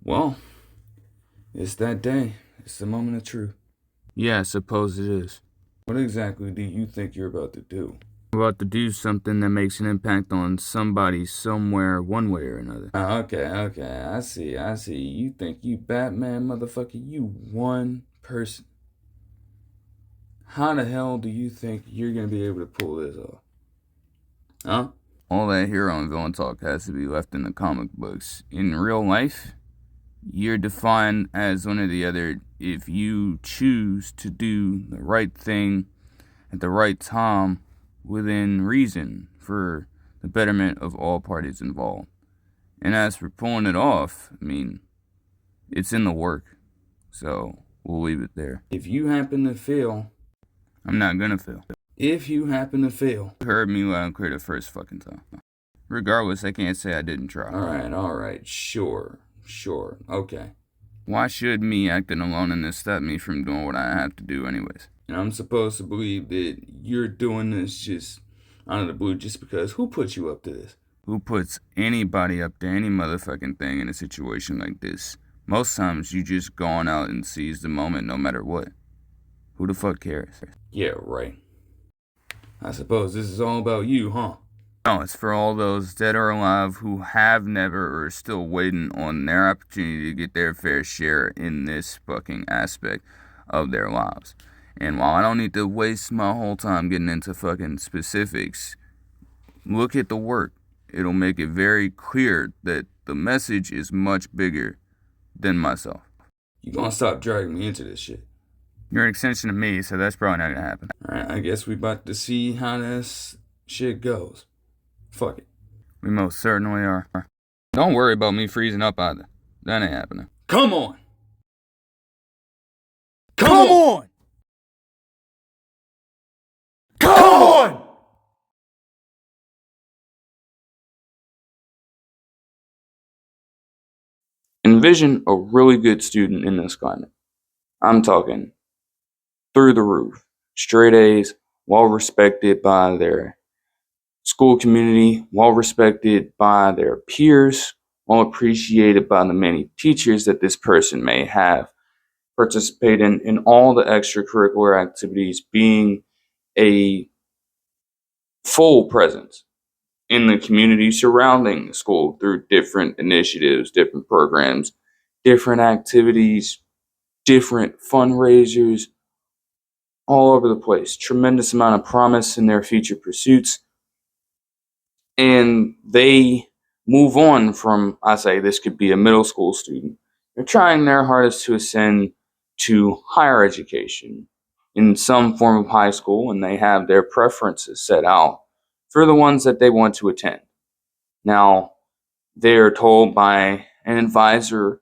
Well, it's that day. It's the moment of truth. Yeah, I suppose it is. What exactly do you think you're about to do? I'm about to do something that makes an impact on somebody somewhere, one way or another. Okay. I see. You think you Batman, motherfucker? You one person. How the hell do you think you're gonna be able to pull this off? Huh? All that hero and villain talk has to be left in the comic books. In real life, you're defined as one or the other if you choose to do the right thing at the right time within reason for the betterment of all parties involved. And as for pulling it off, it's in the work. So we'll leave it there. If you happen to fail, I'm not gonna fail. if you happen to fail, You heard me loud and clear the first fucking time. Regardless, I can't say I didn't try. alright, sure, okay. Why should me acting alone in this stop me from doing what I have to do anyways? And I'm supposed to believe that you're doing this just out of the blue just because who put you up to this? Who puts anybody up to any motherfucking thing in a situation like this? Most times you just go on out and seize the moment no matter what. Who the fuck cares? Yeah, right. I suppose this is all about you, huh? No, it's for all those dead or alive who have never or are still waiting on their opportunity to get their fair share in this fucking aspect of their lives. And while I don't need to waste my whole time getting into fucking specifics, look at the work. It'll make it very clear that the message is much bigger than myself. You gonna stop dragging me into this shit? You're an extension of me, so that's probably not gonna happen. Alright, I guess we about to see how this shit goes. Fuck it. We most certainly are. Don't worry about me freezing up either. That ain't happening. Come on! Come on! Come on! Envision a really good student in this climate. I'm talking through the roof. Straight A's, well respected by their school community, well respected by their peers, well appreciated by the many teachers that this person may have, participating in all the extracurricular activities, being a full presence in the community surrounding the school through different initiatives, different programs, different activities, different fundraisers, all over the place. Tremendous amount of promise in their future pursuits. And they move on from, I say, this could be a middle school student. They're trying their hardest to ascend to higher education in some form of high school, and they have their preferences set out for the ones that they want to attend. Now, they are told by an advisor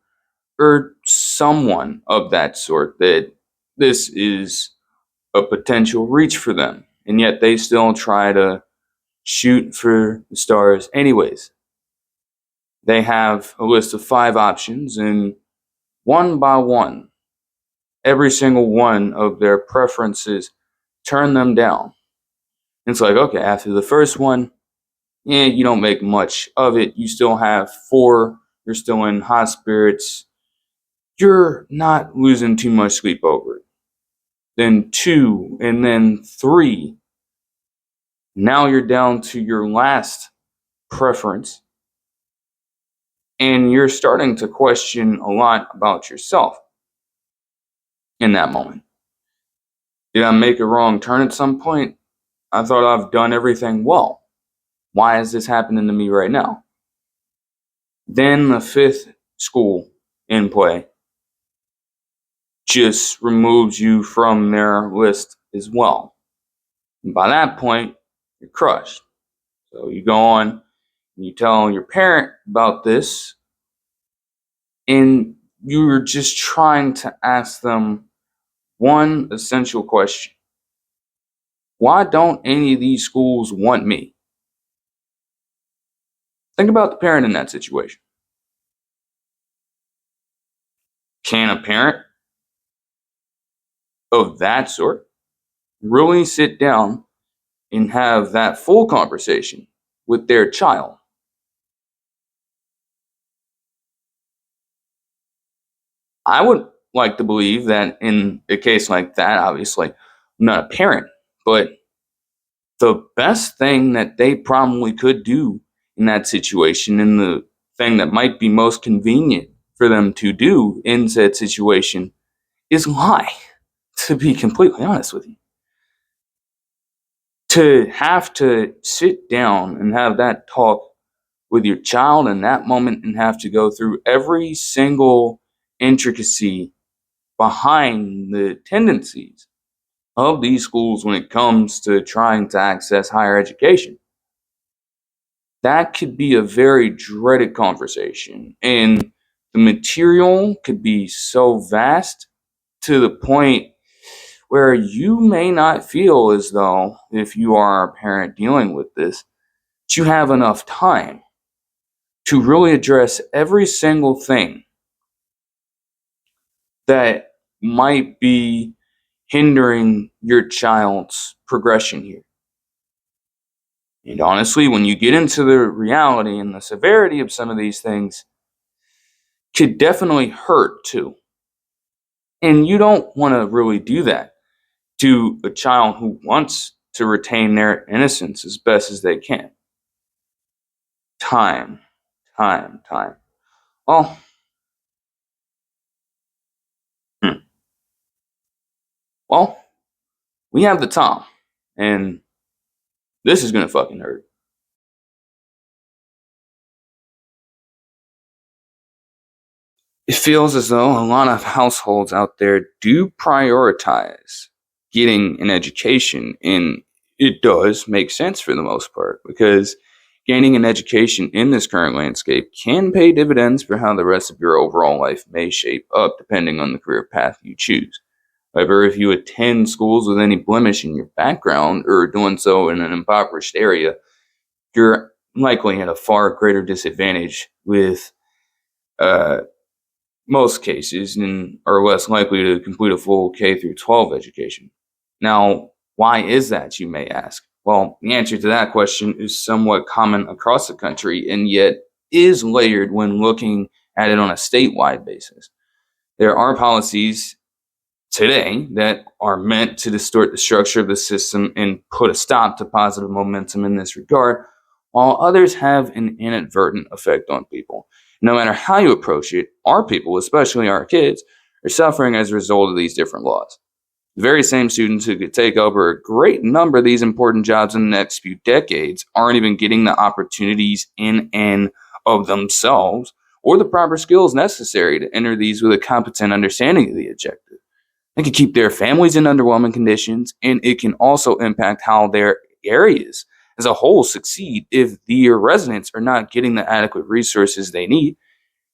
or someone of that sort that this is a potential reach for them, and yet they still try to shoot for the stars anyways. They have a list of 5 options, and one by one, every single one of their preferences turn them down. It's like, okay, after the first one, you don't make much of it. You still have 4, you're still in high spirits, you're not losing too much sleep over it. Then 2, and then 3. Now you're down to your last preference, and you're starting to question a lot about yourself in that moment. Did I make a wrong turn at some point? I thought I've done everything well. Why is this happening to me right now? Then the 5th school in play just removes you from their list as well. And by that point, you're crushed. So you go on and you tell your parent about this, and you're just trying to ask them one essential question. Why don't any of these schools want me? Think about the parent in that situation. Can a parent of that sort really sit down and have that full conversation with their child? I would like to believe that in a case like that, obviously, I'm not a parent, but the best thing that they probably could do in that situation, and the thing that might be most convenient for them to do in said situation, is lie, to be completely honest with you. To have to sit down and have that talk with your child in that moment and have to go through every single intricacy behind the tendencies of these schools when it comes to trying to access higher education. That could be a very dreaded conversation. And the material could be so vast to the point where you may not feel as though, if you are a parent dealing with this, that you have enough time to really address every single thing that might be hindering your child's progression here. And honestly, when you get into the reality and the severity of some of these things, could definitely hurt too. And you don't want to really do that to a child who wants to retain their innocence as best as they can. Time, time. Well, hmm. Well, we have the time, and this is gonna fucking hurt. It feels as though a lot of households out there do prioritize getting an education, and it does make sense for the most part because gaining an education in this current landscape can pay dividends for how the rest of your overall life may shape up depending on the career path you choose. However, if you attend schools with any blemish in your background or doing so in an impoverished area, you're likely at a far greater disadvantage with uh, most cases and are less likely to complete a full K through 12 education. Now, why is that, you may ask? Well, the answer to that question is somewhat common across the country and yet is layered when looking at it on a statewide basis. There are policies today that are meant to distort the structure of the system and put a stop to positive momentum in this regard, while others have an inadvertent effect on people. No matter how you approach it, our people, especially our kids, are suffering as a result of these different laws. The very same students who could take over a great number of these important jobs in the next few decades aren't even getting the opportunities in and of themselves or the proper skills necessary to enter these with a competent understanding of the objective. It can keep their families in underwhelming conditions, and it can also impact how their areas as a whole succeed if their residents are not getting the adequate resources they need.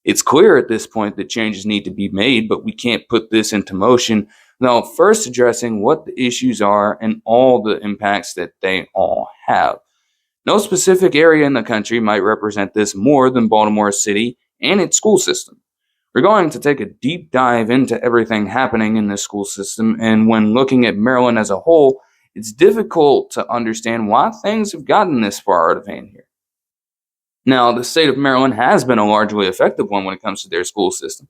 It's clear at this point that changes need to be made, but we can't put this into motion without first addressing what the issues are and all the impacts that they all have. No specific area in the country might represent this more than Baltimore City and its school system. We're going to take a deep dive into everything happening in this school system, and when looking at Maryland as a whole, it's difficult to understand why things have gotten this far out of hand here. Now, the state of Maryland has been a largely effective one when it comes to their school system.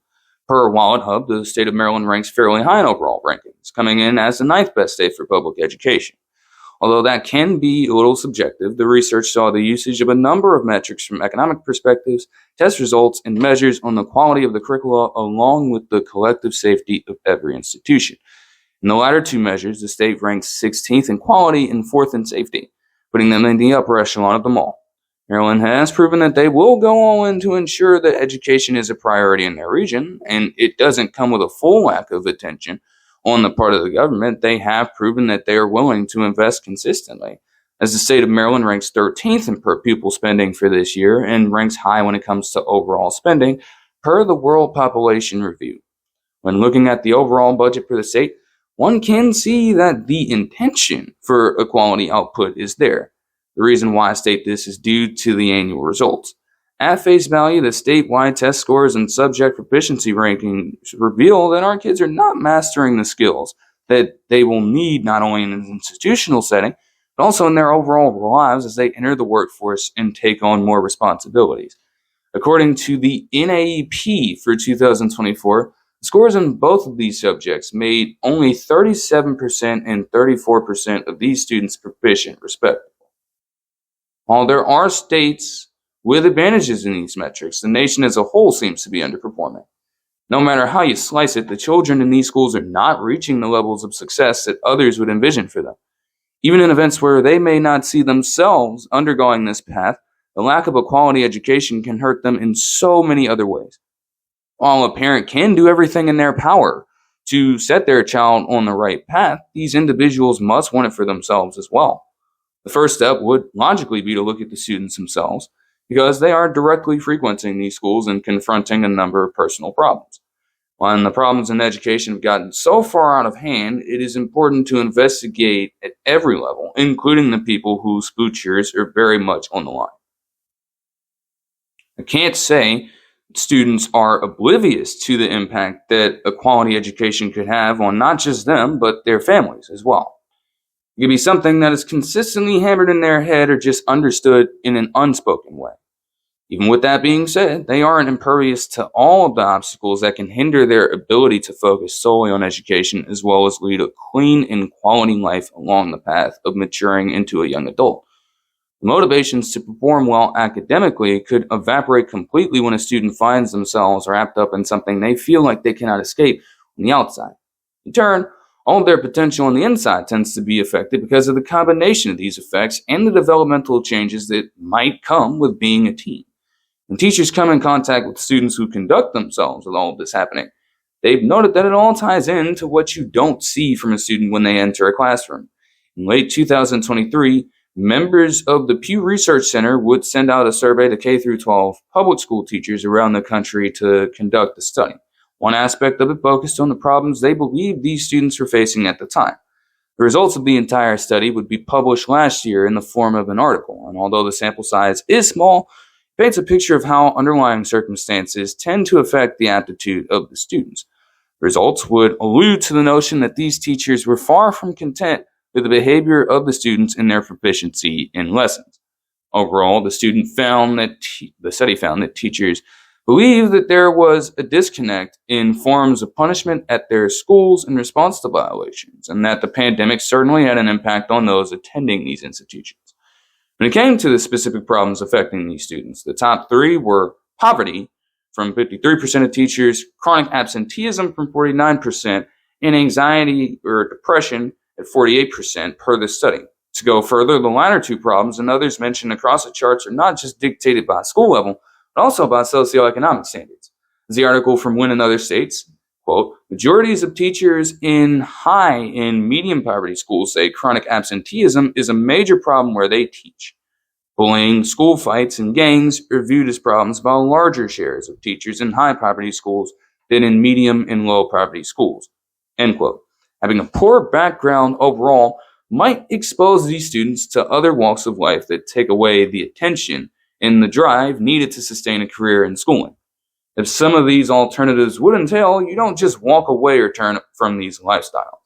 Per Wallet Hub, the state of Maryland ranks fairly high in overall rankings, coming in as the ninth best state for public education. Although that can be a little subjective, the research saw the usage of a number of metrics from economic perspectives, test results, and measures on the quality of the curricula along with the collective safety of every institution. In the latter two measures, the state ranks 16th in quality and 4th in safety, putting them in the upper echelon of them all. Maryland has proven that they will go all in to ensure that education is a priority in their region, and it doesn't come with a full lack of attention on the part of the government. They have proven that they are willing to invest consistently, as the state of Maryland ranks 13th in per pupil spending for this year and ranks high when it comes to overall spending per the World Population Review. When looking at the overall budget for the state, one can see that the intention for a quality output is there. The reason why I state this is due to the annual results. At face value, the statewide test scores and subject proficiency rankings reveal that our kids are not mastering the skills that they will need not only in an institutional setting, but also in their overall lives as they enter the workforce and take on more responsibilities. According to the NAEP for 2024, Scores in both of these subjects made only 37% and 34% of these students proficient, respectively. While there are states with advantages in these metrics, the nation as a whole seems to be underperforming. No matter how you slice it, the children in these schools are not reaching the levels of success that others would envision for them. Even in events where they may not see themselves undergoing this path, the lack of a quality education can hurt them in so many other ways. While a parent can do everything in their power to set their child on the right path, these individuals must want it for themselves as well. The first step would logically be to look at the students themselves, because they are directly frequenting these schools and confronting a number of personal problems. When the problems in education have gotten so far out of hand, it is important to investigate at every level, including the people whose futures are very much on the line. I can't say students are oblivious to the impact that a quality education could have on not just them, but their families as well. It could be something that is consistently hammered in their head or just understood in an unspoken way. Even with that being said, they aren't impervious to all of the obstacles that can hinder their ability to focus solely on education, as well as lead a clean and quality life along the path of maturing into a young adult. The motivations to perform well academically could evaporate completely when a student finds themselves wrapped up in something they feel like they cannot escape on the outside. In turn, all of their potential on the inside tends to be affected because of the combination of these effects and the developmental changes that might come with being a teen. When teachers come in contact with students who conduct themselves with all of this happening, they've noted that it all ties into what you don't see from a student when they enter a classroom. In late 2023, members of the Pew Research Center would send out a survey to K-12 public school teachers around the country to conduct a study. One aspect of it focused on the problems they believed these students were facing at the time. The results of the entire study would be published last year in the form of an article, and although the sample size is small, it paints a picture of how underlying circumstances tend to affect the aptitude of the students. The results would allude to the notion that these teachers were far from content with the behavior of the students and their proficiency in lessons. Overall, the study found that teachers believed that there was a disconnect in forms of punishment at their schools in response to violations, and that the pandemic certainly had an impact on those attending these institutions. When it came to the specific problems affecting these students, the top three were poverty from 53% of teachers, chronic absenteeism from 49%, and anxiety or depression at 48% per the study. To go further, the latter two problems and others mentioned across the charts are not just dictated by school level, but also by socioeconomic standards. As the article from Win and Other states, quote, majorities of teachers in high and medium poverty schools say chronic absenteeism is a major problem where they teach. Bullying, school fights, and gangs are viewed as problems by larger shares of teachers in high poverty schools than in medium and low poverty schools. End quote. Having a poor background overall might expose these students to other walks of life that take away the attention and the drive needed to sustain a career in schooling. If some of these alternatives would entail, you don't just walk away or turn from these lifestyles.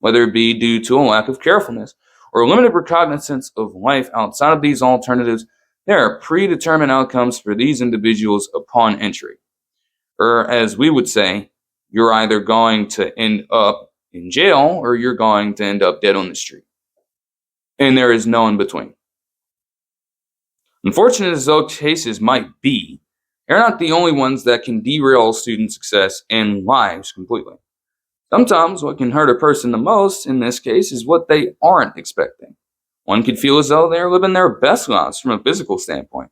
Whether it be due to a lack of carefulness or a limited recognizance of life outside of these alternatives, there are predetermined outcomes for these individuals upon entry. Or as we would say, you're either going to end up in jail or you're going to end up dead on the street. And there is no in between. Unfortunate as those cases might be, they're not the only ones that can derail student success and lives completely. Sometimes what can hurt a person the most in this case is what they aren't expecting. One could feel as though they're living their best lives from a physical standpoint.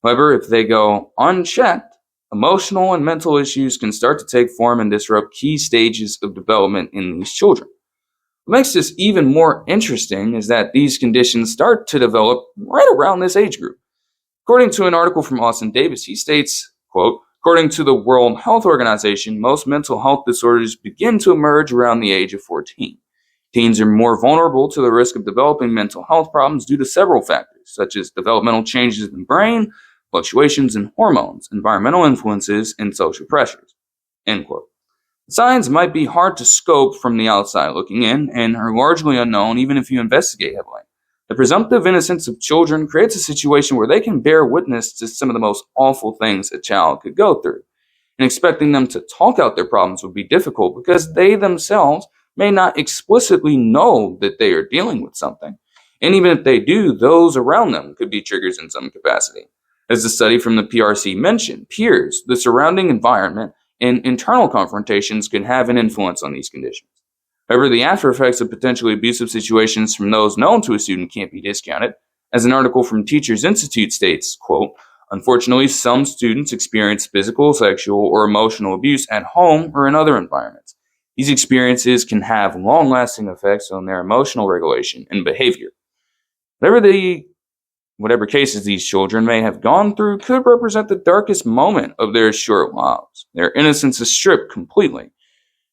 However, if they go unchecked, emotional and mental issues can start to take form and disrupt key stages of development in these children. What makes this even more interesting is that these conditions start to develop right around this age group. According to an article from Austin Davis, he states, quote, according to the World Health Organization, most mental health disorders begin to emerge around the age of 14. Teens are more vulnerable to the risk of developing mental health problems due to several factors, such as developmental changes in the brain, fluctuations in hormones, environmental influences, and social pressures. End quote. Signs might be hard to scope from the outside looking in and are largely unknown even if you investigate heavily. The presumptive innocence of children creates a situation where they can bear witness to some of the most awful things a child could go through. and expecting them to talk out their problems would be difficult because they themselves may not explicitly know that they are dealing with something. And even if they do, those around them could be triggers in some capacity. As the study from the PRC mentioned, peers, the surrounding environment, and internal confrontations can have an influence on these conditions. However, the after effects of potentially abusive situations from those known to a student can't be discounted. As an article from Teachers Institute states, quote, unfortunately, some students experience physical, sexual, or emotional abuse at home or in other environments. These experiences can have long-lasting effects on their emotional regulation and behavior. Whatever cases these children may have gone through could represent the darkest moment of their short lives. Their innocence is stripped completely,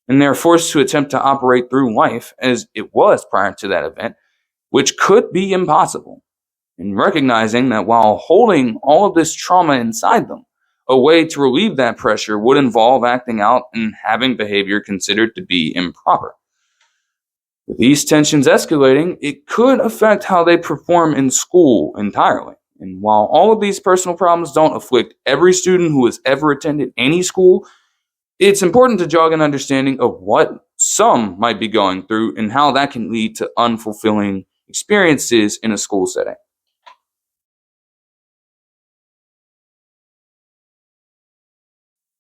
and they're forced to attempt to operate through life as it was prior to that event, which could be impossible. And recognizing that while holding all of this trauma inside them, a way to relieve that pressure would involve acting out and having behavior considered to be improper. With these tensions escalating, it could affect how they perform in school entirely. And while all of these personal problems don't afflict every student who has ever attended any school, it's important to jog an understanding of what some might be going through and how that can lead to unfulfilling experiences in a school setting.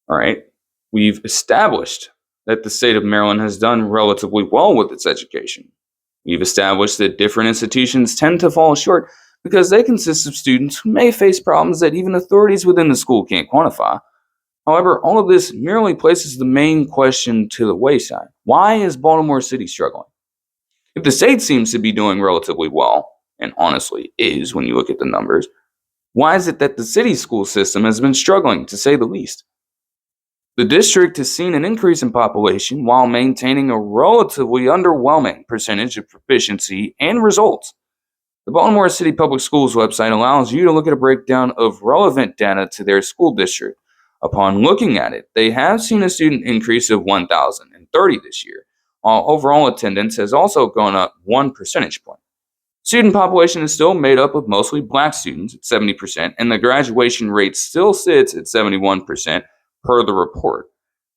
All right, we've established that the state of Maryland has done relatively well with its education. We've established that different institutions tend to fall short because they consist of students who may face problems that even authorities within the school can't quantify. However, all of this merely places the main question to the wayside. Why is Baltimore City struggling? If the state seems to be doing relatively well, and honestly is when you look at the numbers, why is it that the city school system has been struggling, to say the least? The district has seen an increase in population while maintaining a relatively underwhelming percentage of proficiency and results. The Baltimore City Public Schools website allows you to look at a breakdown of relevant data to their school district. Upon looking at it, they have seen a student increase of 1,030 this year, while overall attendance has also gone up 1 percentage point. Student population is still made up of mostly black students at 70%, and the graduation rate still sits at 71% per the report.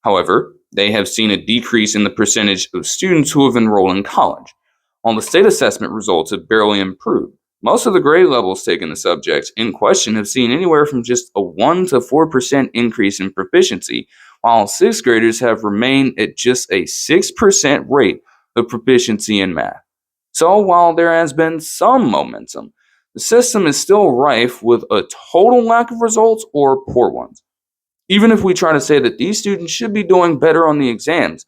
However, they have seen a decrease in the percentage of students who have enrolled in college. While the state assessment results have barely improved, most of the grade levels taken the subjects in question have seen anywhere from just a 1 to 4% increase in proficiency, while sixth graders have remained at just a 6% rate of proficiency in math. So while there has been some momentum, the system is still rife with a total lack of results or poor ones. Even if we try to say that these students should be doing better on the exams,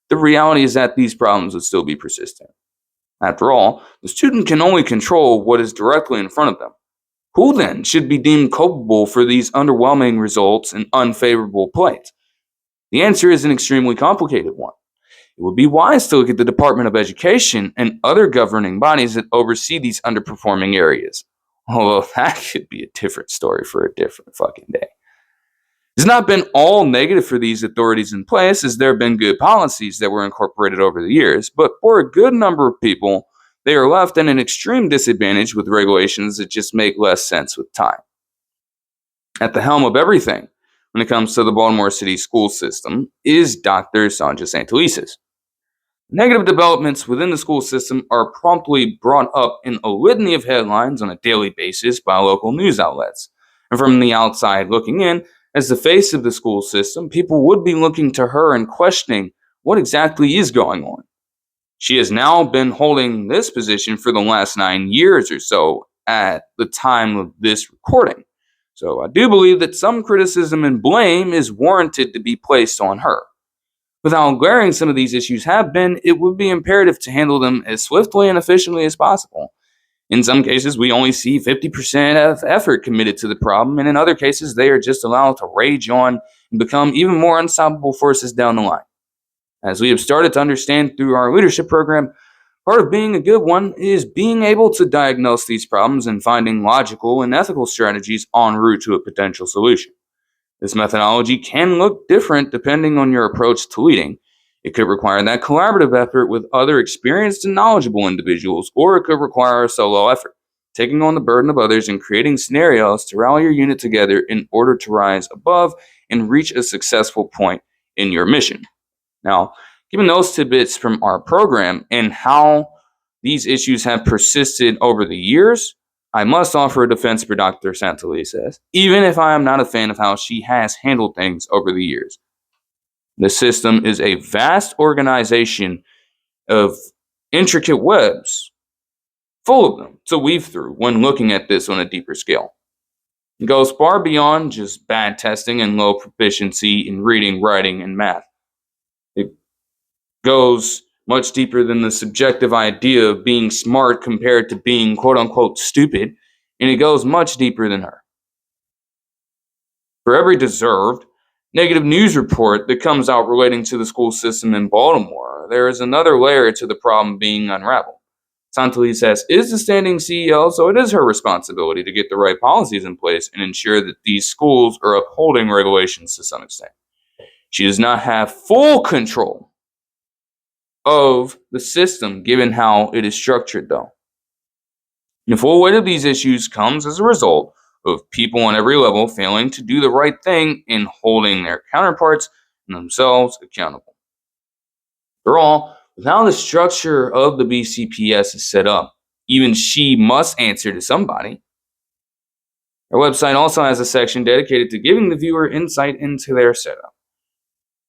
the reality is that these problems would still be persistent. After all, the student can only control what is directly in front of them. Who then should be deemed culpable for these underwhelming results and unfavorable plays? The answer is an extremely complicated one. It would be wise to look at the Department of Education and other governing bodies that oversee these underperforming areas. Although that could be a different story for a different fucking day. It's not been all negative for these authorities in place, as there have been good policies that were incorporated over the years, but for a good number of people, they are left at an extreme disadvantage with regulations that just make less sense with time. At the helm of everything, when it comes to the Baltimore City school system, is Dr. Sandra Santelises. Negative developments within the school system are promptly brought up in a litany of headlines on a daily basis by local news outlets. And from the outside looking in, as the face of the school system, people would be looking to her and questioning what exactly is going on. She has now been holding this position for the last 9 years or so at the time of this recording. So I do believe that some criticism and blame is warranted to be placed on her. With how glaring some of these issues have been, it would be imperative to handle them as swiftly and efficiently as possible. In some cases, we only see 50% of effort committed to the problem, and in other cases, they are just allowed to rage on and become even more unstoppable forces down the line. As we have started to understand through our leadership program, part of being a good one is being able to diagnose these problems and finding logical and ethical strategies en route to a potential solution. This methodology can look different depending on your approach to leading. It could require that collaborative effort with other experienced and knowledgeable individuals, or it could require a solo effort, taking on the burden of others and creating scenarios to rally your unit together in order to rise above and reach a successful point in your mission. Now, given those tidbits from our program and how these issues have persisted over the years, I must offer a defense for Dr. Santelices, even if I am not a fan of how she has handled things over the years. The system is a vast organization of intricate webs, full of them, to weave through when looking at this on a deeper scale. It goes far beyond just bad testing and low proficiency in reading, writing, and math. It goes much deeper than the subjective idea of being smart compared to being quote unquote stupid, and it goes much deeper than her. For every deserved negative news report that comes out relating to the school system in Baltimore, there is another layer to the problem being unraveled. Santelices is the standing CEO, so it is her responsibility to get the right policies in place and ensure that these schools are upholding regulations to some extent. She does not have full control of the system given how it is structured, though. The full weight of these issues comes as a result of people on every level failing to do the right thing and holding their counterparts and themselves accountable. After all, with how the structure of the BCPS is set up, even she must answer to somebody. Our website also has a section dedicated to giving the viewer insight into their setup.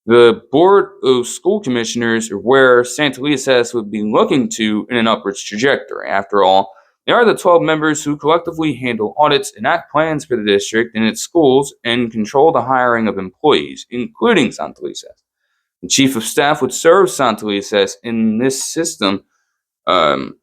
The Board of School Commissioners are where Santelices would be looking to in an upwards trajectory. After all, they are the 12 members who collectively handle audits, enact plans for the district and its schools, and control the hiring of employees, including Santelices. The Chief of Staff would serve Santelices in this system, um,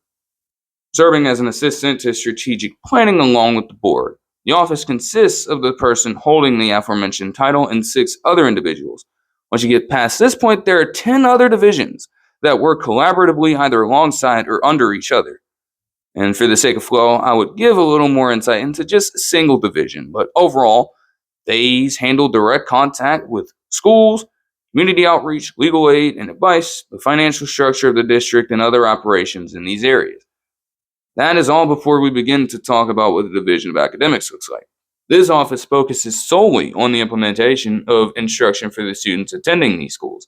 serving as an assistant to strategic planning along with the board. The office consists of the person holding the aforementioned title and 6 other individuals. Once you get past this point, there are 10 other divisions that work collaboratively either alongside or under each other. And for the sake of flow, I would give a little more insight into just a single division, but overall, these handle direct contact with schools, community outreach, legal aid and advice, the financial structure of the district, and other operations in these areas. That is all before we begin to talk about what the Division of Academics looks like. This office focuses solely on the implementation of instruction for the students attending these schools.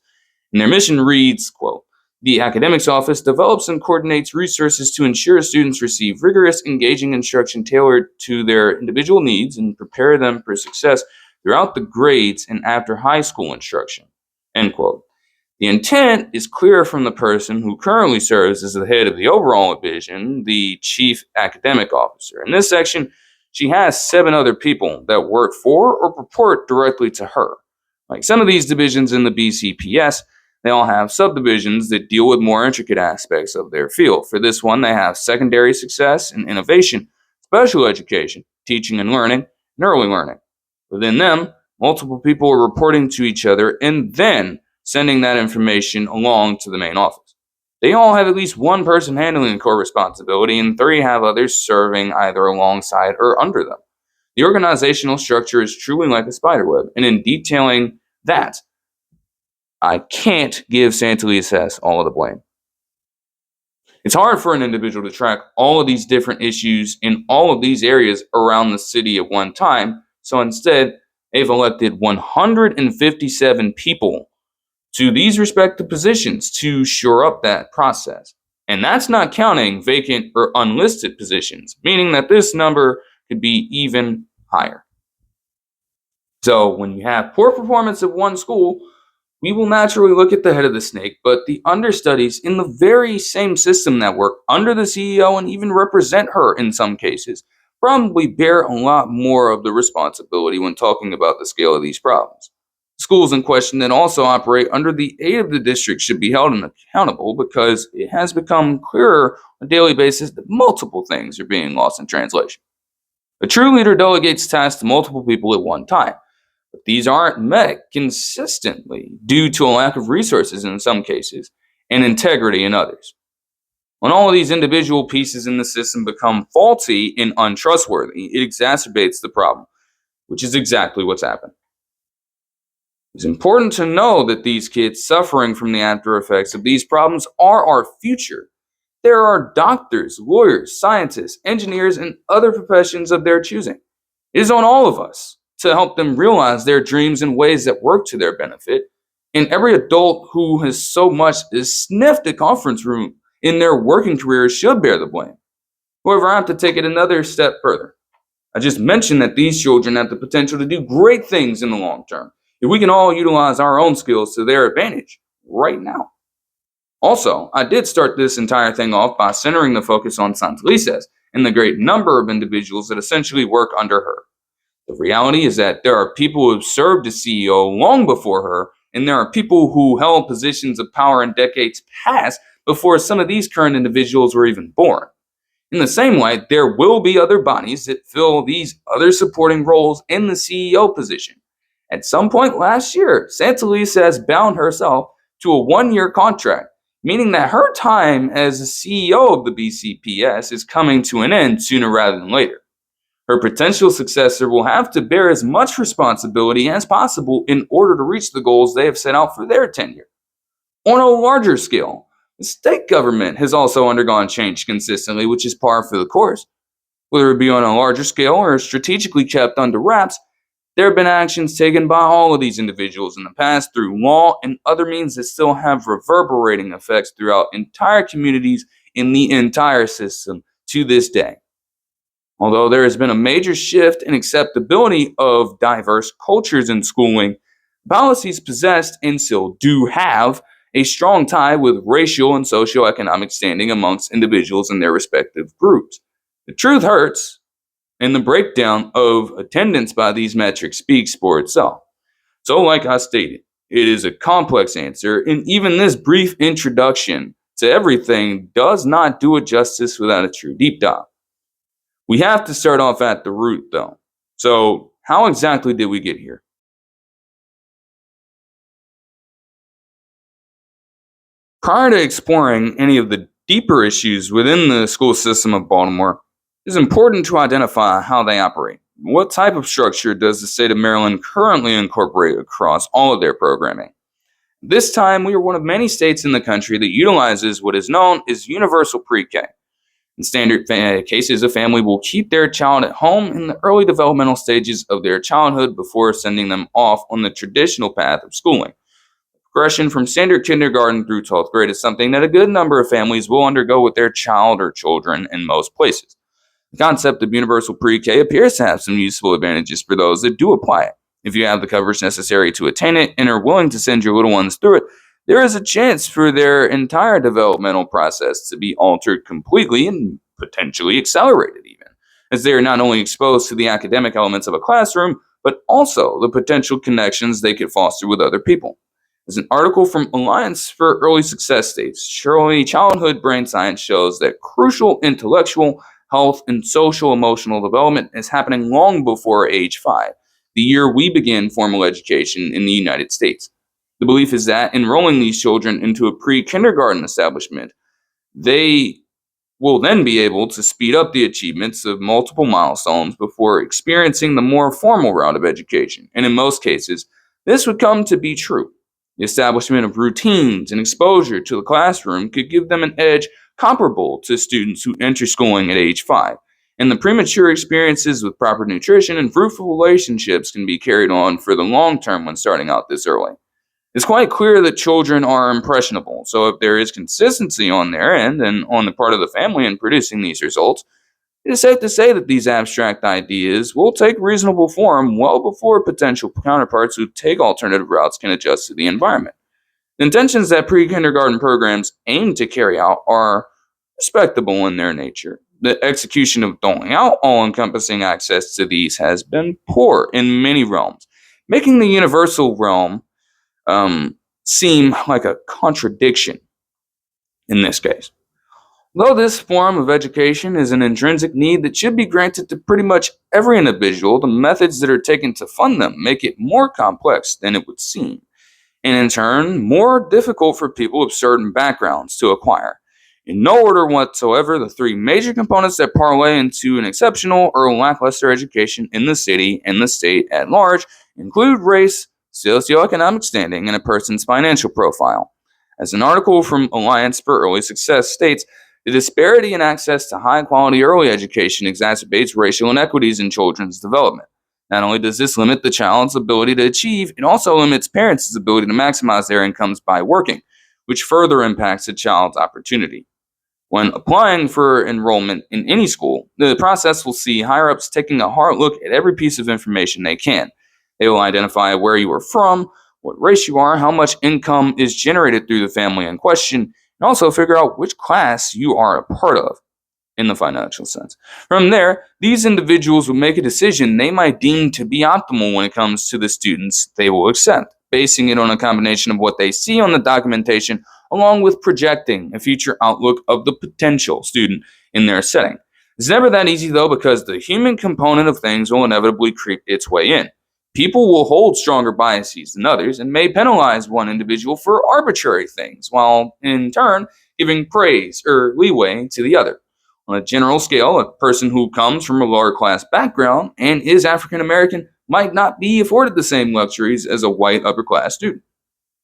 And their mission reads, quote, "The Academics Office develops and coordinates resources to ensure students receive rigorous, engaging instruction tailored to their individual needs and prepare them for success throughout the grades and after high school instruction." End quote. The intent is clear from the person who currently serves as the head of the overall division, the chief academic officer. In this section, she has 7 other people that work for or report directly to her. Like some of these divisions in the BCPS, they all have subdivisions that deal with more intricate aspects of their field. For this one, they have secondary success and innovation, special education, teaching and learning, and early learning. Within them, multiple people are reporting to each other and then sending that information along to the main office. They all have at least one person handling the core responsibility, and 3 have others serving either alongside or under them. The organizational structure is truly like a spiderweb, and in detailing that, I can't give Santelices all of the blame. It's hard for an individual to track all of these different issues in all of these areas around the city at one time, so instead, they've elected 157 people to these respective positions to shore up that process. And that's not counting vacant or unlisted positions, meaning that this number could be even higher. So when you have poor performance of one school, we will naturally look at the head of the snake, but the understudies in the very same system that work under the CEO and even represent her in some cases probably bear a lot more of the responsibility when talking about the scale of these problems. Schools in question that also operate under the aid of the district should be held accountable because it has become clearer on a daily basis that multiple things are being lost in translation. A true leader delegates tasks to multiple people at one time, but these aren't met consistently due to a lack of resources in some cases and integrity in others. When all of these individual pieces in the system become faulty and untrustworthy, it exacerbates the problem, which is exactly what's happened. It's important to know that these kids suffering from the after effects of these problems are our future. There are doctors, lawyers, scientists, engineers, and other professions of their choosing. It is on all of us to help them realize their dreams in ways that work to their benefit. And every adult who has so much as sniffed the conference room in their working career should bear the blame. However, I have to take it another step further. I just mentioned that these children have the potential to do great things in the long term if we can all utilize our own skills to their advantage right now. Also, I did start this entire thing off by centering the focus on Santa Lisa's and the great number of individuals that essentially work under her. The reality is that there are people who have served as CEO long before her, and there are people who held positions of power in decades past before some of these current individuals were even born. In the same way, there will be other bodies that fill these other supporting roles in the CEO position. At some point last year, Santa Lisa has bound herself to a 1 year contract, meaning that her time as the CEO of the BCPS is coming to an end sooner rather than later. Her potential successor will have to bear as much responsibility as possible in order to reach the goals they have set out for their tenure. On a larger scale, the state government has also undergone change consistently, which is par for the course. Whether it be on a larger scale or strategically kept under wraps, there have been actions taken by all of these individuals in the past through law and other means that still have reverberating effects throughout entire communities in the entire system to this day. Although there has been a major shift in acceptability of diverse cultures in schooling, policies possessed and still do have a strong tie with racial and socioeconomic standing amongst individuals in their respective groups. The truth hurts, and the breakdown of attendance by these metrics speaks for itself. So, like I stated, it is a complex answer, and even this brief introduction to everything does not do it justice without a true deep dive. We have to start off at the root, though. So, how exactly did we get here? Prior to exploring any of the deeper issues within the school system of Baltimore, it is important to identify how they operate. What type of structure does the state of Maryland currently incorporate across all of their programming? This time, we are one of many states in the country that utilizes what is known as universal pre-K. In standard cases, a family will keep their child at home in the early developmental stages of their childhood before sending them off on the traditional path of schooling. Progression from standard kindergarten through 12th grade is something that a good number of families will undergo with their child or children in most places. The concept of universal pre-K appears to have some useful advantages for those that do apply it. If you have the coverage necessary to attain it and are willing to send your little ones through it, there is a chance for their entire developmental process to be altered completely and potentially accelerated even, as they are not only exposed to the academic elements of a classroom, but also the potential connections they could foster with other people. As an article from Alliance for Early Success states, early childhood brain science shows that crucial intellectual, health, and social emotional development is happening long before age 5, the year we begin formal education in the United States. The belief is that enrolling these children into a pre-kindergarten establishment, they will then be able to speed up the achievements of multiple milestones before experiencing the more formal route of education. And in most cases, this would come to be true. The establishment of routines and exposure to the classroom could give them an edge comparable to students who enter schooling at age 5. And the premature experiences with proper nutrition and fruitful relationships can be carried on for the long term when starting out this early. It's quite clear that children are impressionable, so if there is consistency on their end and on the part of the family in producing these results, it is safe to say that these abstract ideas will take reasonable form well before potential counterparts who take alternative routes can adjust to the environment. The intentions that pre-kindergarten programs aim to carry out are respectable in their nature. The execution of doling out all-encompassing access to these has been poor in many realms, making the universal realm seem like a contradiction in this case. Though this form of education is an intrinsic need that should be granted to pretty much every individual, the methods that are taken to fund them make it more complex than it would seem, and in turn, more difficult for people of certain backgrounds to acquire. In no order whatsoever, the three major components that parlay into an exceptional or lackluster education in the city and the state at large include race, socioeconomic standing, and a person's financial profile. As an article from Alliance for Early Success states, the disparity in access to high quality early education exacerbates racial inequities in children's development. Not only does this limit the child's ability to achieve, it also limits parents' ability to maximize their incomes by working, which further impacts a child's opportunity. When applying for enrollment in any school, the process will see higher ups taking a hard look at every piece of information they can. They will identify where you are from, what race you are, how much income is generated through the family in question, and also figure out which class you are a part of in the financial sense. From there, these individuals will make a decision they might deem to be optimal when it comes to the students they will accept, basing it on a combination of what they see on the documentation along with projecting a future outlook of the potential student in their setting. It's never that easy though, because the human component of things will inevitably creep its way in. People will hold stronger biases than others and may penalize one individual for arbitrary things, while in turn giving praise or leeway to the other. On a general scale, a person who comes from a lower class background and is African American might not be afforded the same luxuries as a white upper class student.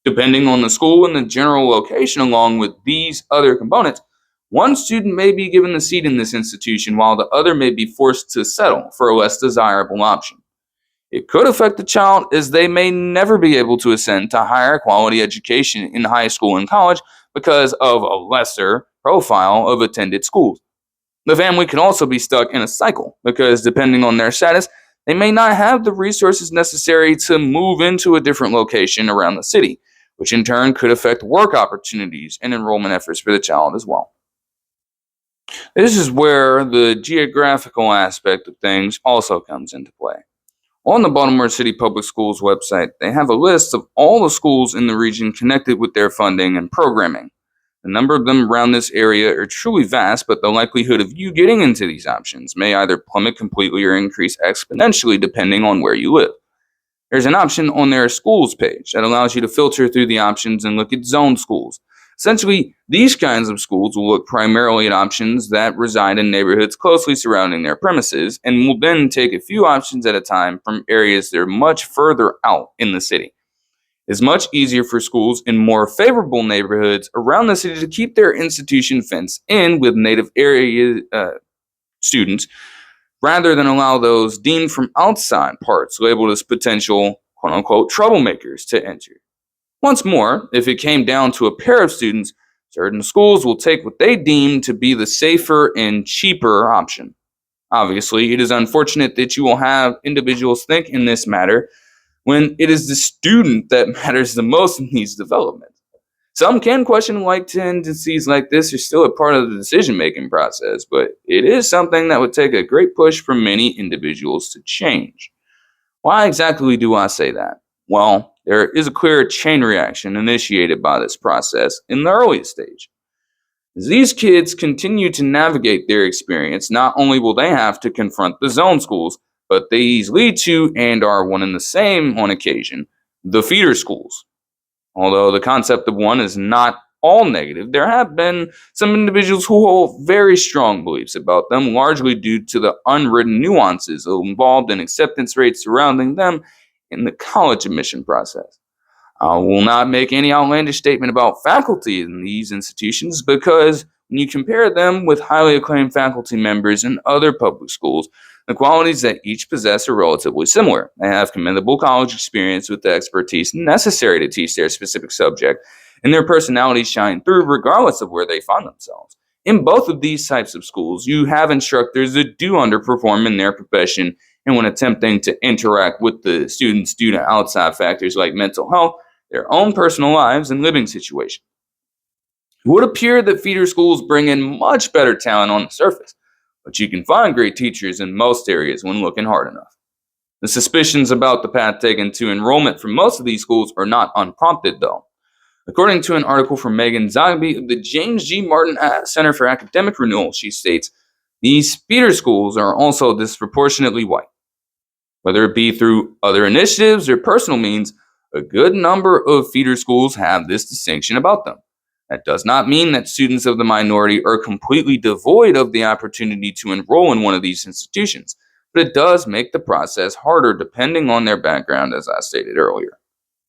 Depending on the school and the general location, along with these other components, one student may be given the seat in this institution while the other may be forced to settle for a less desirable option. It could affect the child as they may never be able to ascend to higher quality education in high school and college because of a lesser profile of attended schools. The family can also be stuck in a cycle because, depending on their status, they may not have the resources necessary to move into a different location around the city, which in turn could affect work opportunities and enrollment efforts for the child as well. This is where the geographical aspect of things also comes into play. On the Baltimore City Public Schools website, they have a list of all the schools in the region connected with their funding and programming. The number of them around this area are truly vast, but the likelihood of you getting into these options may either plummet completely or increase exponentially depending on where you live. There's an option on their schools page that allows you to filter through the options and look at zone schools. Essentially, these kinds of schools will look primarily at options that reside in neighborhoods closely surrounding their premises and will then take a few options at a time from areas that are much further out in the city. It's much easier for schools in more favorable neighborhoods around the city to keep their institution fenced in with native area students rather than allow those deemed from outside parts labeled as potential quote unquote troublemakers to enter. Once more, if it came down to a pair of students, certain schools will take what they deem to be the safer and cheaper option. Obviously, it is unfortunate that you will have individuals think in this matter when it is the student that matters the most in these developments. Some can question why tendencies like this are still a part of the decision making process, but it is something that would take a great push from many individuals to change. Why exactly do I say that? Well, there is a clear chain reaction initiated by this process in the earliest stage. As these kids continue to navigate their experience, not only will they have to confront the zone schools, but these lead to and are one and the same on occasion, the feeder schools. Although the concept of one is not all negative, there have been some individuals who hold very strong beliefs about them, largely due to the unwritten nuances involved in acceptance rates surrounding them in the college admission process. I will not make any outlandish statement about faculty in these institutions because when you compare them with highly acclaimed faculty members in other public schools, the qualities that each possess are relatively similar. They have commendable college experience with the expertise necessary to teach their specific subject, and their personalities shine through regardless of where they find themselves. In both of these types of schools, you have instructors that do underperform in their profession, and when attempting to interact with the students due to outside factors like mental health, their own personal lives and living situations. It would appear that feeder schools bring in much better talent on the surface, but you can find great teachers in most areas when looking hard enough. The suspicions about the path taken to enrollment from most of these schools are not unprompted, though. According to an article from Megan Zogby of the James G. Martin Center for Academic Renewal, she states, these feeder schools are also disproportionately white. Whether it be through other initiatives or personal means, a good number of feeder schools have this distinction about them. That does not mean that students of the minority are completely devoid of the opportunity to enroll in one of these institutions, but it does make the process harder depending on their background, as I stated earlier.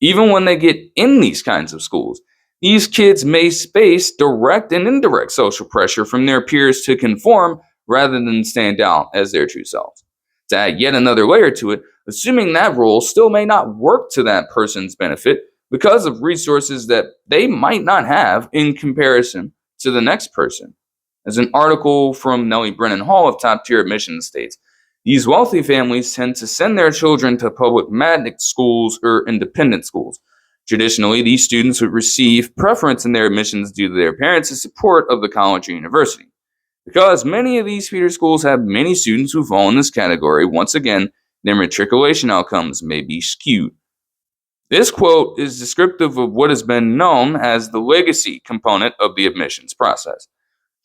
Even when they get in these kinds of schools, these kids may face direct and indirect social pressure from their peers to conform rather than stand out as their true selves. To add yet another layer to it, assuming that rule still may not work to that person's benefit because of resources that they might not have in comparison to the next person. As an article from Nellie Brennan Hall of Top Tier Admissions states, these wealthy families tend to send their children to public magnet schools or independent schools. Traditionally, these students would receive preference in their admissions due to their parents' support of the college or university. Because many of these feeder schools have many students who fall in this category, once again, their matriculation outcomes may be skewed. This quote is descriptive of what has been known as the legacy component of the admissions process.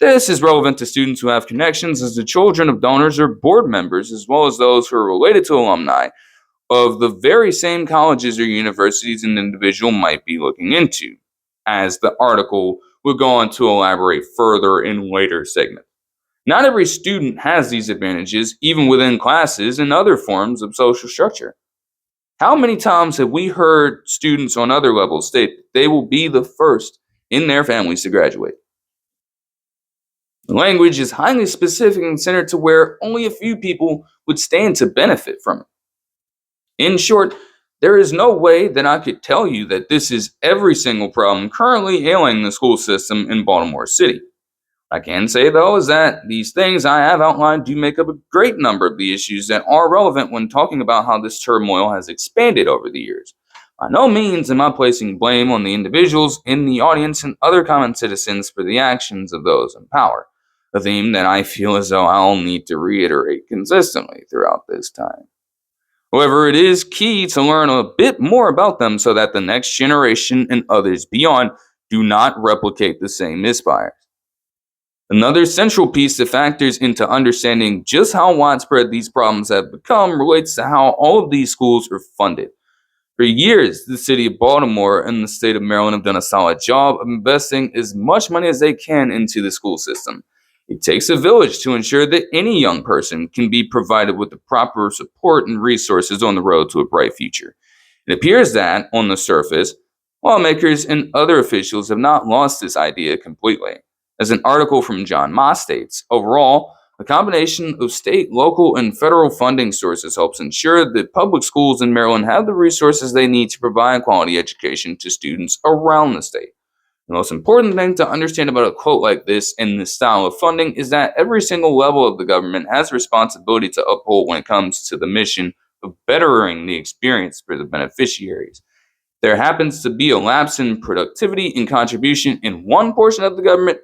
This is relevant to students who have connections as the children of donors or board members, as well as those who are related to alumni of the very same colleges or universities an individual might be looking into, as the article will go on to elaborate further in later segments. Not every student has these advantages, even within classes and other forms of social structure. How many times have we heard students on other levels state they will be the first in their families to graduate? The language is highly specific and centered to where only a few people would stand to benefit from it. In short, there is no way that I could tell you that this is every single problem currently ailing the school system in Baltimore City. I can say, though, is that these things I have outlined do make up a great number of the issues that are relevant when talking about how this turmoil has expanded over the years. By no means am I placing blame on the individuals in the audience and other common citizens for the actions of those in power, a theme that I feel as though I'll need to reiterate consistently throughout this time. However, it is key to learn a bit more about them so that the next generation and others beyond do not replicate the same misfires. Another central piece that factors into understanding just how widespread these problems have become relates to how all of these schools are funded. For years, the city of Baltimore and the state of Maryland have done a solid job of investing as much money as they can into the school system. It takes a village to ensure that any young person can be provided with the proper support and resources on the road to a bright future. It appears that, on the surface, lawmakers and other officials have not lost this idea completely. As an article from John Ma states, overall, a combination of state, local, and federal funding sources helps ensure that public schools in Maryland have the resources they need to provide quality education to students around the state. The most important thing to understand about a quote like this and this style of funding is that every single level of the government has a responsibility to uphold when it comes to the mission of bettering the experience for the beneficiaries. There happens to be a lapse in productivity and contribution in one portion of the government,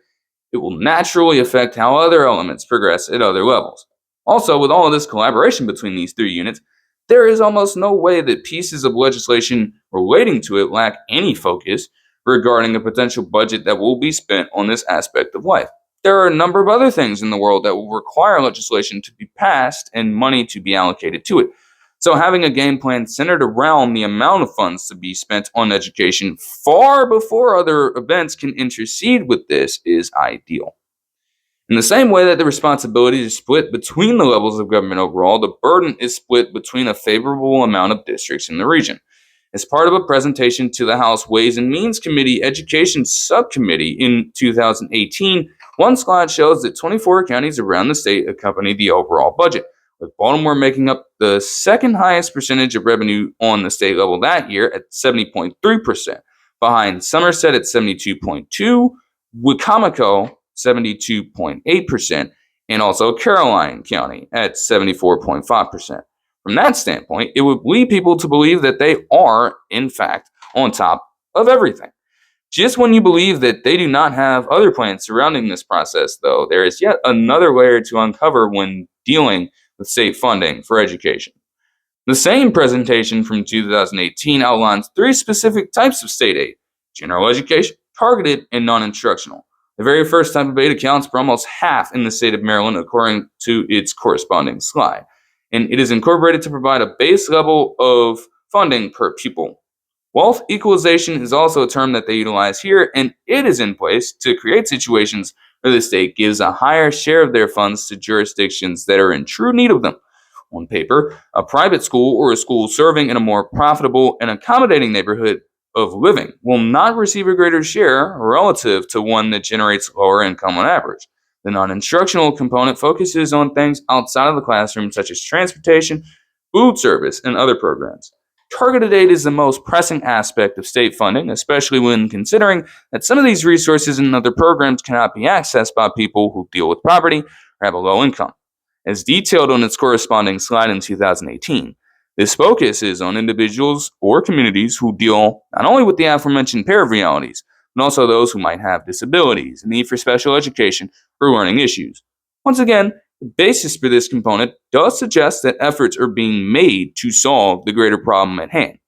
it will naturally affect how other elements progress at other levels. Also, with all of this collaboration between these three units, there is almost no way that pieces of legislation relating to it lack any focus regarding a potential budget that will be spent on this aspect of life. There are a number of other things in the world that will require legislation to be passed and money to be allocated to it. So having a game plan centered around the amount of funds to be spent on education far before other events can intercede with this is ideal. In the same way that the responsibility is split between the levels of government overall, the burden is split between a favorable amount of districts in the region. As part of a presentation to the House Ways and Means Committee Education Subcommittee in 2018, one slide shows that 24 counties around the state accompany the overall budget, with Baltimore making up the second highest percentage of revenue on the state level that year at 70.3%, behind Somerset at 72.2%, Wicomico 72.8%, and also Caroline County at 74.5%. From that standpoint, it would lead people to believe that they are, in fact, on top of everything. Just when you believe that they do not have other plans surrounding this process, though, there is yet another layer to uncover when dealing with state funding for education. The same presentation from 2018 outlines three specific types of state aid: general education, targeted, and non-instructional. The very first type of aid accounts for almost half in the state of Maryland, according to its corresponding slide, and it is incorporated to provide a base level of funding per pupil. Wealth equalization is also a term that they utilize here, and it is in place to create situations where the state gives a higher share of their funds to jurisdictions that are in true need of them. On paper, a private school or a school serving in a more profitable and accommodating neighborhood of living will not receive a greater share relative to one that generates lower income on average. The non-instructional component focuses on things outside of the classroom, such as transportation, food service, and other programs. Targeted aid is the most pressing aspect of state funding, especially when considering that some of these resources and other programs cannot be accessed by people who deal with poverty or have a low income. As detailed on its corresponding slide in 2018, this focus is on individuals or communities who deal not only with the aforementioned pair of realities, but also those who might have disabilities, a need for special education, or learning issues. Once again, the basis for this component does suggest that efforts are being made to solve the greater problem at hand.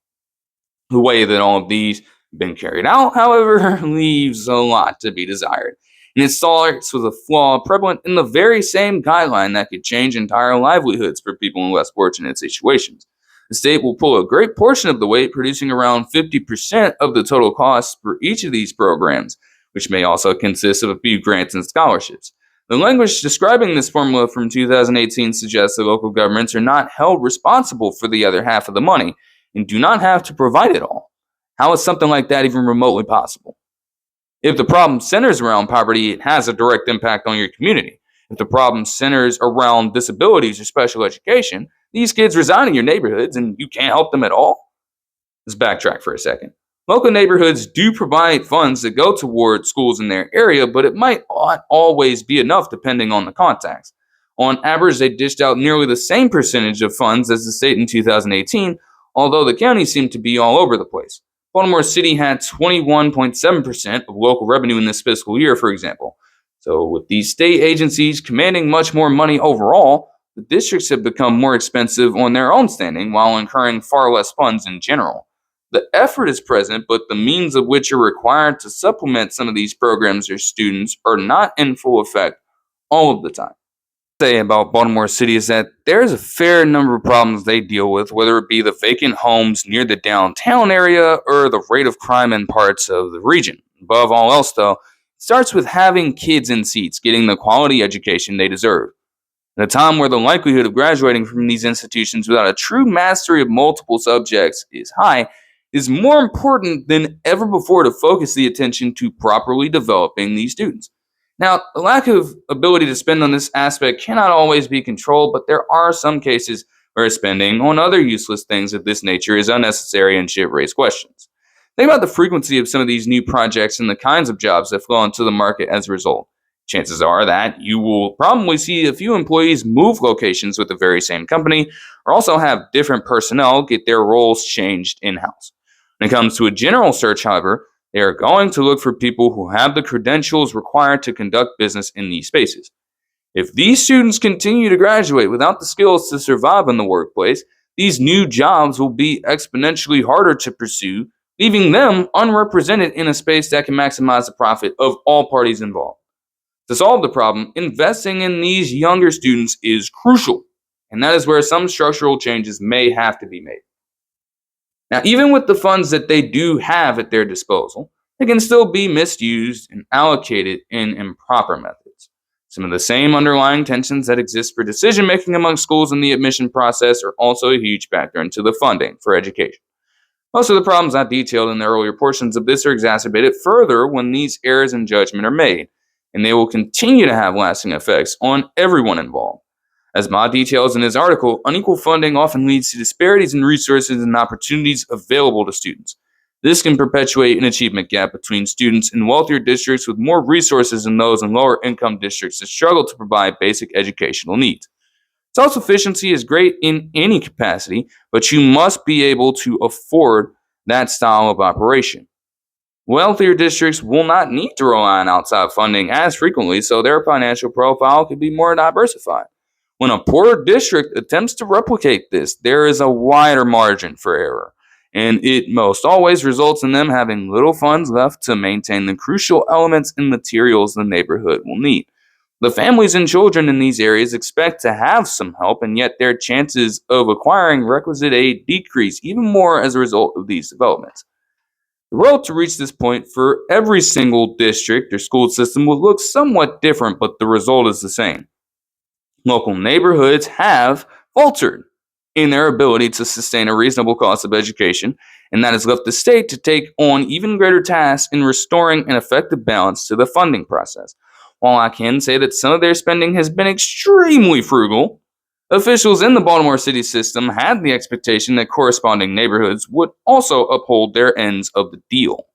The way that all of these have been carried out, however, leaves a lot to be desired. And it starts with a flaw prevalent in the very same guideline that could change entire livelihoods for people in less fortunate situations. The state will pull a great portion of the weight, producing around 50% of the total costs for each of these programs, which may also consist of a few grants and scholarships. The language describing this formula from 2018 suggests that local governments are not held responsible for the other half of the money and do not have to provide it all. How is something like that even remotely possible? If the problem centers around poverty, it has a direct impact on your community. If the problem centers around disabilities or special education, these kids reside in your neighborhoods and you can't help them at all. Let's backtrack for a second. Local neighborhoods do provide funds that go toward schools in their area, but it might not always be enough depending on the context. On average, they dished out nearly the same percentage of funds as the state in 2018, although the counties seem to be all over the place. Baltimore City had 21.7% of local revenue in this fiscal year, for example. So, with these state agencies commanding much more money overall, the districts have become more expensive on their own standing while incurring far less funds in general. The effort is present, but the means of which are required to supplement some of these programs or students are not in full effect all of the time. Say about Baltimore City is that there's a fair number of problems they deal with, whether it be the vacant homes near the downtown area or the rate of crime in parts of the region. Above all else, though, it starts with having kids in seats getting the quality education they deserve. At a time where the likelihood of graduating from these institutions without a true mastery of multiple subjects is high, is more important than ever before to focus the attention to properly developing these students. Now, the lack of ability to spend on this aspect cannot always be controlled, but there are some cases where spending on other useless things of this nature is unnecessary and should raise questions. Think about the frequency of some of these new projects and the kinds of jobs that flow into the market as a result. Chances are that you will probably see a few employees move locations with the very same company, or also have different personnel get their roles changed in house. When it comes to a general search, however, they are going to look for people who have the credentials required to conduct business in these spaces. If these students continue to graduate without the skills to survive in the workplace, these new jobs will be exponentially harder to pursue, leaving them unrepresented in a space that can maximize the profit of all parties involved. To solve the problem, investing in these younger students is crucial, and that is where some structural changes may have to be made. Now, even with the funds that they do have at their disposal, they can still be misused and allocated in improper methods. Some of the same underlying tensions that exist for decision making among schools in the admission process are also a huge factor into the funding for education. Most of the problems not detailed in the earlier portions of this are exacerbated further when these errors in judgment are made, and they will continue to have lasting effects on everyone involved. As Ma details in his article, unequal funding often leads to disparities in resources and opportunities available to students. This can perpetuate an achievement gap between students in wealthier districts with more resources than those in lower income districts that struggle to provide basic educational needs. Self sufficiency is great in any capacity, but you must be able to afford that style of operation. Wealthier districts will not need to rely on outside funding as frequently, so their financial profile can be more diversified. When a poor district attempts to replicate this, there is a wider margin for error, and it most always results in them having little funds left to maintain the crucial elements and materials the neighborhood will need. The families and children in these areas expect to have some help, and yet their chances of acquiring requisite aid decrease even more as a result of these developments. The road to reach this point for every single district or school system will look somewhat different, but the result is the same. Local neighborhoods have faltered in their ability to sustain a reasonable cost of education, and that has left the state to take on even greater tasks in restoring an effective balance to the funding process. While I can say that some of their spending has been extremely frugal, Officials in the Baltimore City system had the expectation that corresponding neighborhoods would also uphold their ends of the deal.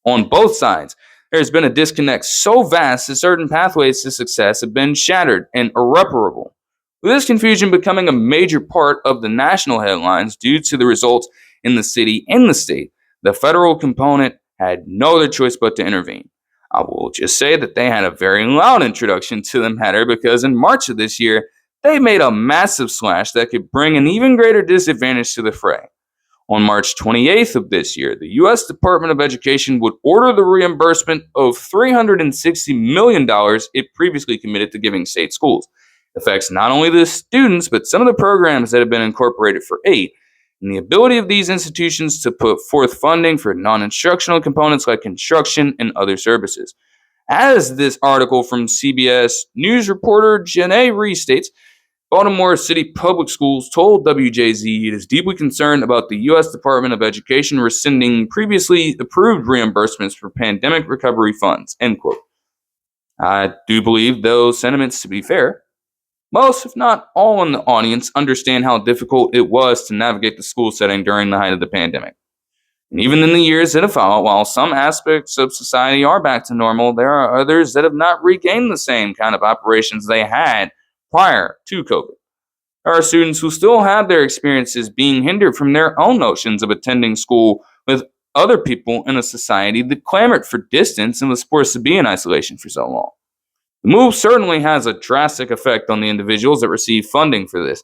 On both sides, there has been a disconnect so vast that certain pathways to success have been shattered and irreparable. With this confusion becoming a major part of the national headlines due to the results in the city and the state, the federal component had no other choice but to intervene. I will just say that they had a very loud introduction to the matter because in March of this year, they made a massive slash that could bring an even greater disadvantage to the fray. On March 28th of this year, the U.S. Department of Education would order the reimbursement of $360 million it previously committed to giving state schools. It affects not only the students, but some of the programs that have been incorporated for aid, and the ability of these institutions to put forth funding for non-instructional components like construction and other services. As this article from CBS News reporter Janae restates, Baltimore City Public Schools told WJZ it is deeply concerned about the U.S. Department of Education rescinding previously approved reimbursements for pandemic recovery funds. End quote. I do believe those sentiments to be fair. Most, if not all, in the audience understand how difficult it was to navigate the school setting during the height of the pandemic. And even in the years that have followed, while some aspects of society are back to normal, there are others that have not regained the same kind of operations they had prior to COVID. There are students who still have their experiences being hindered from their own notions of attending school with other people in a society that clamored for distance and was forced to be in isolation for so long. The move certainly has a drastic effect on the individuals that receive funding for this,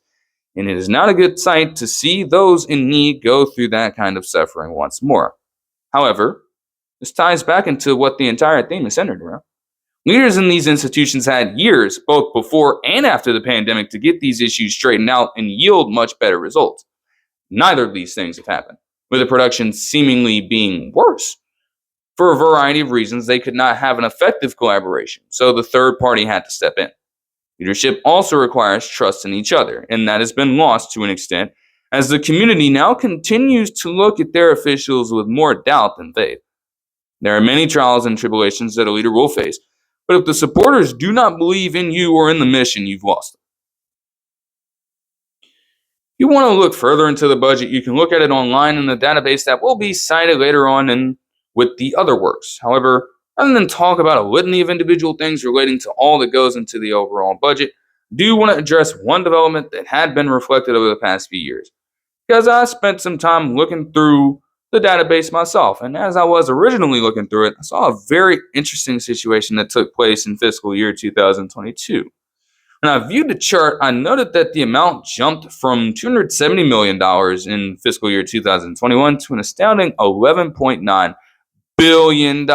and it is not a good sight to see those in need go through that kind of suffering once more. However, this ties back into what the entire theme is centered around. Leaders in these institutions had years, both before and after the pandemic, to get these issues straightened out and yield much better results. Neither of these things have happened, with the production seemingly being worse. For a variety of reasons, they could not have an effective collaboration, so the third party had to step in. Leadership also requires trust in each other, and that has been lost to an extent, as the community now continues to look at their officials with more doubt than faith. There are many trials and tribulations that a leader will face, but if the supporters do not believe in you or in the mission, you've lost them. If you want to look further into the budget, you can look at it online in the database that will be cited later on and with the other works. However, rather than talk about a litany of individual things relating to all that goes into the overall budget, I do want to address one development that had been reflected over the past few years. Because I spent some time looking through the database myself, and as I was originally looking through it, I saw a very interesting situation that took place in fiscal year 2022. When I viewed the chart, I noted that the amount jumped from $270 million in fiscal year 2021 to an astounding $11.9 billion.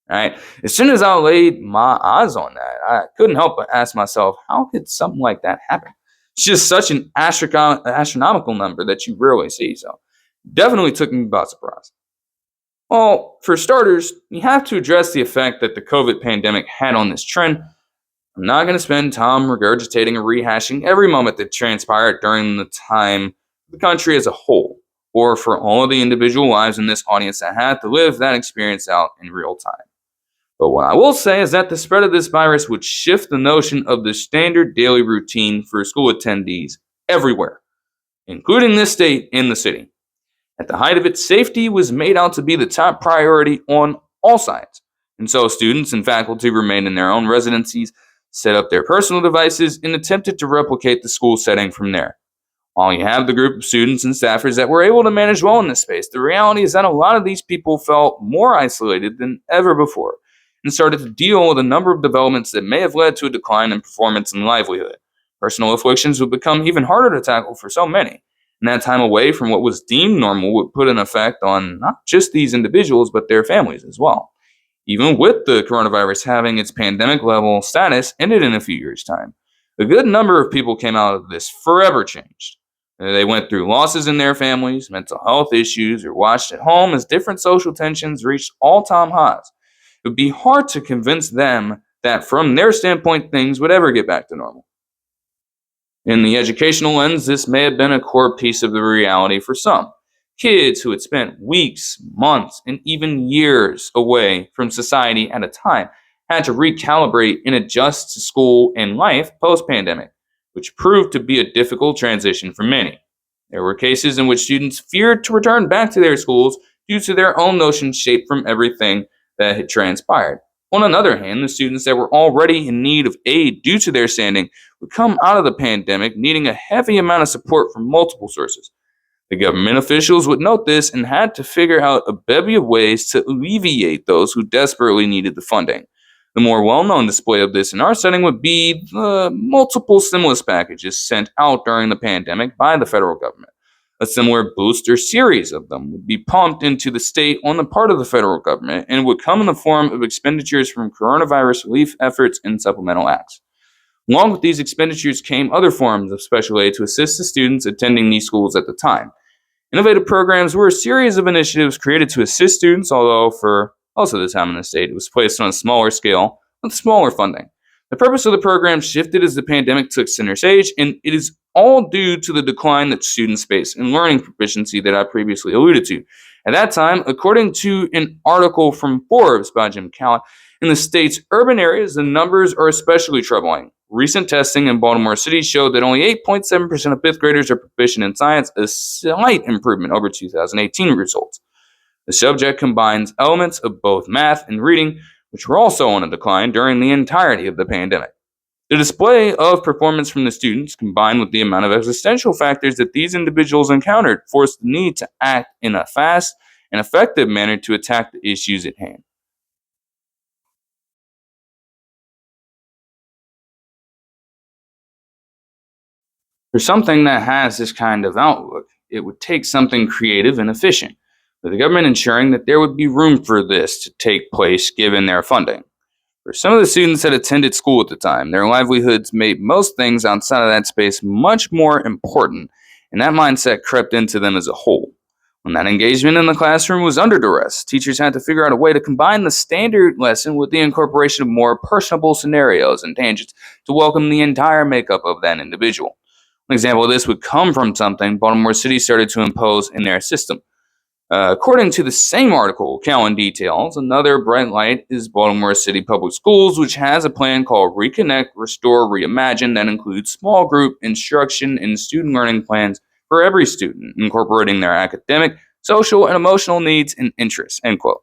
Right? As soon as I laid my eyes on that, I couldn't help but ask myself, how could something like that happen? It's just such an astronomical number that you rarely see. So definitely took me by surprise. Well, for starters, you have to address the effect that the COVID pandemic had on this trend. I'm not going to spend time regurgitating or rehashing every moment that transpired during the time the country as a whole, or for all of the individual lives in this audience that had to live that experience out in real time. But what I will say is that the spread of this virus would shift the notion of the standard daily routine for school attendees everywhere, including this state and the city. At the height of it, safety was made out to be the top priority on all sides. And so students and faculty remained in their own residencies, set up their personal devices, and attempted to replicate the school setting from there. While you have the group of students and staffers that were able to manage well in this space, the reality is that a lot of these people felt more isolated than ever before and started to deal with a number of developments that may have led to a decline in performance and livelihood. Personal afflictions would become even harder to tackle for so many, and that time away from what was deemed normal would put an effect on not just these individuals, but their families as well. Even with the coronavirus having its pandemic level status ended in a few years' time, a good number of people came out of this forever changed. They went through losses in their families, mental health issues, or watched at home as different social tensions reached all-time highs. It would be hard to convince them that from their standpoint things would ever get back to normal. In the educational lens, this may have been a core piece of the reality for some. Kids who had spent weeks, months, and even years away from society at a time had to recalibrate and adjust to school and life post-pandemic. which proved to be a difficult transition for many. There were cases in which students feared to return back to their schools due to their own notions shaped from everything that had transpired. On the other hand, the students that were already in need of aid due to their standing would come out of the pandemic needing a heavy amount of support from multiple sources. The government officials would note this and had to figure out a bevy of ways to alleviate those who desperately needed the funding. The more well known display of this in our setting would be the multiple stimulus packages sent out during the pandemic by the federal government. A similar boost or series of them would be pumped into the state on the part of the federal government and would come in the form of expenditures from coronavirus relief efforts and supplemental acts. Along with these expenditures came other forms of special aid to assist the students attending these schools at the time. Innovative programs were a series of initiatives created to assist students, although for most of the time in the state, it was placed on a smaller scale with smaller funding. The purpose of the program shifted as the pandemic took center stage, and it is all due to the decline that students face in learning proficiency that I previously alluded to. At that time, according to an article from Forbes by Jim Callett, in the state's urban areas, the numbers are especially troubling. Recent testing in Baltimore City showed that only 8.7% of fifth graders are proficient in science, a slight improvement over 2018 results. The subject combines elements of both math and reading, which were also on a decline during the entirety of the pandemic. The display of performance from the students, combined with the amount of existential factors that these individuals encountered, forced the need to act in a fast and effective manner to attack the issues at hand. For something that has this kind of outlook, it would take something creative and efficient, with the government ensuring that there would be room for this to take place given their funding. For some of the students that attended school at the time, their livelihoods made most things outside of that space much more important, and that mindset crept into them as a whole. When that engagement in the classroom was under duress, teachers had to figure out a way to combine the standard lesson with the incorporation of more personable scenarios and tangents to welcome the entire makeup of that individual. An example of this would come from something Baltimore City started to impose in their system. According to the same article, Cowan details, another bright light is Baltimore City Public Schools, which has a plan called Reconnect, Restore, Reimagine that includes small group instruction and student learning plans for every student, incorporating their academic, social, and emotional needs and interests, end quote.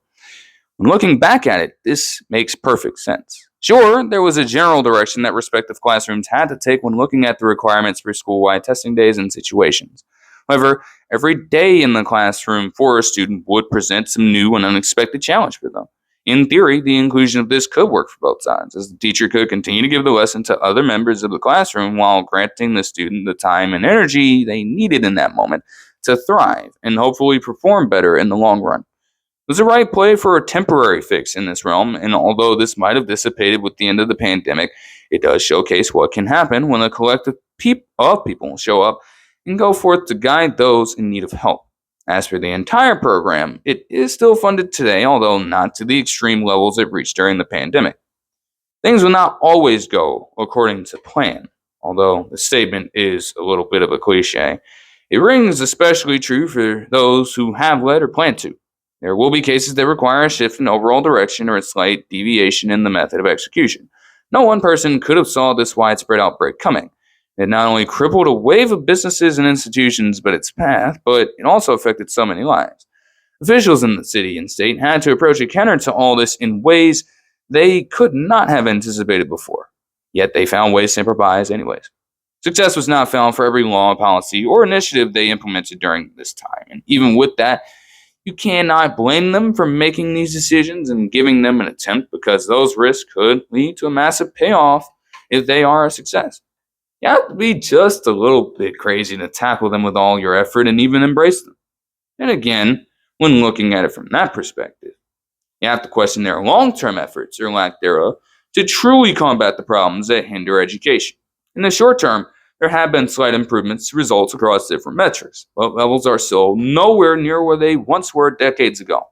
When looking back at it, this makes perfect sense. Sure, there was a general direction that respective classrooms had to take when looking at the requirements for school-wide testing days and situations. However, every day in the classroom for a student would present some new and unexpected challenge for them. In theory, the inclusion of this could work for both sides, as the teacher could continue to give the lesson to other members of the classroom while granting the student the time and energy they needed in that moment to thrive and hopefully perform better in the long run. It was the right play for a temporary fix in this realm, and although this might have dissipated with the end of the pandemic, it does showcase what can happen when a collective of people show up and go forth to guide those in need of help. As for the entire program, it is still funded today, although not to the extreme levels it reached during the pandemic. Things will not always go according to plan, although the statement is a little bit of a cliche. It rings especially true for those who have led or plan to. There will be cases that require a shift in overall direction or a slight deviation in the method of execution. No one person could have saw this widespread outbreak coming. It not only crippled a wave of businesses and institutions but its path, but it also affected so many lives. Officials in the city and state had to approach a counter to all this in ways they could not have anticipated before. Yet they found ways to improvise anyways. Success was not found for every law, policy, or initiative they implemented during this time. And even with that, you cannot blame them for making these decisions and giving them an attempt because those risks could lead to a massive payoff if they are a success. You have to be just a little bit crazy to tackle them with all your effort and even embrace them. And again, when looking at it from that perspective, you have to question their long term efforts or lack thereof to truly combat the problems that hinder education. In the short term, there have been slight improvements to results across different metrics, but levels are still nowhere near where they once were decades ago.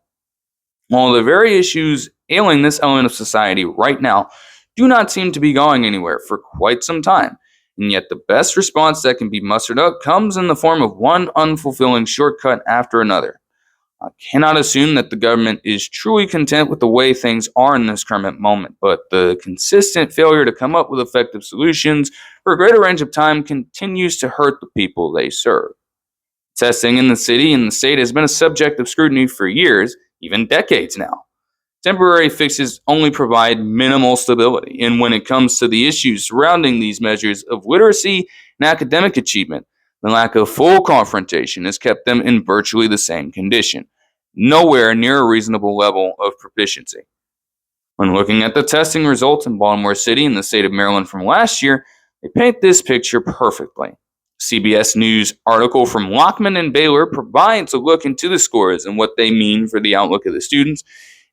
While the very issues ailing this element of society right now do not seem to be going anywhere for quite some time, and yet the best response that can be mustered up comes in the form of one unfulfilling shortcut after another. I cannot assume that the government is truly content with the way things are in this current moment, but the consistent failure to come up with effective solutions for a greater range of time continues to hurt the people they serve. Testing in the city and the state has been a subject of scrutiny for years, even decades now. Temporary fixes only provide minimal stability, and when it comes to the issues surrounding these measures of literacy and academic achievement, the lack of full confrontation has kept them in virtually the same condition, nowhere near a reasonable level of proficiency. When looking at the testing results in Baltimore City and the state of Maryland from last year, they paint this picture perfectly. CBS News article from Lockman and Baylor provides a look into the scores and what they mean for the outlook of the students,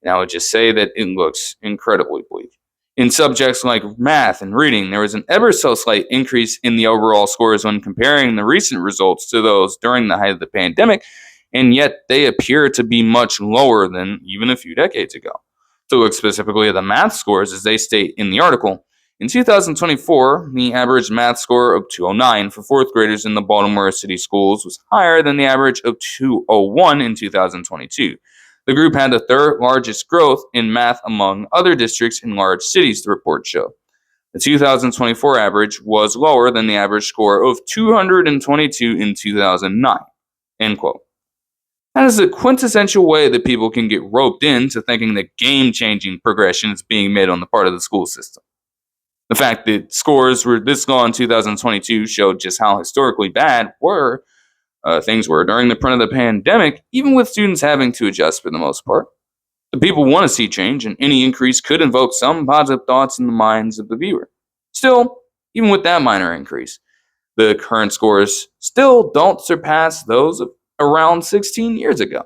and I would just say that it looks incredibly bleak. In subjects like math and reading, there was an ever so slight increase in the overall scores when comparing the recent results to those during the height of the pandemic, and yet they appear to be much lower than even a few decades ago. To look specifically at the math scores, as they state in the article, in 2024, the average math score of 209 for fourth graders in the Baltimore City schools was higher than the average of 201 in 2022. The group had the third largest growth in math among other districts in large cities, the report showed. The 2024 average was lower than the average score of 222 in 2009. End quote. That is the quintessential way that people can get roped into thinking that game-changing progression is being made on the part of the school system. The fact that scores were this low in 2022 showed just how historically bad things were during the brunt of the pandemic, even with students having to adjust for the most part. The people want to see change, and any increase could invoke some positive thoughts in the minds of the viewer. Still, even with that minor increase, the current scores still don't surpass those of around 16 years ago.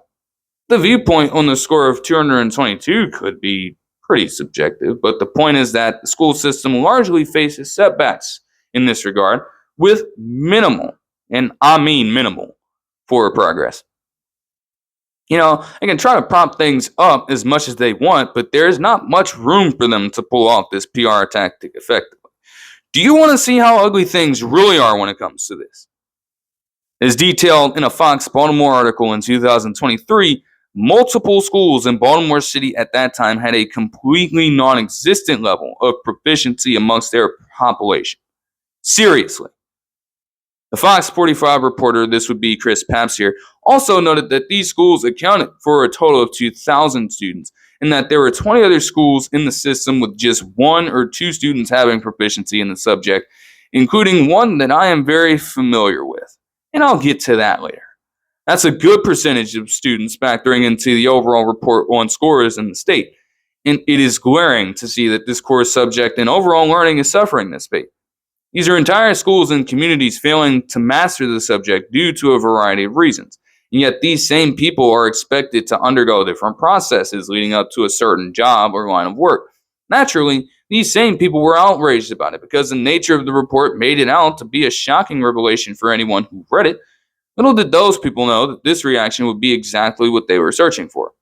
The viewpoint on the score of 222 could be pretty subjective, but the point is that the school system largely faces setbacks in this regard with minimal, and I mean minimal, forward progress. They can try to prop things up as much as they want, but there's not much room for them to pull off this PR tactic effectively. Do you want to see how ugly things really are when it comes to this? As detailed in a Fox Baltimore article in 2023, multiple schools in Baltimore City at that time had a completely non-existent level of proficiency amongst their population. Seriously. The Fox 45 reporter, this would be Chris Papps here, also noted that these schools accounted for a total of 2,000 students, and that there were 20 other schools in the system with just 1 or 2 students having proficiency in the subject, including one that I am very familiar with. And I'll get to that later. That's a good percentage of students factoring into the overall report on scores in the state. And it is glaring to see that this core subject and overall learning is suffering this fate. These are entire schools and communities failing to master the subject due to a variety of reasons. And yet these same people are expected to undergo different processes leading up to a certain job or line of work. Naturally, these same people were outraged about it because the nature of the report made it out to be a shocking revelation for anyone who read it. Little did those people know that this reaction would be exactly what they were searching for.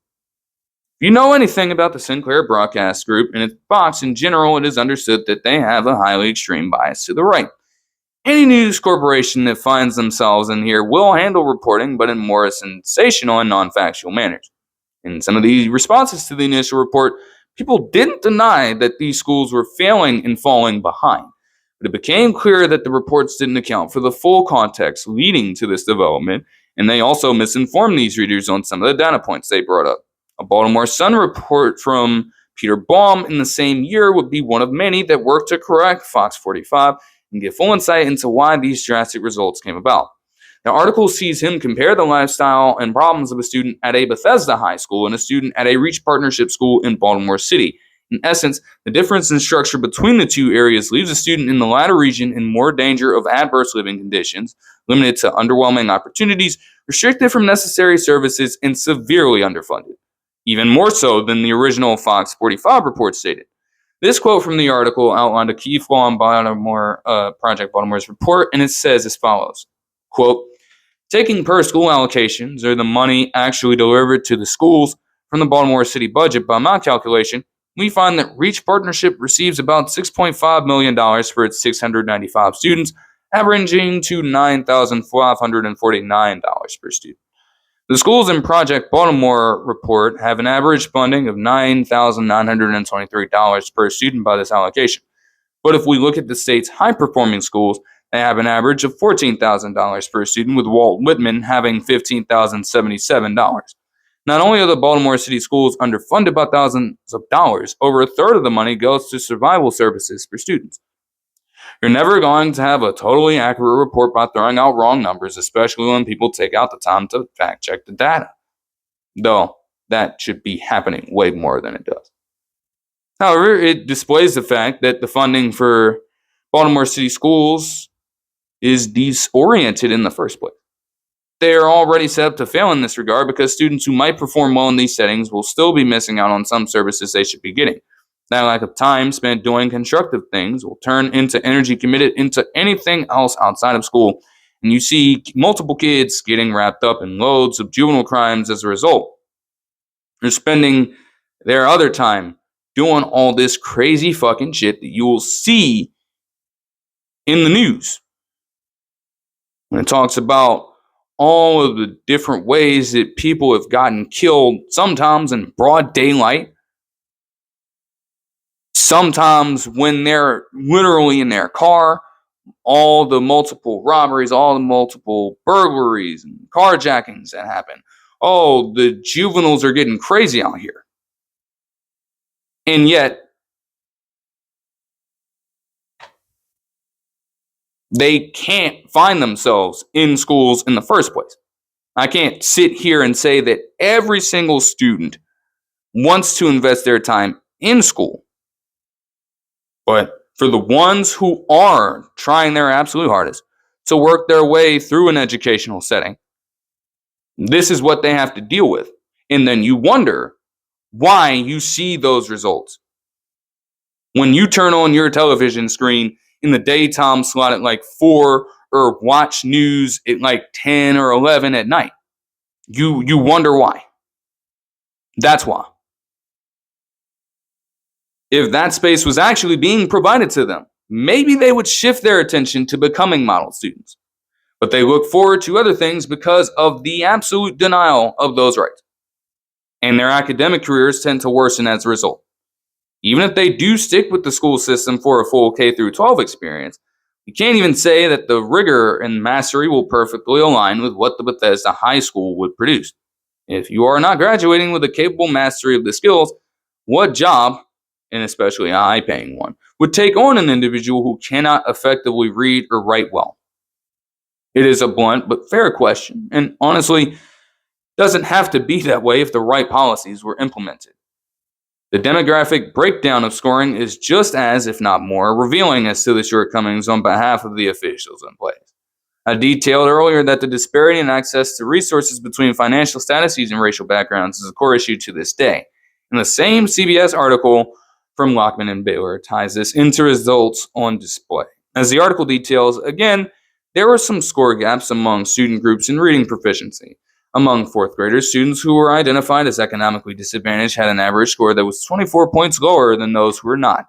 If you know anything about the Sinclair Broadcast Group and its Fox in general, it is understood that they have a highly extreme bias to the right. Any news corporation that finds themselves in here will handle reporting, but in more sensational and non-factual manners. In some of the responses to the initial report, people didn't deny that these schools were failing and falling behind, but it became clear that the reports didn't account for the full context leading to this development, and they also misinformed these readers on some of the data points they brought up. A Baltimore Sun report from Peter Baum in the same year would be one of many that worked to correct Fox 45 and give full insight into why these drastic results came about. The article sees him compare the lifestyle and problems of a student at a Bethesda high school and a student at a Reach Partnership school in Baltimore City. In essence, the difference in structure between the two areas leaves a student in the latter region in more danger of adverse living conditions, limited to underwhelming opportunities, restricted from necessary services, and severely underfunded. Even more so than the original Fox 45 report stated. This quote from the article outlined a key flaw in Project Baltimore's report, and it says as follows, quote, taking per school allocations, or the money actually delivered to the schools from the Baltimore City budget by my calculation, we find that Reach Partnership receives about $6.5 million for its 695 students, averaging to $9,549 per student. The schools in Project Baltimore report have an average funding of $9,923 per student by this allocation. But if we look at the state's high-performing schools, they have an average of $14,000 per student, with Walt Whitman having $15,077. Not only are the Baltimore City schools underfunded by thousands of dollars, over a third of the money goes to survival services for students. You're never going to have a totally accurate report by throwing out wrong numbers, especially when people take out the time to fact check the data. Though that should be happening way more than it does. However, it displays the fact that the funding for Baltimore City schools is disoriented in the first place. They are already set up to fail in this regard because students who might perform well in these settings will still be missing out on some services they should be getting. That lack of time spent doing constructive things will turn into energy committed into anything else outside of school, and you see multiple kids getting wrapped up in loads of juvenile crimes as a result. They're spending their other time doing all this crazy fucking shit that you will see in the news. When it talks about all of the different ways that people have gotten killed, sometimes in broad daylight, sometimes when they're literally in their car, all the multiple robberies, all the multiple burglaries and carjackings that happen. Oh, the juveniles are getting crazy out here. And yet, they can't find themselves in schools in the first place. I can't sit here and say that every single student wants to invest their time in school. But for the ones who are trying their absolute hardest to work their way through an educational setting, this is what they have to deal with. And then you wonder why you see those results. When you turn on your television screen in the daytime slot at like 4 or watch news at like 10 or 11 at night, you wonder why. That's why. If that space was actually being provided to them, maybe they would shift their attention to becoming model students. But they look forward to other things because of the absolute denial of those rights. And their academic careers tend to worsen as a result. Even if they do stick with the school system for a full K through 12 experience, you can't even say that the rigor and mastery will perfectly align with what the Bethesda High School would produce. If you are not graduating with a capable mastery of the skills, what job, and especially a high-paying one, would take on an individual who cannot effectively read or write well? It is a blunt but fair question, and honestly, doesn't have to be that way if the right policies were implemented. The demographic breakdown of scoring is just as, if not more, revealing as to the shortcomings on behalf of the officials in place. I detailed earlier that the disparity in access to resources between financial statuses and racial backgrounds is a core issue to this day. And the same CBS article from Lockman and Baylor ties this into results on display. As the article details, again, there were some score gaps among student groups in reading proficiency. Among fourth graders, students who were identified as economically disadvantaged had an average score that was 24 points lower than those who were not.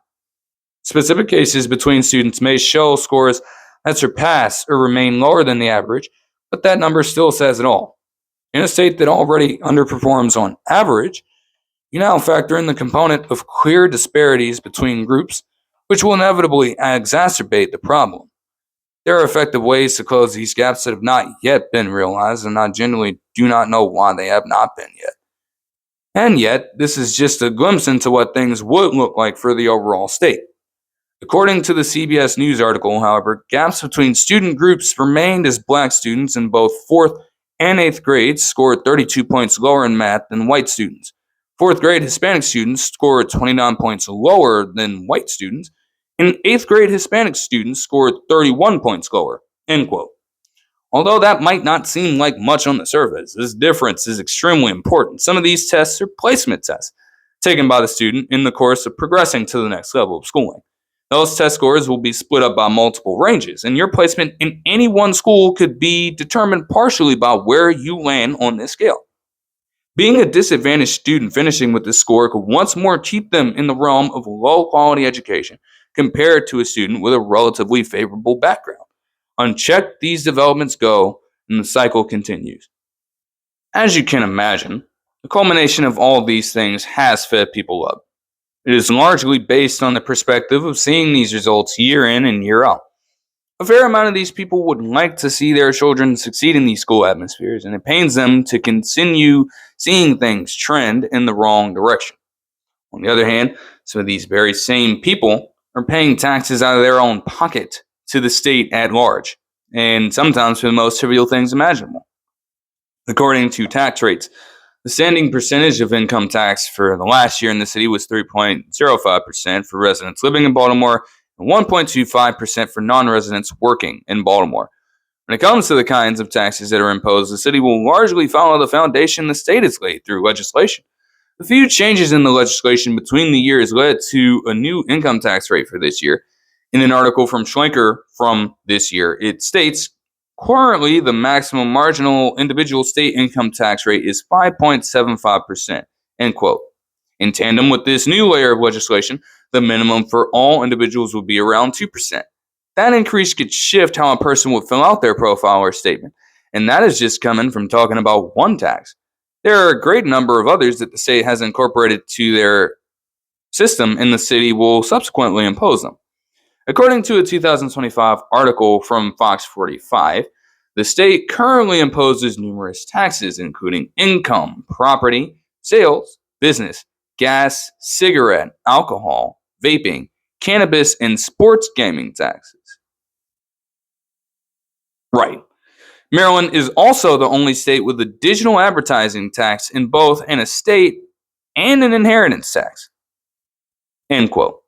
Specific cases between students may show scores that surpass or remain lower than the average, but that number still says it all. In a state that already underperforms on average, you now factor in the component of clear disparities between groups, which will inevitably exacerbate the problem. There are effective ways to close these gaps that have not yet been realized, and I generally do not know why they have not been yet. And yet, this is just a glimpse into what things would look like for the overall state. According to the CBS News article, however, gaps between student groups remained as black students in both 4th and 8th grades scored 32 points lower in math than white students. 4th grade Hispanic students scored 29 points lower than white students, and 8th grade Hispanic students scored 31 points lower. End quote. Although that might not seem like much on the surface, this difference is extremely important. Some of these tests are placement tests taken by the student in the course of progressing to the next level of schooling. Those test scores will be split up by multiple ranges, and your placement in any one school could be determined partially by where you land on this scale. Being a disadvantaged student finishing with this score could once more keep them in the realm of low-quality education compared to a student with a relatively favorable background. Unchecked, these developments go, and the cycle continues. As you can imagine, the culmination of all these things has fed people up. It is largely based on the perspective of seeing these results year in and year out. A fair amount of these people would like to see their children succeed in these school atmospheres, and it pains them to continue seeing things trend in the wrong direction. On the other hand, some of these very same people are paying taxes out of their own pocket to the state at large, and sometimes for the most trivial things imaginable. According to tax rates, the standing percentage of income tax for the last year in the city was 3.05% for residents living in Baltimore and 1.25% for non residents working in Baltimore. When it comes to the kinds of taxes that are imposed, the city will largely follow the foundation the state has laid through legislation. A few changes in the legislation between the years led to a new income tax rate for this year. In an article from Schlenker from this year, it states currently the maximum marginal individual state income tax rate is 5.75%. End quote. In tandem with this new layer of legislation, the minimum for all individuals would be around 2%. That increase could shift how a person would fill out their profile or statement, and that is just coming from talking about one tax. There are a great number of others that the state has incorporated to their system, and the city will subsequently impose them. According to a 2025 article from Fox 45, the state currently imposes numerous taxes, including income, property, sales, business, gas, cigarette, alcohol, vaping, cannabis, and sports gaming taxes. Right. Maryland is also the only state with a digital advertising tax in both an estate and an inheritance tax. End quote.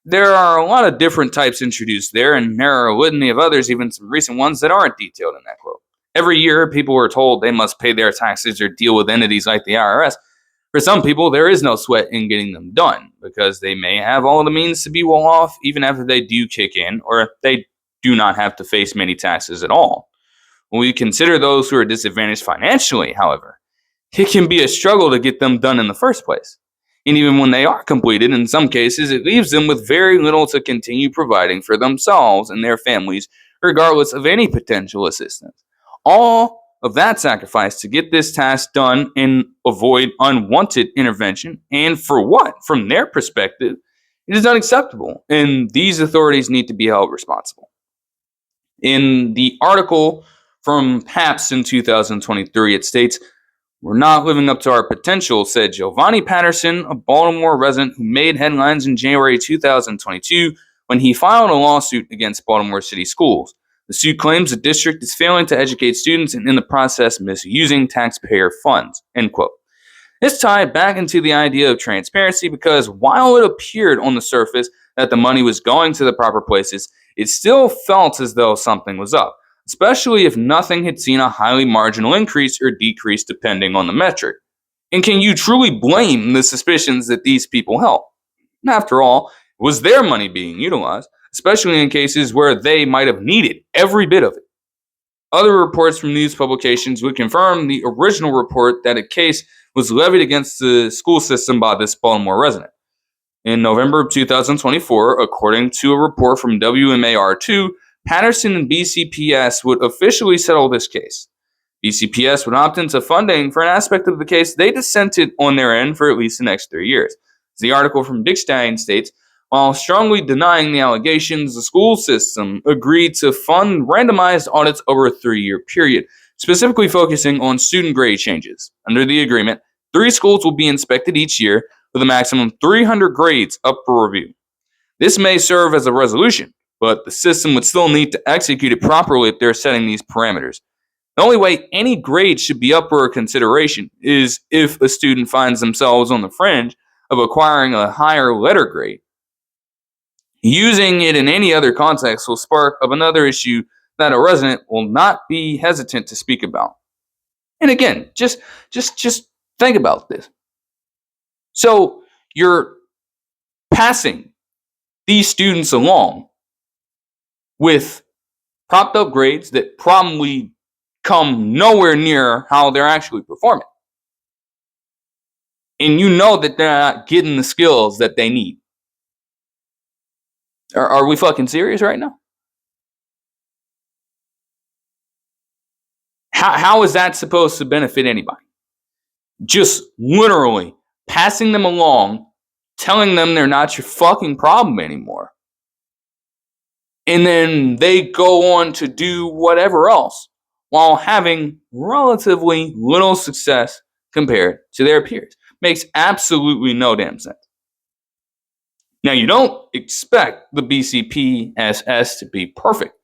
There are a lot of different types introduced there, and there are a litany of others, even some recent ones, that aren't detailed in that quote. Every year, people are told they must pay their taxes or deal with entities like the IRS. For some people, there is no sweat in getting them done, because they may have all of the means to be well off even after they do kick in, or they do not have to face many taxes at all. When we consider those who are disadvantaged financially, however, it can be a struggle to get them done in the first place. And even when they are completed, in some cases, it leaves them with very little to continue providing for themselves and their families, regardless of any potential assistance. All of that sacrifice to get this task done and avoid unwanted intervention, and for what? From their perspective, it is unacceptable, and these authorities need to be held responsible. In the article from PAPS in 2023, it states, "We're not living up to our potential," said Giovanni Patterson, a Baltimore resident who made headlines in January 2022 when he filed a lawsuit against Baltimore City schools. The suit claims the district is failing to educate students and in the process misusing taxpayer funds. End quote. This tied back into the idea of transparency because while it appeared on the surface that the money was going to the proper places, it still felt as though something was up, especially if nothing had seen a highly marginal increase or decrease depending on the metric. And can you truly blame the suspicions that these people held? And after all, it was their money being utilized, especially in cases where they might have needed every bit of it. Other reports from news publications would confirm the original report that a case was levied against the school system by this Baltimore resident. In November of 2024, according to a report from M.A.R. 2, Patterson and BCPS would officially settle this case. BCPS would opt into funding for an aspect of the case they dissented on their end for at least the next 3 years. As the article from Dickstein states, while strongly denying the allegations, the school system agreed to fund randomized audits over a 3-year period, specifically focusing on student grade changes. Under the agreement, 3 schools will be inspected each year with a maximum 300 grades up for review. This may serve as a resolution, but the system would still need to execute it properly if they're setting these parameters. The only way any grade should be up for consideration is if a student finds themselves on the fringe of acquiring a higher letter grade. Using it in any other context will spark up another issue that a resident will not be hesitant to speak about. And again, just think about this. So you're passing these students along with propped up grades that probably come nowhere near how they're actually performing. And you know that they're not getting the skills that they need. Are we fucking serious right now? How is that supposed to benefit anybody? Just literally passing them along, telling them they're not your fucking problem anymore. And then they go on to do whatever else while having relatively little success compared to their peers. Makes absolutely no damn sense. Now, you don't expect the BCPSS to be perfect,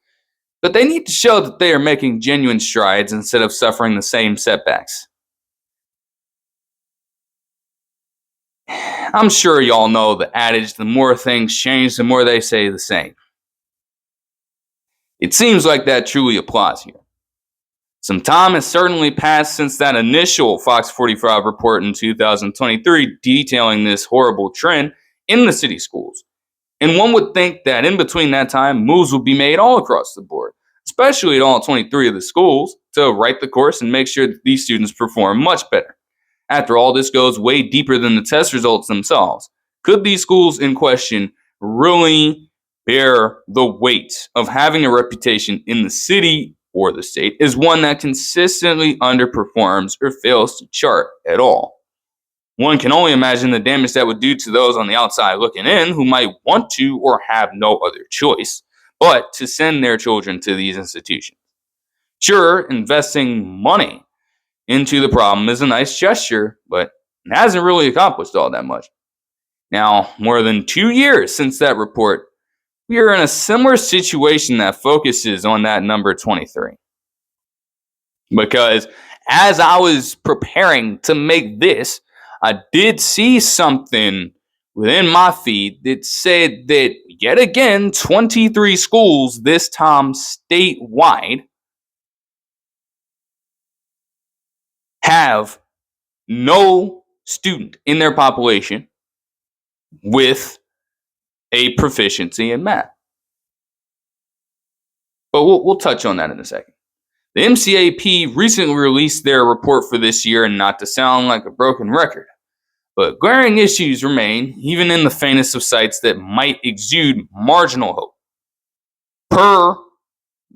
but they need to show that they are making genuine strides instead of suffering the same setbacks. I'm sure y'all know the adage, the more things change, the more they say the same. It seems like that truly applies here. Some time has certainly passed since that initial Fox 45 report in 2023 detailing this horrible trend in the city schools. And one would think that in between that time, moves would be made all across the board, especially at all 23 of the schools, to right the course and make sure that these students perform much better. After all, this goes way deeper than the test results themselves. Could these schools in question really bear the weight of having a reputation in the city or the state as one that consistently underperforms or fails to chart at all? One can only imagine the damage that would do to those on the outside looking in who might want to or have no other choice but to send their children to these institutions. Sure, investing money into the problem is a nice gesture, but it hasn't really accomplished all that much. Now, more than 2 years since that report, we are in a similar situation that focuses on that number 23. Because as I was preparing to make this, I did see something within my feed that said that yet again, 23 schools, this time statewide, have no student in their population with a proficiency in math. But we'll touch on that in a second. The MCAP recently released their report for this year, and not to sound like a broken record, but glaring issues remain, even in the faintest of sites that might exude marginal hope. Per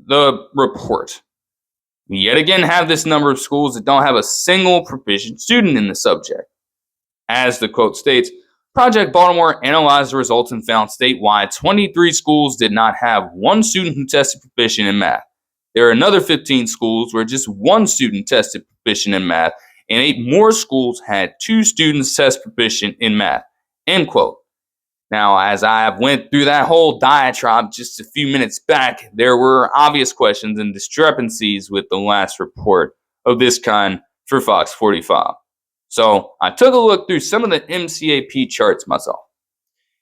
the report, we yet again have this number of schools that don't have a single proficient student in the subject. As the quote states, Project Baltimore analyzed the results and found statewide 23 schools did not have one student who tested proficient in math. There are another 15 schools where just one student tested proficient in math, and 8 more schools had 2 students test proficient in math. End quote. Now, as I went through that whole diatribe just a few minutes back, there were obvious questions and discrepancies with the last report of this kind for Fox 45. So I took a look through some of the MCAP charts myself.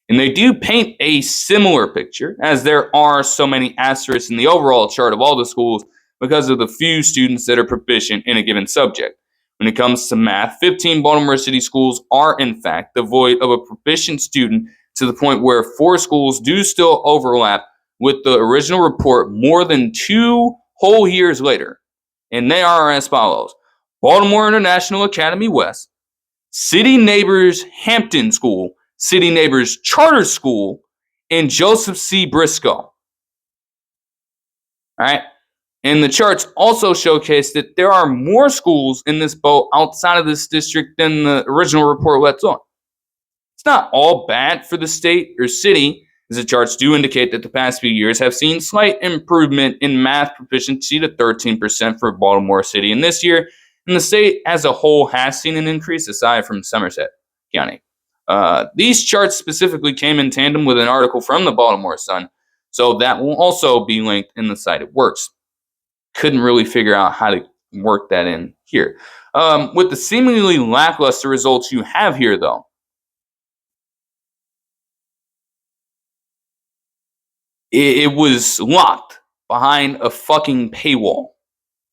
And they do paint a similar picture, as there are so many asterisks in the overall chart of all the schools because of the few students that are proficient in a given subject. When it comes to math, 15 Baltimore City schools are in fact devoid of a proficient student, to the point where 4 schools do still overlap with the original report more than 2 whole years later. And they are as follows: Baltimore International Academy West, City Neighbors Hampton School, City Neighbors Charter School, and Joseph C. Briscoe. All right. And the charts also showcase that there are more schools in this boat outside of this district than the original report lets on. It's not all bad for the state or city, as the charts do indicate that the past few years have seen slight improvement in math proficiency to 13% for Baltimore City in this year, and the state as a whole has seen an increase aside from Somerset County. These charts specifically came in tandem with an article from the Baltimore Sun, so that will also be linked in the site it works. Couldn't really figure out how to work that in here. With the seemingly lackluster results you have here, though, it was locked behind a fucking paywall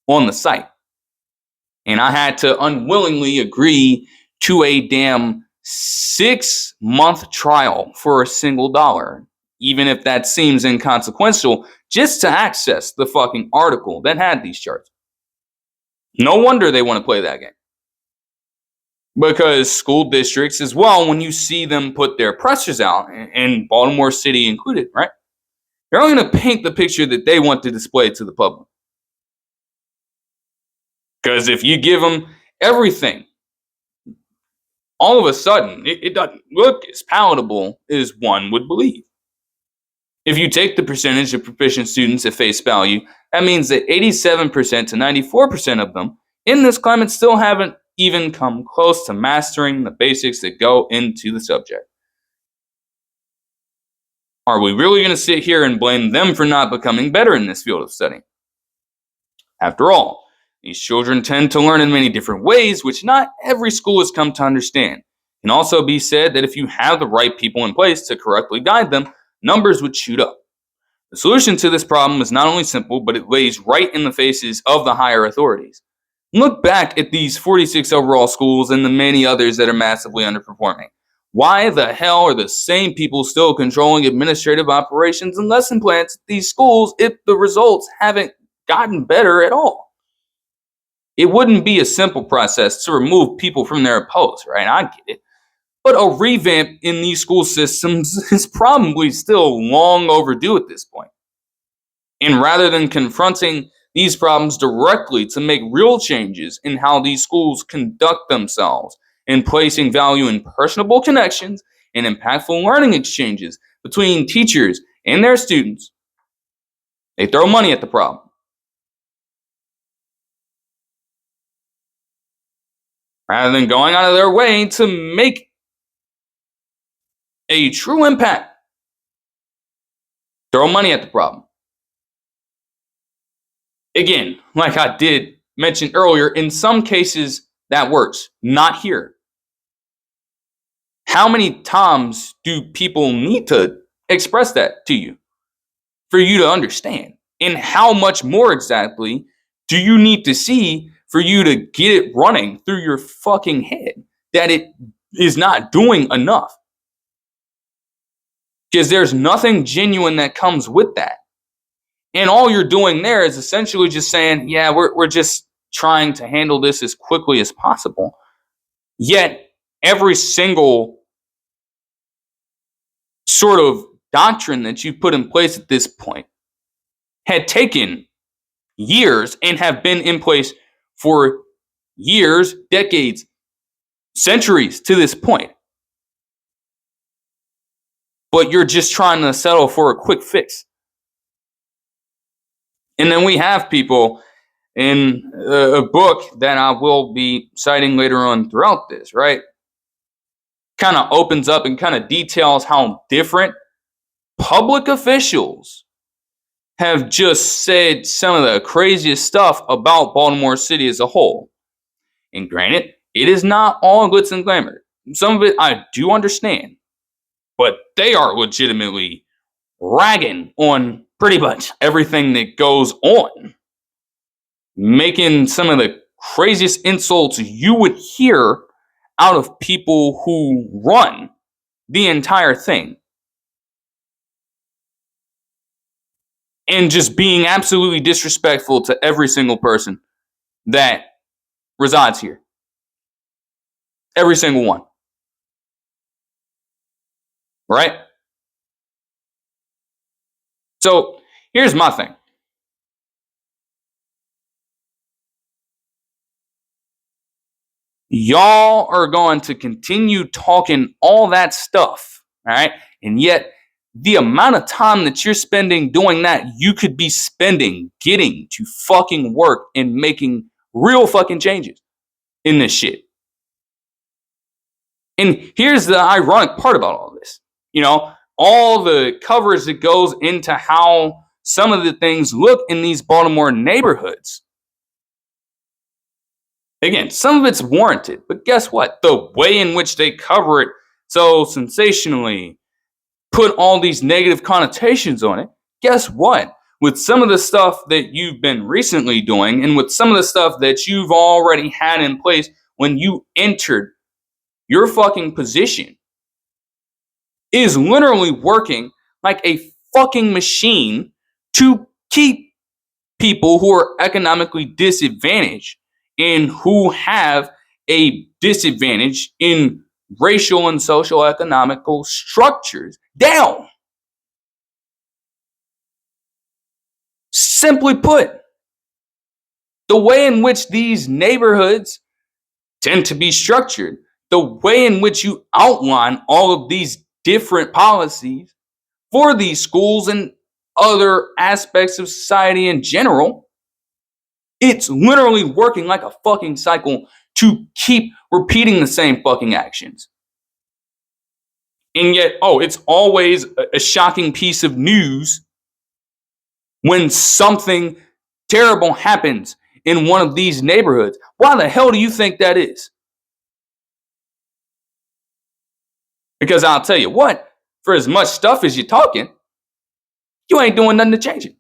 on the site. And I had to unwillingly agree to a damn 6-month trial for a single dollar, even if that seems inconsequential, just to access the fucking article that had these charts. No wonder they want to play that game. Because school districts as well, when you see them put their pressers out, and Baltimore City included, right? They're only going to paint the picture that they want to display to the public. Because if you give them everything, all of a sudden, it doesn't look as palatable as one would believe. If you take the percentage of proficient students at face value, that means that 87% to 94% of them in this climate still haven't even come close to mastering the basics that go into the subject. Are we really going to sit here and blame them for not becoming better in this field of study? After all, these children tend to learn in many different ways, which not every school has come to understand. It can also be said that if you have the right people in place to correctly guide them, numbers would shoot up. The solution to this problem is not only simple, but it lays right in the faces of the higher authorities. Look back at these 46 overall schools and the many others that are massively underperforming. Why the hell are the same people still controlling administrative operations and lesson plans at these schools if the results haven't gotten better at all? It wouldn't be a simple process to remove people from their posts, right? I get it. But a revamp in these school systems is probably still long overdue at this point. And rather than confronting these problems directly to make real changes in how these schools conduct themselves and placing value in personable connections and impactful learning exchanges between teachers and their students, they throw money at the problem. Rather than going out of their way to make a true impact, throw money at the problem. Again, like I did mention earlier, in some cases that works, not here. How many times do people need to express that to you for you to understand? And how much more exactly do you need to see for you to get it running through your fucking head that it is not doing enough? Because there's nothing genuine that comes with that. And all you're doing there is essentially just saying, yeah, we're just trying to handle this as quickly as possible. Yet, every single sort of doctrine that you put in place at this point had taken years and have been in place for years, decades, centuries to this point. But you're just trying to settle for a quick fix. And then we have people in a book that I will be citing later on throughout this, right? Kind of opens up and kind of details how different public officials have just said some of the craziest stuff about Baltimore City as a whole. And granted, it is not all glitz and glamour. Some of it I do understand, but they are legitimately ragging on pretty much everything that goes on, making some of the craziest insults you would hear out of people who run the entire thing. And just being absolutely disrespectful to every single person that resides here. Every single one. Right? So here's my thing. Y'all are going to continue talking all that stuff, all right? And yet, the amount of time that you're spending doing that, you could be spending getting to fucking work and making real fucking changes in this shit. And here's the ironic part about all this. You know, all the coverage that goes into how some of the things look in these Baltimore neighborhoods. Again, some of it's warranted, but guess what? The way in which they cover it so sensationally, put all these negative connotations on it, guess what? With some of the stuff that you've been recently doing and with some of the stuff that you've already had in place when you entered your fucking position is literally working like a fucking machine to keep people who are economically disadvantaged and who have a disadvantage in racial and social economical structures down. Simply put, The way in which these neighborhoods tend to be structured, the way in which you outline all of these different policies for these schools and other aspects of society in general, it's literally working like a fucking cycle to keep repeating the same fucking actions. And yet, it's always a shocking piece of news when something terrible happens in one of these neighborhoods. Why the hell do you think that is? Because I'll tell you what, for as much stuff as you're talking, you ain't doing nothing to change it.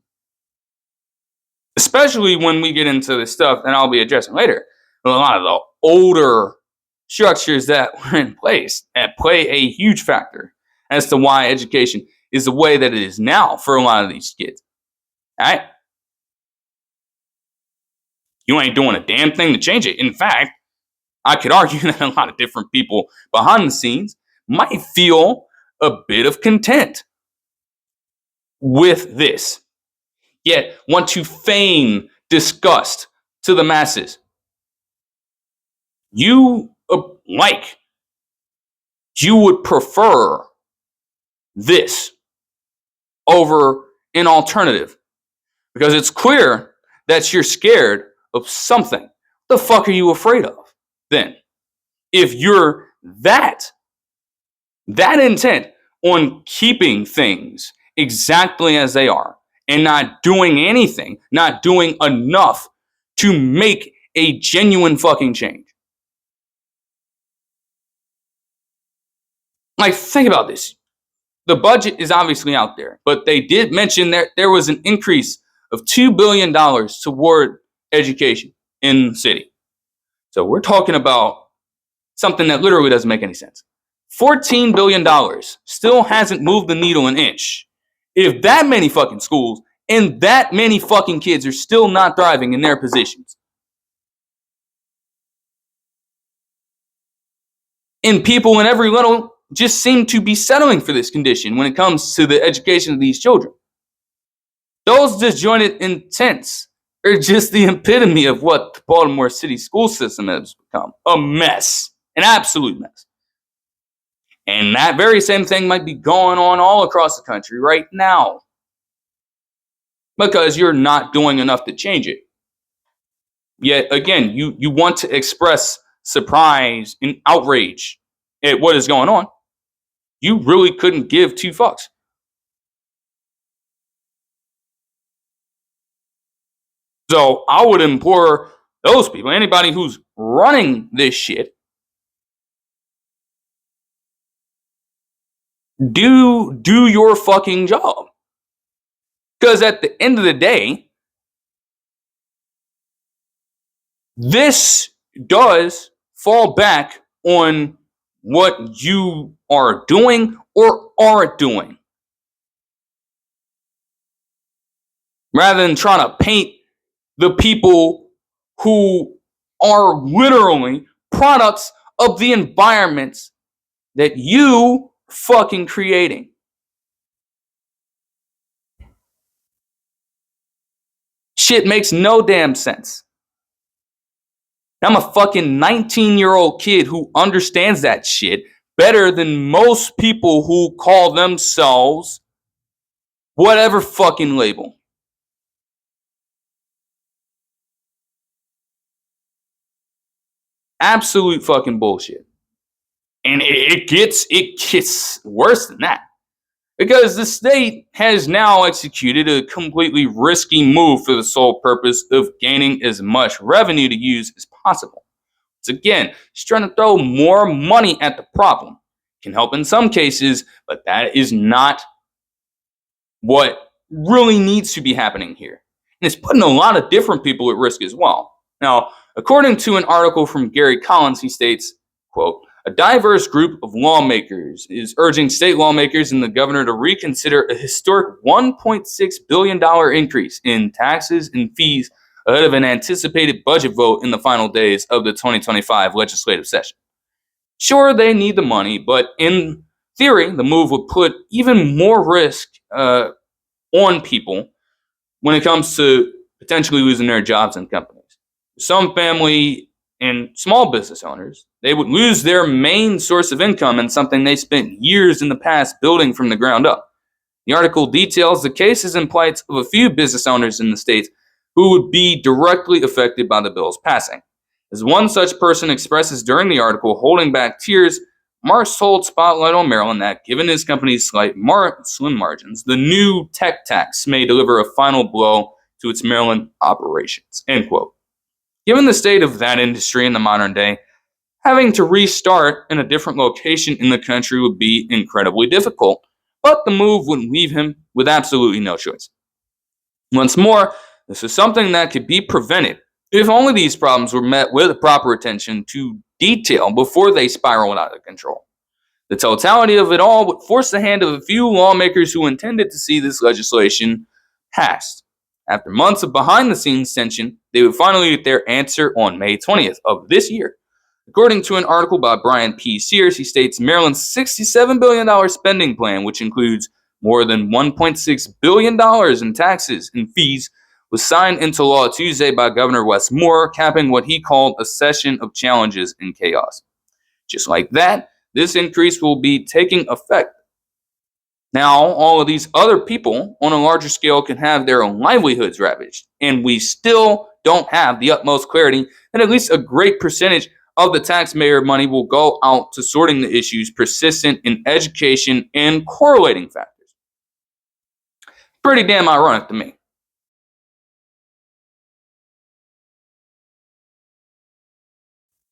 Especially when we get into the stuff that I'll be addressing later. A lot of the older structures that were in place that play a huge factor as to why education is the way that it is now for a lot of these kids. All right? You ain't doing a damn thing to change it. In fact, I could argue that a lot of different people behind the scenes might feel a bit of content with this, yet want to feign disgust to the masses. You would prefer this over an alternative because it's clear that you're scared of something. What the fuck are you afraid of then? If you're that intent on keeping things exactly as they are and not doing anything, not doing enough to make a genuine fucking change. Like, think about this. The budget is obviously out there, but they did mention that there was an increase of $2 billion toward education in the city. So we're talking about something that literally doesn't make any sense. $14 billion still hasn't moved the needle an inch. If that many fucking schools and that many fucking kids are still not thriving in their positions. And people in every level just seem to be settling for this condition when it comes to the education of these children. Those disjointed intents are just the epitome of what the Baltimore City school system has become. A mess. An absolute mess. And that very same thing might be going on all across the country right now. Because you're not doing enough to change it. Yet again, you want to express surprise and outrage at what is going on. You really couldn't give two fucks. So I would implore those people, anybody who's running this shit, do your fucking job. Because at the end of the day, this does fall back on what you are doing or aren't doing. Rather than trying to paint the people who are literally products of the environments that you fucking creating. Shit makes no damn sense. I'm a fucking 19-year-old kid who understands that shit better than most people who call themselves whatever fucking label. Absolute fucking bullshit. And it gets worse than that. Because the state has now executed a completely risky move for the sole purpose of gaining as much revenue to use as possible. So again, just trying to throw more money at the problem. Can help in some cases, but that is not what really needs to be happening here. And it's putting a lot of different people at risk as well. Now, according to an article from Gary Collins, he states, quote, a diverse group of lawmakers is urging state lawmakers and the governor to reconsider a historic $1.6 billion increase in taxes and fees ahead of an anticipated budget vote in the final days of the 2025 legislative session. Sure, they need the money, but in theory, the move would put even more risk on people when it comes to potentially losing their jobs and companies. Some family and small business owners, they would lose their main source of income and something they spent years in the past building from the ground up. The article details the cases and plights of a few business owners in the states who would be directly affected by the bill's passing. As one such person expresses during the article, holding back tears, Marsh told Spotlight on Maryland that, given his company's slim margins, the new tech tax may deliver a final blow to its Maryland operations. End quote. Given the state of that industry in the modern day, having to restart in a different location in the country would be incredibly difficult, but the move would leave him with absolutely no choice. Once more, this is something that could be prevented if only these problems were met with proper attention to detail before they spiraled out of control. The totality of it all would force the hand of a few lawmakers who intended to see this legislation passed. After months of behind the scenes tension, they would finally get their answer on May 20th of this year. According to an article by Brian P. Sears, he states Maryland's $67 billion spending plan, which includes more than $1.6 billion in taxes and fees, was signed into law Tuesday by Governor Wes Moore, capping what he called a session of challenges and chaos. Just like that, this increase will be taking effect. Now, all of these other people on a larger scale can have their own livelihoods ravaged, and we still don't have the utmost clarity that at least a great percentage of the taxpayer money will go out to sorting the issues persistent in education and correlating factors. Pretty damn ironic to me.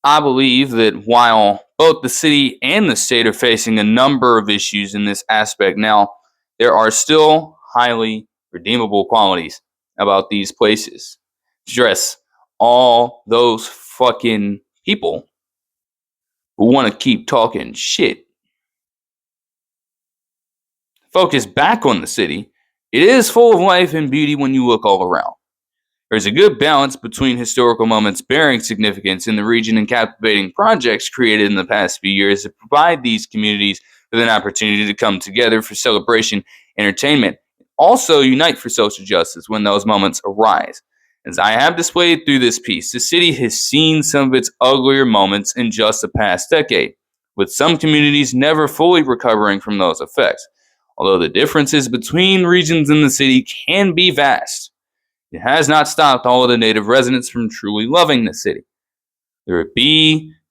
I believe that while both the city and the state are facing a number of issues in this aspect now, there are still highly redeemable qualities about these places. Stress all those fucking people who want to keep talking shit. Focus back on the city. It is full of life and beauty when you look all around. There's a good balance between historical moments bearing significance in the region and captivating projects created in the past few years that provide these communities with an opportunity to come together for celebration, entertainment, and also unite for social justice when those moments arise. As I have displayed through this piece, the city has seen some of its uglier moments in just the past decade, with some communities never fully recovering from those effects. Although the differences between regions in the city can be vast, it has not stopped all of the native residents from truly loving the city. There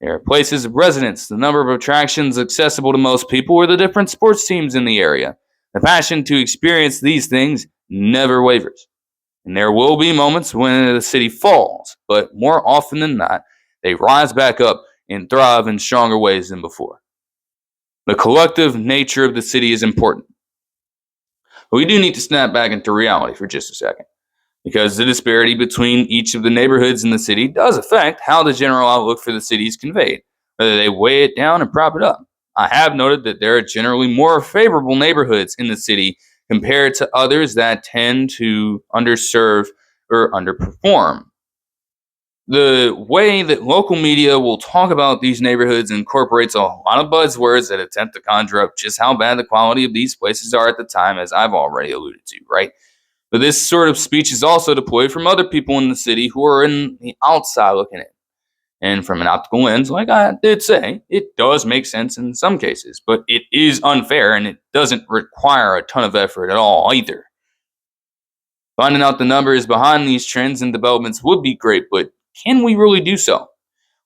are places of residence, the number of attractions accessible to most people, or the different sports teams in the area. The passion to experience these things never wavers. And there will be moments when the city falls, but more often than not, they rise back up and thrive in stronger ways than before. The collective nature of the city is important. But we do need to snap back into reality for just a second, because the disparity between each of the neighborhoods in the city does affect how the general outlook for the city is conveyed, whether they weigh it down and prop it up. I have noted that there are generally more favorable neighborhoods in the city compared to others that tend to underserve or underperform. The way that local media will talk about these neighborhoods incorporates a lot of buzzwords that attempt to conjure up just how bad the quality of these places are at the time, as I've already alluded to, right? But this sort of speech is also deployed from other people in the city who are in the outside looking in. And from an optical lens, like I did say, it does make sense in some cases, but it is unfair and it doesn't require a ton of effort at all either. Finding out the numbers behind these trends and developments would be great, but can we really do so?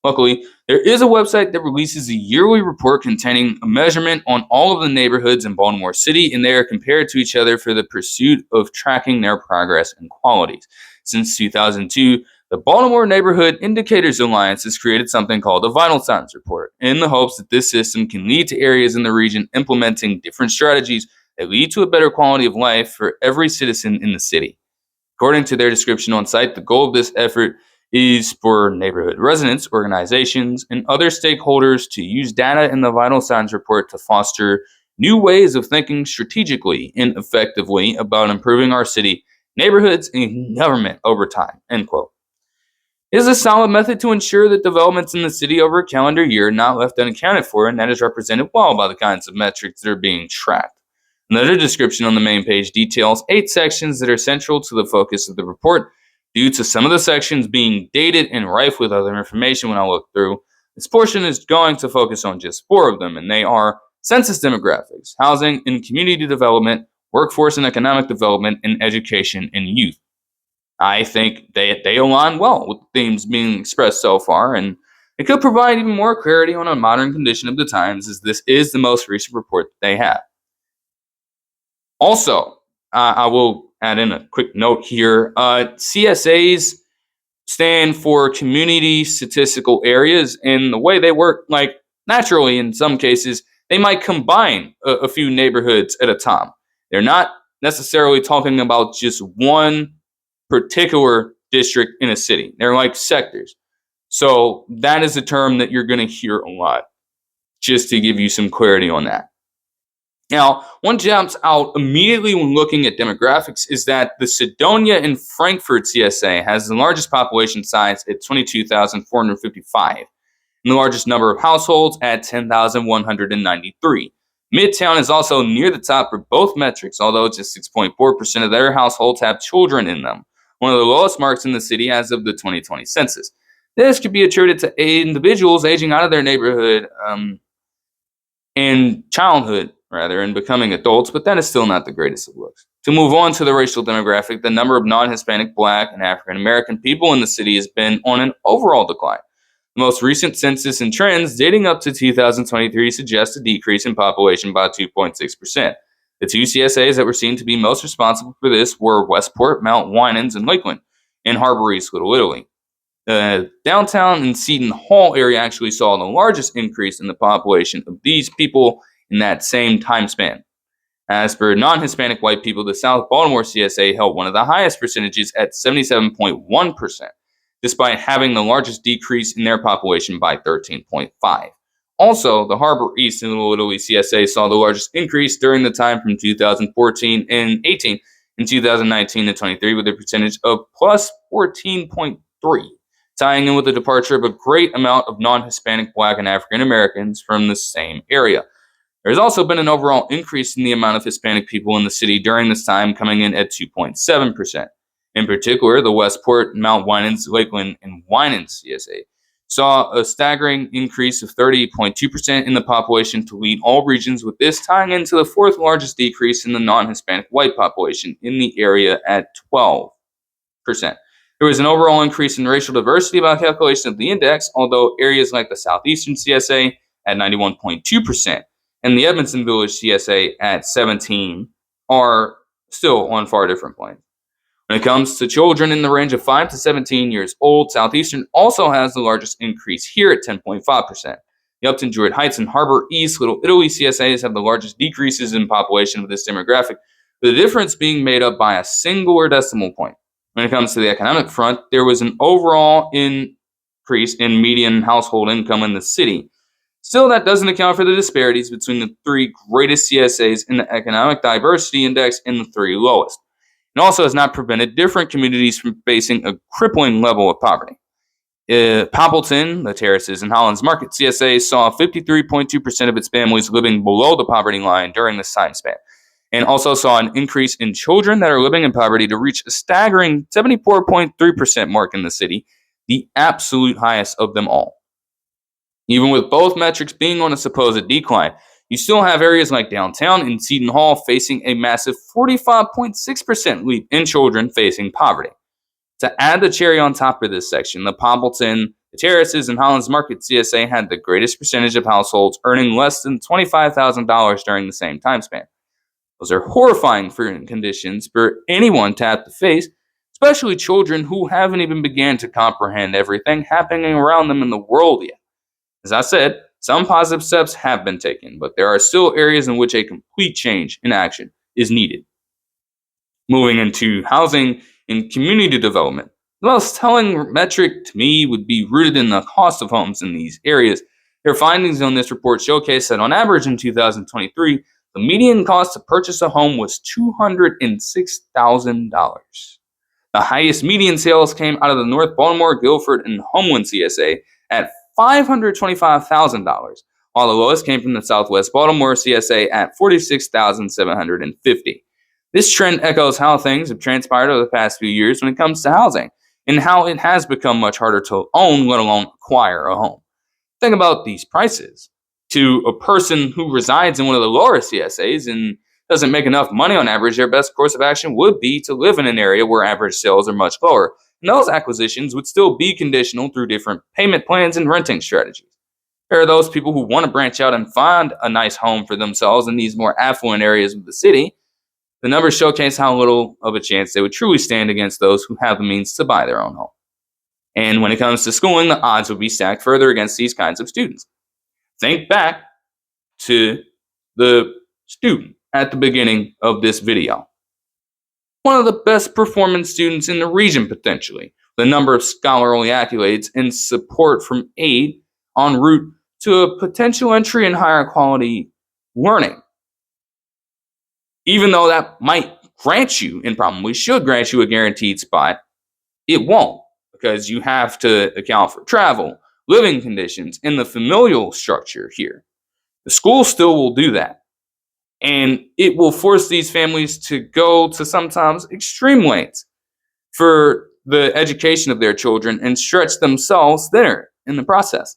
Luckily, there is a website that releases a yearly report containing a measurement on all of the neighborhoods in Baltimore City, and they are compared to each other for the pursuit of tracking their progress and qualities. Since 2002, the Baltimore Neighborhood Indicators Alliance has created something called the Vital Signs Report, in the hopes that this system can lead to areas in the region implementing different strategies that lead to a better quality of life for every citizen in the city. According to their description on site, the goal of this effort is for neighborhood residents, organizations, and other stakeholders to use data in the Vital Signs Report to foster new ways of thinking strategically and effectively about improving our city, neighborhoods, and government over time. End quote. It is a solid method to ensure that developments in the city over a calendar year are not left unaccounted for, and that is represented well by the kinds of metrics that are being tracked. Another description on the main page details 8 sections that are central to the focus of the report, Due to some of the sections being dated and rife with other information when I look through, this portion is going to focus on just 4 of them, and they are census demographics, housing and community development, workforce and economic development, and education and youth. I think they align well with the themes being expressed so far, and it could provide even more clarity on a modern condition of the times, as this is the most recent report that they have. Also, I will add in a quick note here. CSAs stand for community statistical areas, and the way they work, like naturally in some cases, they might combine a few neighborhoods at a time. They're not necessarily talking about just one particular district in a city. They're like sectors. So that is a term that you're going to hear a lot, just to give you some clarity on that. Now, one jumps out immediately when looking at demographics is that the Sedonia and Frankfurt CSA has the largest population size at 22,455, and the largest number of households at 10,193. Midtown is also near the top for both metrics, although just 6.4% of their households have children in them, one of the lowest marks in the city as of the 2020 census. This could be attributed to individuals aging out of their neighborhood in childhood, rather, and becoming adults, but that is still not the greatest of looks. To move on to the racial demographic, the number of non-Hispanic, Black, and African American people in the city has been on an overall decline. The most recent census and trends dating up to 2023 suggest a decrease in population by 2.6%. The 2 CSAs that were seen to be most responsible for this were Westport, Mount Winans, and Lakeland, and Harbor East, Little Italy. The downtown and Seton Hall area actually saw the largest increase in the population of these people in that same time span. As for non-Hispanic white people, the South Baltimore CSA held one of the highest percentages at 77.1%, despite having the largest decrease in their population by 13.5%. Also, the Harbor East and Little Italy CSA saw the largest increase during the time from 2014 and 18 and 2019 to 23, with a percentage of plus 14.3%. Tying in with the departure of a great amount of non-Hispanic, Black, and African Americans from the same area. There has also been an overall increase in the amount of Hispanic people in the city during this time, coming in at 2.7%. In particular, the Westport, Mount Winans, Lakeland, and Winans CSA saw a staggering increase of 30.2% in the population to lead all regions, with this tying into the 4th largest decrease in the non-Hispanic white population in the area at 12%. There was an overall increase in racial diversity by calculation of the index, although areas like the Southeastern CSA at 91.2% and the Edmondson Village CSA at 17 are still on far different planes. When it comes to children in the range of 5 to 17 years old, Southeastern also has the largest increase here at 10.5%. The Upton, Druid Heights, and Harbor East, Little Italy CSAs have the largest decreases in population of this demographic, with the difference being made up by a singular decimal point. When it comes to the economic front, there was an overall increase in median household income in the city. Still, that doesn't account for the disparities between the 3 greatest CSAs in the Economic Diversity Index and the 3 lowest. It also has not prevented different communities from facing a crippling level of poverty. Poppleton, the Terraces, and Hollands Market CSA saw 53.2% of its families living below the poverty line during this time span, and also saw an increase in children that are living in poverty to reach a staggering 74.3% mark in the city, the absolute highest of them all. Even with both metrics being on a supposed decline, you still have areas like downtown and Seton Hall facing a massive 45.6% leap in children facing poverty. To add the cherry on top of this section, the Poppleton, the Terraces, and Hollands Market CSA had the greatest percentage of households earning less than $25,000 during the same time span. Those are horrifying conditions for anyone to have to face, especially children who haven't even begun to comprehend everything happening around them in the world yet. As I said, some positive steps have been taken, but there are still areas in which a complete change in action is needed. Moving into housing and community development, the most telling metric to me would be rooted in the cost of homes in these areas. Their findings on this report showcase that on average in 2023, the median cost to purchase a home was $206,000. The highest median sales came out of the North Baltimore, Guilford, and Homeland CSA at $525,000, while the lowest came from the Southwest Baltimore CSA at $46,750. This trend echoes how things have transpired over the past few years when it comes to housing. and how it has become much harder to own, let alone acquire a home. Think about these prices. To a person who resides in one of the lower CSAs and doesn't make enough money on average, their best course of action would be to live in an area where average sales are much lower. And those acquisitions would still be conditional through different payment plans and renting strategies. There are those people who want to branch out and find a nice home for themselves in these more affluent areas of the city. The numbers showcase how little of a chance they would truly stand against those who have the means to buy their own home. And when it comes to schooling, the odds would be stacked further against these kinds of students. Think back to the student at the beginning of this video. One of the best performing students in the region, potentially, with a number of scholarly accolades and support from aid en route to a potential entry in higher quality learning. Even though that might grant you, and probably should grant you, a guaranteed spot, it won't, because you have to account for travel, living conditions, and the familial structure here. The school still will do that. And it will force these families to go to sometimes extreme lengths for the education of their children and stretch themselves thinner in the process.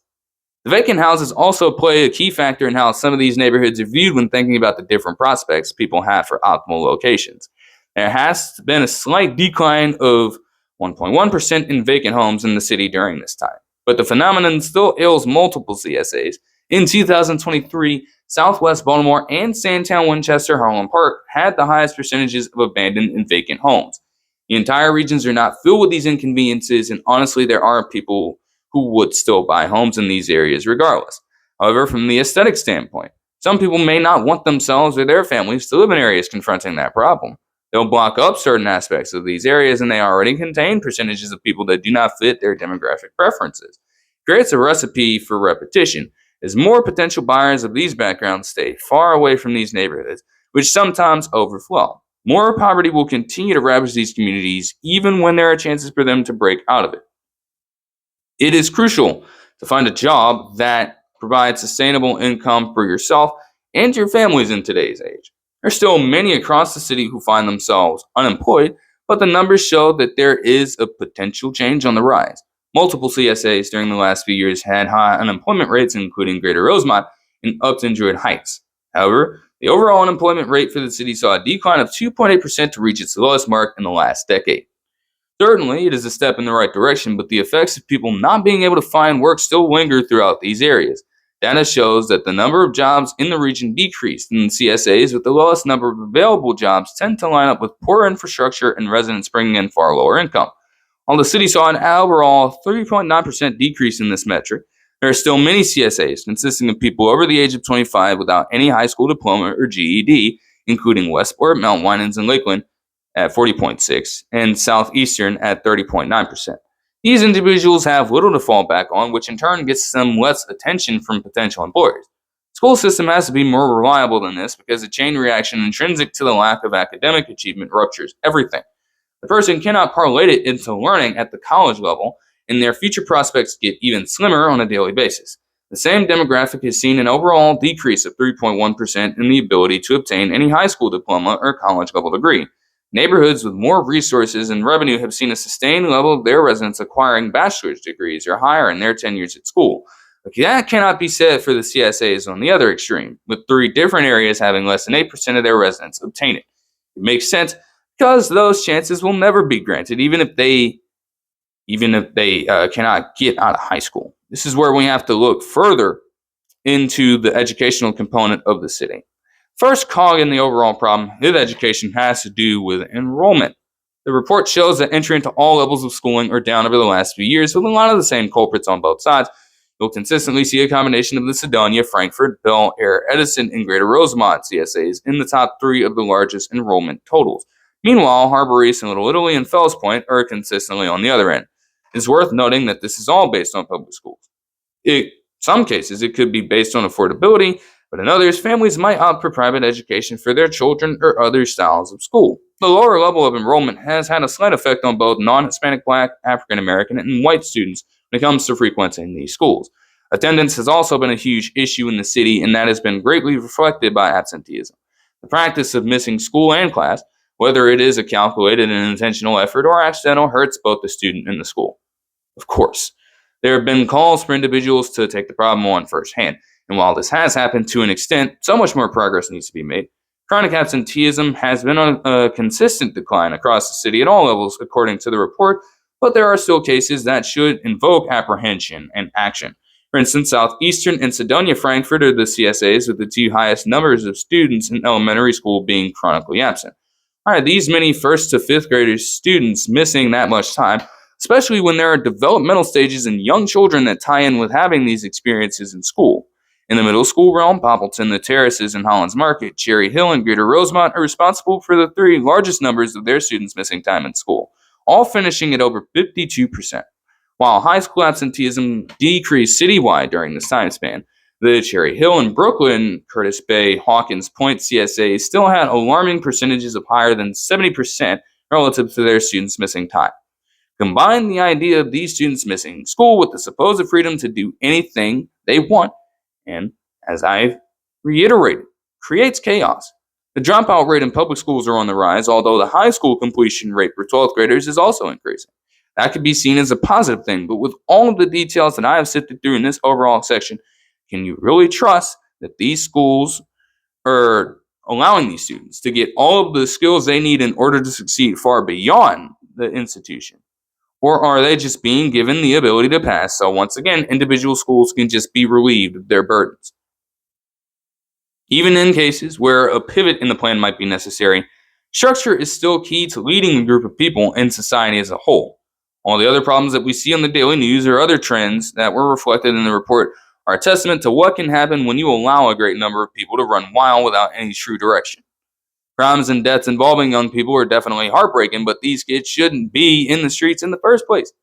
The vacant houses also play a key factor in how some of these neighborhoods are viewed when thinking about the different prospects people have for optimal locations. There has been a slight decline of 1.1% in vacant homes in the city during this time, but the phenomenon still ails multiple CSAs. In 2023, Southwest Baltimore and Sandtown, Winchester, Harlem Park had the highest percentages of abandoned and vacant homes. The entire regions are not filled with these inconveniences, and honestly, there are people who would still buy homes in these areas regardless. However, from the aesthetic standpoint, some people may not want themselves or their families to live in areas confronting that problem. They'll block up certain aspects of these areas, and they already contain percentages of people that do not fit their demographic preferences. It creates a recipe for repetition, as more potential buyers of these backgrounds stay far away from these neighborhoods, which sometimes overflow. More poverty will continue to ravage these communities, even when there are chances for them to break out of it. It is crucial to find a job that provides sustainable income for yourself and your families in today's age. There are still many across the city who find themselves unemployed, but the numbers show that there is a potential change on the rise. Multiple CSAs during the last few years had high unemployment rates, including Greater Rosemont and Upton Druid Heights. However, the overall unemployment rate for the city saw a decline of 2.8% to reach its lowest mark in the last decade. Certainly, it is a step in the right direction, but the effects of people not being able to find work still linger throughout these areas. Data shows that the number of jobs in the region decreased, and CSAs with the lowest number of available jobs tend to line up with poor infrastructure and residents bringing in far lower income. While the city saw an overall 3.9% decrease in this metric, there are still many CSAs consisting of people over the age of 25 without any high school diploma or GED, including Westport, Mount Winans, and Lakeland at 40.6 and Southeastern at 30.9%. These individuals have little to fall back on, which in turn gets them less attention from potential employers. The school system has to be more reliable than this because the chain reaction intrinsic to the lack of academic achievement ruptures everything. The person cannot parlay it into learning at the college level, and their future prospects get even slimmer on a daily basis. The same demographic has seen an overall decrease of 3.1% in the ability to obtain any high school diploma or college level degree. Neighborhoods with more resources and revenue have seen a sustained level of their residents acquiring bachelor's degrees or higher in their tenures at school. But that cannot be said for the CSAs on the other extreme, with 3 different areas having less than 8% of their residents obtain it. It makes sense because those chances will never be granted, even if they cannot get out of high school. This is where we have to look further into the educational component of the city. First cog in the overall problem with education has to do with enrollment. The report shows that entry into all levels of schooling are down over the last few years, with a lot of the same culprits on both sides. You'll consistently see a combination of the Sedonia, Frankfurt, Bel Air, Edison, and Greater Rosemont CSAs in the top 3 of the largest enrollment totals. Meanwhile, Harbor East and Little Italy and Fells Point are consistently on the other end. It's worth noting that this is all based on public schools. In some cases, it could be based on affordability, but in others, families might opt for private education for their children or other styles of school. The lower level of enrollment has had a slight effect on both non-Hispanic, Black, African American, and white students when it comes to frequenting these schools. Attendance has also been a huge issue in the city, and that has been greatly reflected by absenteeism. The practice of missing school and class, whether it is a calculated and intentional effort or accidental, hurts both the student and the school. Of course, there have been calls for individuals to take the problem on firsthand, and while this has happened to an extent, so much more progress needs to be made. Chronic absenteeism has been on a consistent decline across the city at all levels, according to the report, but there are still cases that should invoke apprehension and action. For instance, Southeastern and Sedonia Frankfurt are the CSAs with the two highest numbers of students in elementary school being chronically absent. All right, these many first to fifth graders students missing that much time, especially when there are developmental stages in young children that tie in with having these experiences in school. In the middle school realm, Poppleton, the Terraces, and Holland's Market, Cherry Hill, and Greater Rosemont are responsible for the three largest numbers of their students missing time in school, all finishing at over 52%. While high school absenteeism decreased citywide during this time span, the Cherry Hill and Brooklyn, Curtis Bay, Hawkins Point CSAs still had alarming percentages of higher than 70% relative to their students missing time. Combine the idea of these students missing school with the supposed freedom to do anything they want, and, as I've reiterated, creates chaos. The dropout rate in public schools are on the rise, although the high school completion rate for 12th graders is also increasing. That could be seen as a positive thing, but with all of the details that I have sifted through in this overall section, can you really trust that these schools are allowing these students to get all of the skills they need in order to succeed far beyond the institution? Or are they just being given the ability to pass so once again, individual schools can just be relieved of their burdens? Even in cases where a pivot in the plan might be necessary, structure is still key to leading a group of people and society as a whole. All the other problems that we see on the daily news or other trends that were reflected in the report are a testament to what can happen when you allow a great number of people to run wild without any true direction. Crimes and deaths involving young people are definitely heartbreaking, but these kids shouldn't be in the streets in the first place.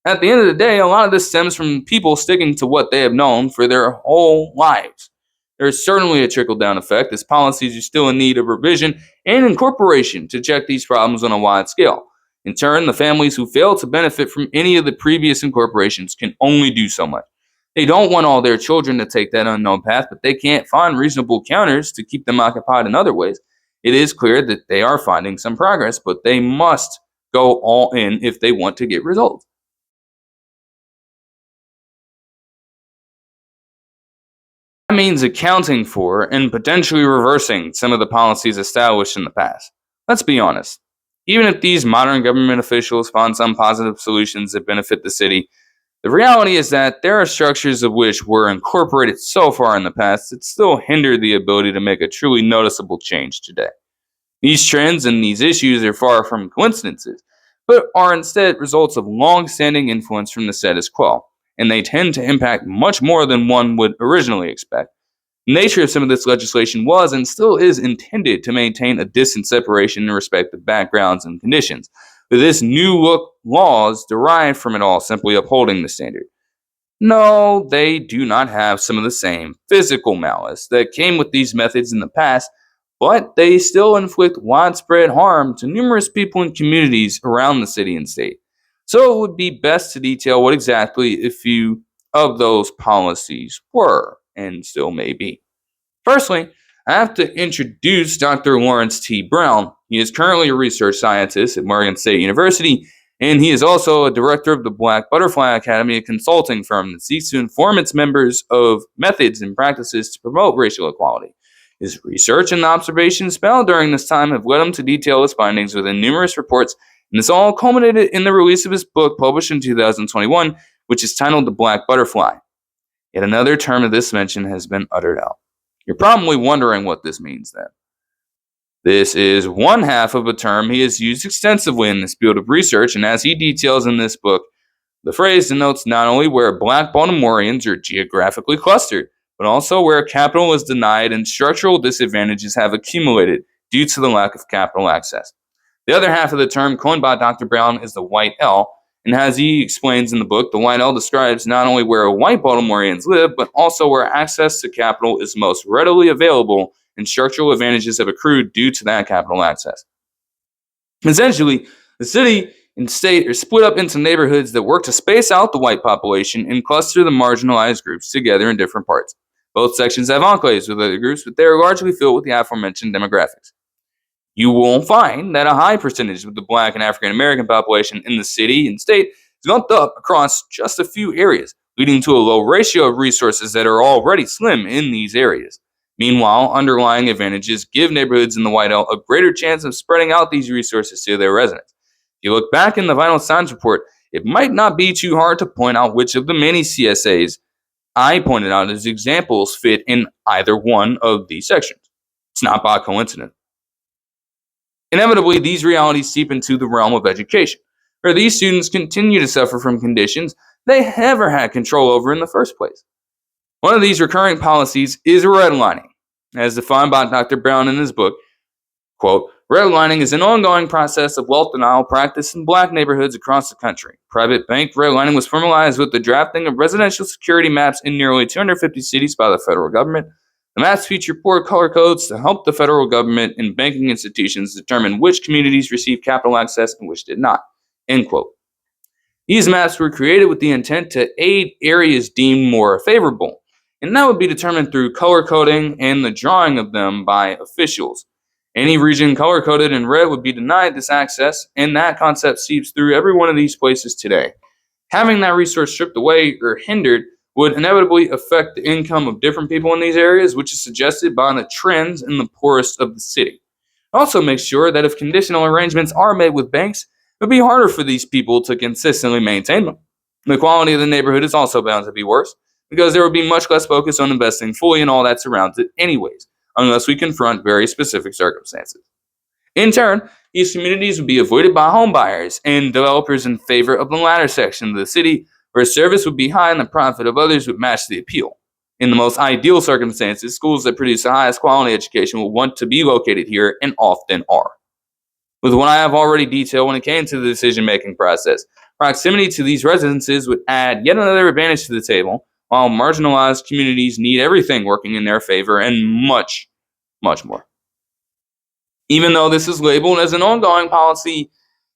At the end of the day, a lot of this stems from people sticking to what they have known for their whole lives. There is certainly a trickle down effect, as policies are still in need of revision and incorporation to check these problems on a wide scale. In turn, the families who fail to benefit from any of the previous incorporations can only do so much. They don't want all their children to take that unknown path, but they can't find reasonable counters to keep them occupied in other ways. It is clear that they are finding some progress, but they must go all in if they want to get results. That means accounting for and potentially reversing some of the policies established in the past. Let's be honest. Even if these modern government officials find some positive solutions that benefit the city, the reality is that there are structures of which were incorporated so far in the past that still hinder the ability to make a truly noticeable change today. These trends and these issues are far from coincidences, but are instead results of long-standing influence from the status quo, and they tend to impact much more than one would originally expect. The nature of some of this legislation was and still is intended to maintain a distant separation in respect of backgrounds and conditions, but this new look laws derive from it all simply upholding the standard. No, they do not have some of the same physical malice that came with these methods in the past, but they still inflict widespread harm to numerous people and communities around the city and state. So it would be best to detail what exactly a few of those policies were and still may be. Firstly, I have to introduce Dr. Lawrence T. Brown. He is currently a research scientist at Morgan State University, and he is also a director of the Black Butterfly Academy, a consulting firm that seeks to inform its members of methods and practices to promote racial equality. His research and observations found during this time have led him to detail his findings within numerous reports, and this all culminated in the release of his book published in 2021, which is titled The Black Butterfly. Yet another term of this mention has been uttered out. You're probably wondering what this means then. This is one half of a term he has used extensively in this field of research, and as he details in this book, the phrase denotes not only where black Baltimoreans are geographically clustered, but also where capital is denied and structural disadvantages have accumulated due to the lack of capital access. The other half of the term coined by Dr. Brown is the white L, and as he explains in the book, the white L describes not only where white Baltimoreans live, but also where access to capital is most readily available and structural advantages have accrued due to that capital access. Essentially, the city and state are split up into neighborhoods that work to space out the white population and cluster the marginalized groups together in different parts. Both sections have enclaves with other groups, but they are largely filled with the aforementioned demographics. You will find that a high percentage of the Black and African American population in the city and state is lumped up across just a few areas, leading to a low ratio of resources that are already slim in these areas. Meanwhile, underlying advantages give neighborhoods in the Whitehall a greater chance of spreading out these resources to their residents. If you look back in the Vital Signs report, it might not be too hard to point out which of the many CSAs I pointed out as examples fit in either one of these sections. It's not by coincidence. Inevitably, these realities seep into the realm of education, where these students continue to suffer from conditions they never had control over in the first place. One of these recurring policies is redlining, as defined by Dr. Brown in his book. Quote, redlining is an ongoing process of wealth denial practiced in black neighborhoods across the country. Private bank redlining was formalized with the drafting of residential security maps in nearly 250 cities by the federal government. The maps feature poor color codes to help the federal government and banking institutions determine which communities received capital access and which did not. End quote. These maps were created with the intent to aid areas deemed more favorable, and that would be determined through color coding and the drawing of them by officials. Any region color coded in red would be denied this access, and that concept seeps through every one of these places today. Having that resource stripped away or hindered would inevitably affect the income of different people in these areas, which is suggested by the trends in the poorest of the city. It also makes sure that if conditional arrangements are made with banks, it would be harder for these people to consistently maintain them. The quality of the neighborhood is also bound to be worse, because there would be much less focus on investing fully in all that surrounds it anyways, unless we confront very specific circumstances. In turn, these communities would be avoided by home buyers and developers in favor of the latter section of the city, where service would be high and the profit of others would match the appeal. In the most ideal circumstances, schools that produce the highest quality education will want to be located here and often are. With what I have already detailed when it came to the decision-making process, proximity to these residences would add yet another advantage to the table, while marginalized communities need everything working in their favor and much, much more. Even though this is labeled as an ongoing policy,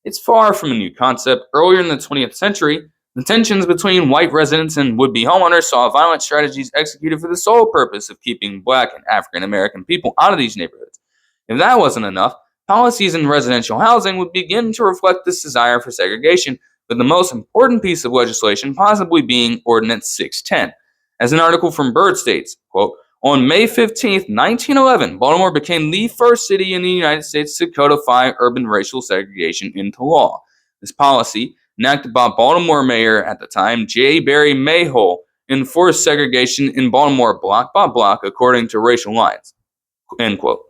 it's far from a new concept. Earlier in the 20th century, the tensions between white residents and would-be homeowners saw violent strategies executed for the sole purpose of keeping black and African American people out of these neighborhoods. If that wasn't enough, policies in residential housing would begin to reflect this desire for segregation, with the most important piece of legislation possibly being Ordinance 610. As an article from Bird states, quote, on May 15, 1911, Baltimore became the first city in the United States to codify urban racial segregation into law. This policy, enacted by Baltimore Mayor at the time, J. Barry Mayhole, enforced segregation in Baltimore block by block according to racial lines. End quote.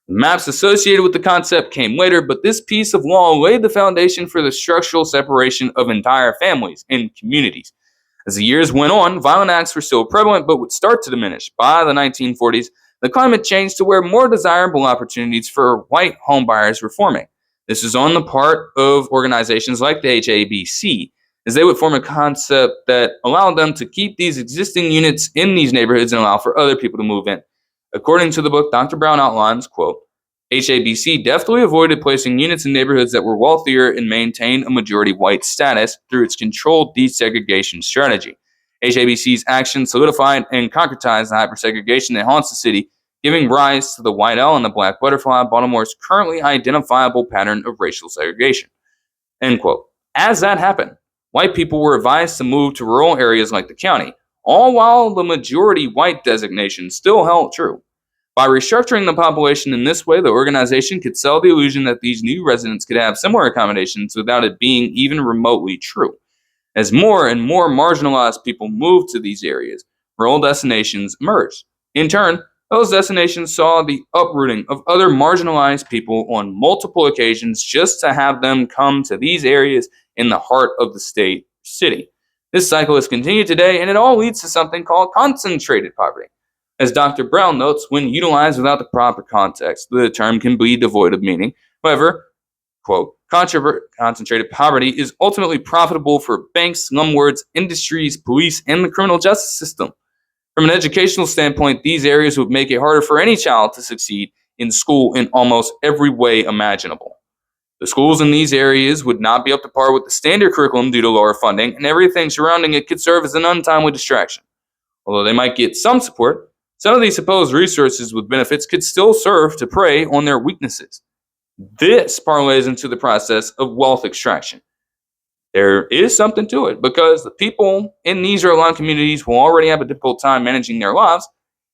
The maps associated with the concept came later, but this piece of law laid the foundation for the structural separation of entire families and communities. As the years went on, violent acts were still prevalent but would start to diminish. By the 1940s, the climate changed to where more desirable opportunities for white homebuyers were forming. This was on the part of organizations like the HABC, as they would form a concept that allowed them to keep these existing units in these neighborhoods and allow for other people to move in. According to the book, Dr. Brown outlines, quote, HABC deftly avoided placing units in neighborhoods that were wealthier and maintained a majority white status through its controlled desegregation strategy. HABC's actions solidified and concretized the hypersegregation that haunts the city, giving rise to the white L and the black butterfly, Baltimore's currently identifiable pattern of racial segregation. End quote. As that happened, white people were advised to move to rural areas like the county, all while the majority white designation still held true. By restructuring the population in this way, the organization could sell the illusion that these new residents could have similar accommodations without it being even remotely true. As more and more marginalized people moved to these areas, rural destinations emerged. In turn, those destinations saw the uprooting of other marginalized people on multiple occasions just to have them come to these areas in the heart of the state city. This cycle has continued today, and it all leads to something called concentrated poverty. As Dr. Brown notes, when utilized without the proper context, the term can be devoid of meaning. However, quote, concentrated poverty is ultimately profitable for banks, slumlords, industries, police, and the criminal justice system. From an educational standpoint, these areas would make it harder for any child to succeed in school in almost every way imaginable. The schools in these areas would not be up to par with the standard curriculum due to lower funding, and everything surrounding it could serve as an untimely distraction. Although they might get some support, some of these supposed resources with benefits could still serve to prey on their weaknesses. This parlays into the process of wealth extraction. There is something to it because the people in these airline communities will already have a difficult time managing their lives.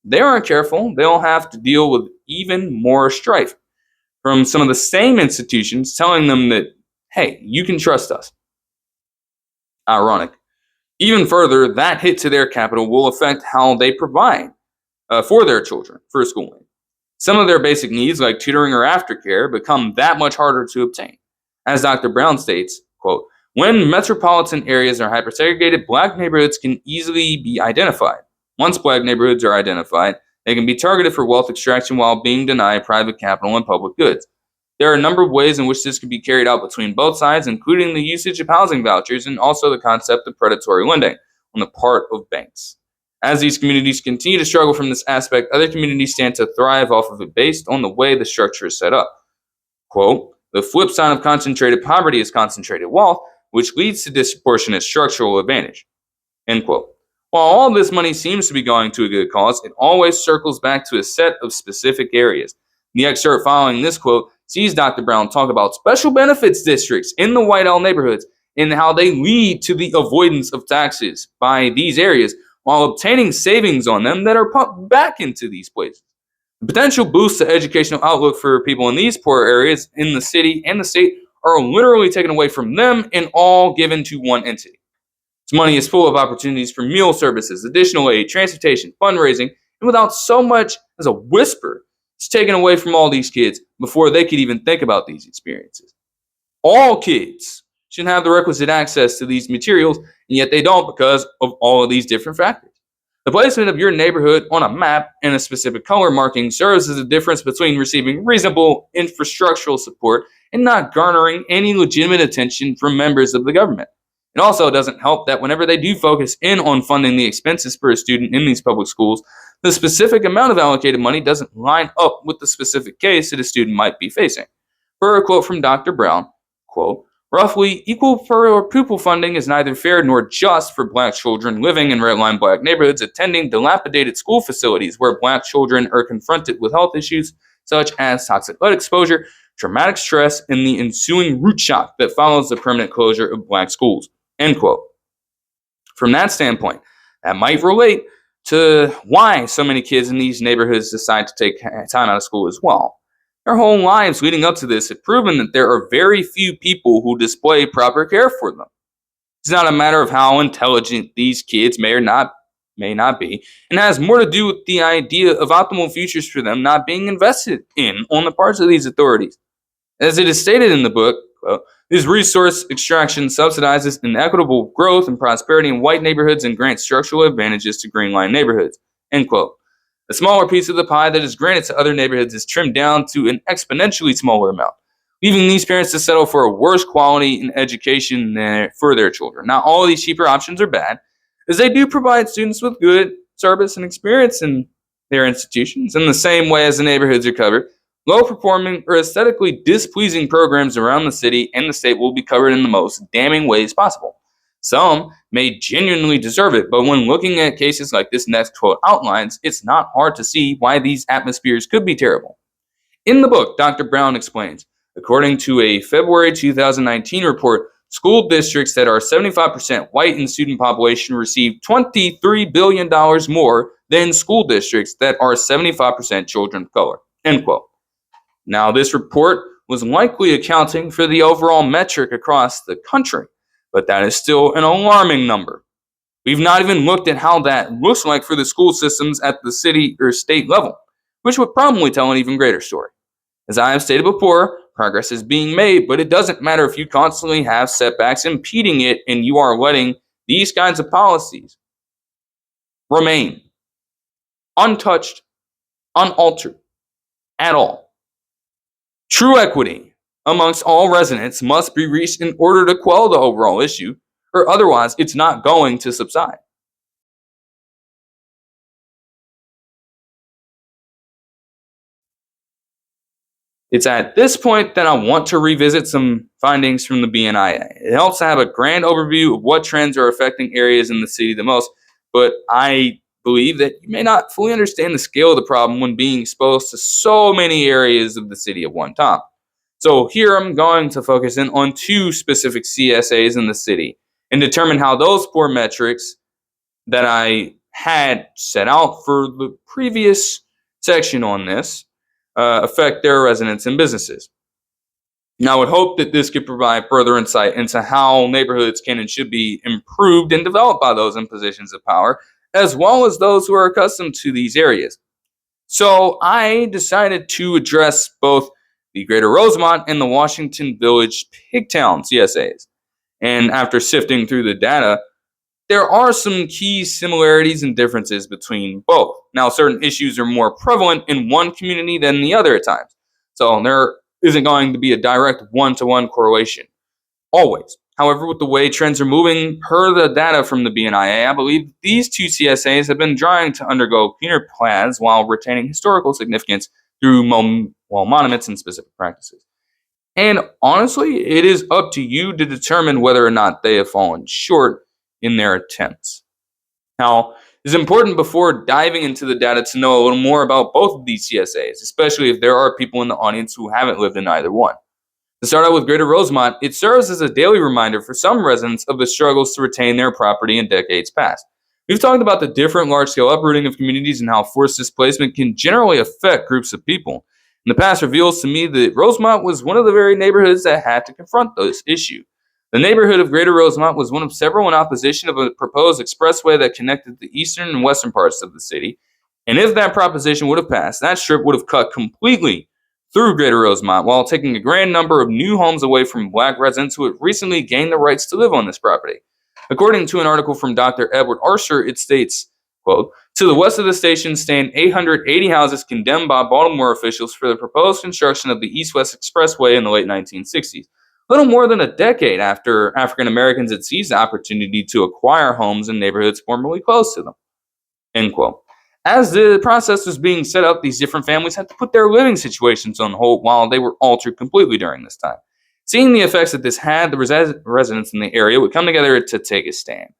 If they aren't careful, they'll have to deal with even more strife from some of the same institutions telling them that, hey, you can trust us. Ironic. Even further, that hit to their capital will affect how they provide for their children for schooling. Some of their basic needs, like tutoring or aftercare, become that much harder to obtain. As Dr. Brown states, quote, when metropolitan areas are hypersegregated, black neighborhoods can easily be identified. Once black neighborhoods are identified, they can be targeted for wealth extraction while being denied private capital and public goods. There are a number of ways in which this can be carried out between both sides, including the usage of housing vouchers and also the concept of predatory lending on the part of banks. As these communities continue to struggle from this aspect, other communities stand to thrive off of it based on the way the structure is set up. Quote, the flip side of concentrated poverty is concentrated wealth, which leads to disproportionate structural advantage. End quote. While all this money seems to be going to a good cause, it always circles back to a set of specific areas. The excerpt following this quote sees Dr. Brown talk about special benefits districts in the White Owl neighborhoods and how they lead to the avoidance of taxes by these areas while obtaining savings on them that are pumped back into these places. The potential boosts to educational outlook for people in these poor areas in the city and the state are literally taken away from them and all given to one entity. This money is full of opportunities for meal services, additional aid, transportation, fundraising, and without so much as a whisper, it's taken away from all these kids before they could even think about these experiences. All kids should have the requisite access to these materials, and yet they don't because of all of these different factors. The placement of your neighborhood on a map and a specific color marking serves as a difference between receiving reasonable infrastructural support and not garnering any legitimate attention from members of the government. It also doesn't help that whenever they do focus in on funding the expenses for a student in these public schools, the specific amount of allocated money doesn't line up with the specific case that a student might be facing. For a quote from Dr. Brown, quote, roughly equal pupil funding is neither fair nor just for black children living in redline black neighborhoods attending dilapidated school facilities where black children are confronted with health issues such as toxic lead exposure, traumatic stress, and the ensuing root shock that follows the permanent closure of black schools. End quote. From that standpoint, that might relate to why so many kids in these neighborhoods decide to take time out of school as well. Their whole lives leading up to this have proven that there are very few people who display proper care for them. It's not a matter of how intelligent these kids may not be, and has more to do with the idea of optimal futures for them not being invested in on the parts of these authorities. As it is stated in the book, quote, this resource extraction subsidizes inequitable growth and prosperity in white neighborhoods and grants structural advantages to green line neighborhoods. End quote. A smaller piece of the pie that is granted to other neighborhoods is trimmed down to an exponentially smaller amount, leaving these parents to settle for a worse quality in education for their children. Not all of these cheaper options are bad, as they do provide students with good service and experience in their institutions in the same way as the neighborhoods are covered. Low-performing or aesthetically displeasing programs around the city and the state will be covered in the most damning ways possible. Some may genuinely deserve it, but when looking at cases like this next quote outlines, it's not hard to see why these atmospheres could be terrible. In the book, Dr. Brown explains, according to a February 2019 report, school districts that are 75% white in student population receive $23 billion more than school districts that are 75% children of color. End quote. Now, this report was likely accounting for the overall metric across the country, but that is still an alarming number. We've not even looked at how that looks like for the school systems at the city or state level, which would probably tell an even greater story. As I have stated before, progress is being made, but it doesn't matter if you constantly have setbacks impeding it and you are letting these kinds of policies remain untouched, unaltered at all. True equity amongst all residents must be reached in order to quell the overall issue, or otherwise it's not going to subside. It's at this point that I want to revisit some findings from the BNIA. It helps to have a grand overview of what trends are affecting areas in the city the most, but I believe that you may not fully understand the scale of the problem when being exposed to so many areas of the city at one time. So here I'm going to focus in on two specific CSAs in the city and determine how those four metrics that I had set out for the previous section on this affect their residents and businesses. Now, I would hope that this could provide further insight into how neighborhoods can and should be improved and developed by those in positions of power, as well as those who are accustomed to these areas. So I decided to address both the Greater Rosemont and the Washington Village Pigtown CSAs. And after sifting through the data, there are some key similarities and differences between both. Now, certain issues are more prevalent in one community than the other at times. So there isn't going to be a direct one-to-one correlation, always. However, with the way trends are moving, per the data from the BNIA, I believe these two CSAs have been trying to undergo cleaner plans while retaining historical significance through monuments and specific practices. And honestly, it is up to you to determine whether or not they have fallen short in their attempts. Now, it's important before diving into the data to know a little more about both of these CSAs, especially if there are people in the audience who haven't lived in either one. To start out with Greater Rosemont, it serves as a daily reminder for some residents of the struggles to retain their property in decades past. We've talked about the different large-scale uprooting of communities and how forced displacement can generally affect groups of people. And the past reveals to me that Rosemont was one of the very neighborhoods that had to confront this issue. The neighborhood of Greater Rosemont was one of several in opposition of a proposed expressway that connected the eastern and western parts of the city. And if that proposition would have passed, that strip would have cut completely through Greater Rosemont while taking a grand number of new homes away from black residents who had recently gained the rights to live on this property. According to an article from Dr. Edward Archer, it states, quote, to the west of the station stand 880 houses condemned by Baltimore officials for the proposed construction of the East-West Expressway in the late 1960s. Little more than a decade after African Americans had seized the opportunity to acquire homes in neighborhoods formerly close to them. End quote. As the process was being set up, these different families had to put their living situations on hold while they were altered completely during this time. Seeing the effects that this had, the residents in the area would come together to take a stand.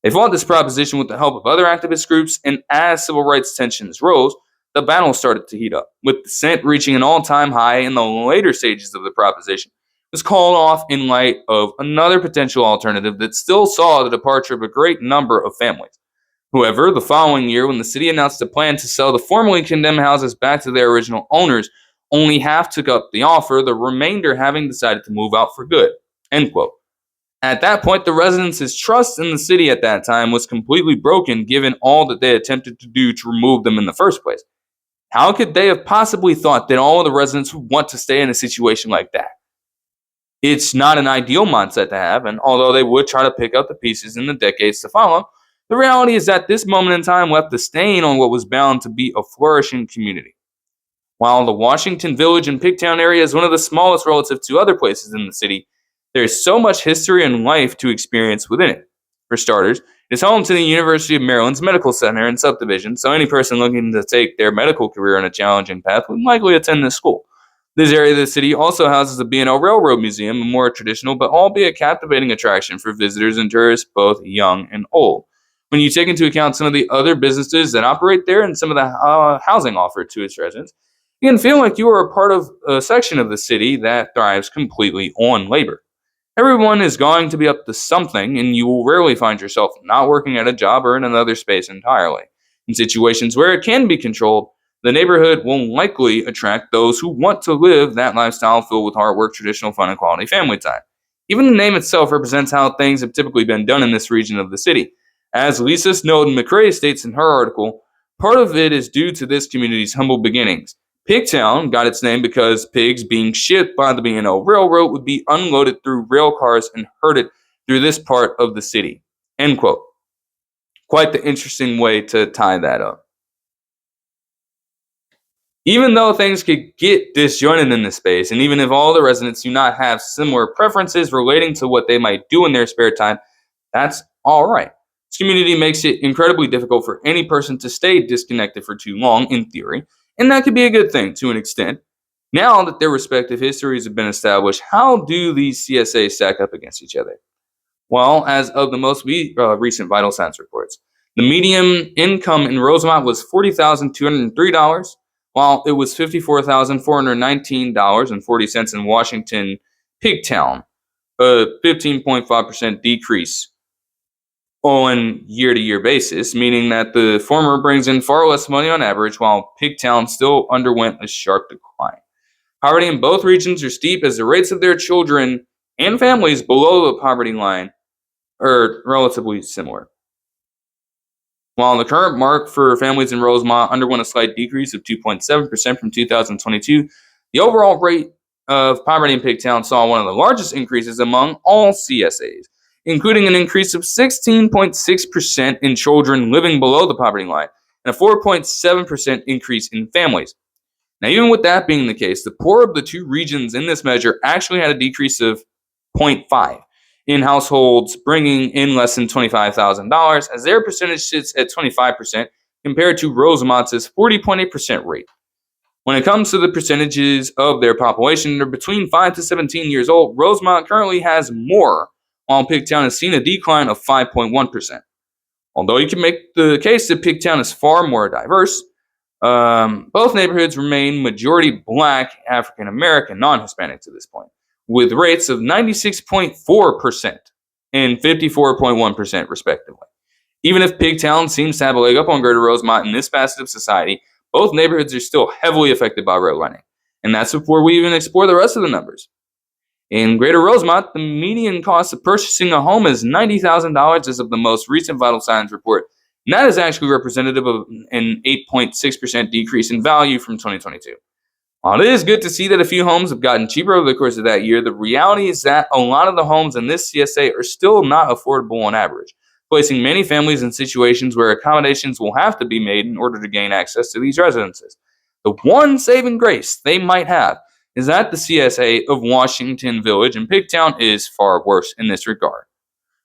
They fought this proposition with the help of other activist groups, and as civil rights tensions rose, the battle started to heat up, with dissent reaching an all-time high in the later stages of the proposition. It was called off in light of another potential alternative that still saw the departure of a great number of families. However, the following year, when the city announced a plan to sell the formerly condemned houses back to their original owners, only half took up the offer, the remainder having decided to move out for good. End quote. At that point, the residents' trust in the city at that time was completely broken given all that they attempted to do to remove them in the first place. How could they have possibly thought that all of the residents would want to stay in a situation like that? It's not an ideal mindset to have, and although they would try to pick up the pieces in the decades to follow, the reality is that this moment in time left a stain on what was bound to be a flourishing community. While the Washington Village and Pigtown area is one of the smallest relative to other places in the city, there is so much history and life to experience within it. For starters, it is home to the University of Maryland's Medical Center and subdivision, so any person looking to take their medical career on a challenging path would likely attend this school. This area of the city also houses the B&O Railroad Museum, a more traditional but albeit captivating attraction for visitors and tourists, both young and old. When you take into account some of the other businesses that operate there and some of the housing offered to its residents, you can feel like you are a part of a section of the city that thrives completely on labor. Everyone is going to be up to something, and you will rarely find yourself not working at a job or in another space entirely. In situations where it can be controlled, the neighborhood will likely attract those who want to live that lifestyle filled with hard work, traditional fun, and quality family time. Even the name itself represents how things have typically been done in this region of the city. As Lisa Snowden McCrae states in her article, part of it is due to this community's humble beginnings. Pigtown got its name because pigs being shipped by the B&O Railroad would be unloaded through rail cars and herded through this part of the city. End quote. Quite the interesting way to tie that up. Even though things could get disjointed in this space, and even if all the residents do not have similar preferences relating to what they might do in their spare time, that's all right. This community makes it incredibly difficult for any person to stay disconnected for too long, in theory, and that could be a good thing to an extent. Now that their respective histories have been established, how do these CSAs stack up against each other? Well, as of the most recent vital signs reports, the median income in Rosemont was $40,203, while it was $54,419.40 in Washington Pigtown, a 15.5% decrease on year-to-year basis, meaning that the former brings in far less money on average, while Pigtown still underwent a sharp decline. Poverty in both regions are steep, as the rates of their children and families below the poverty line are relatively similar. While the current mark for families in Rosemont underwent a slight decrease of 2.7% from 2022, the overall rate of poverty in Pigtown saw one of the largest increases among all CSAs, including an increase of 16.6% in children living below the poverty line and a 4.7% increase in families. Now, even with that being the case, the poorer of the two regions in this measure actually had a decrease of 0.5 in households bringing in less than $25,000, as their percentage sits at 25% compared to Rosemont's 40.8% rate. When it comes to the percentages of their population that are between 5 to 17 years old, Rosemont currently has more, while Pigtown has seen a decline of 5.1%. Although you can make the case that Pigtown is far more diverse, both neighborhoods remain majority Black, African American, non-Hispanic to this point, with rates of 96.4% and 54.1% respectively. Even if Pigtown seems to have a leg up on Greater Rosemont in this facet of society, both neighborhoods are still heavily affected by redlining. And that's before we even explore the rest of the numbers. In Greater Rosemont, the median cost of purchasing a home is $90,000 as of the most recent Vital Signs report. And that is actually representative of an 8.6% decrease in value from 2022. While it is good to see that a few homes have gotten cheaper over the course of that year, the reality is that a lot of the homes in this CSA are still not affordable on average, placing many families in situations where accommodations will have to be made in order to gain access to these residences. The one saving grace they might have is that the CSA of Washington Village and Pigtown is far worse in this regard,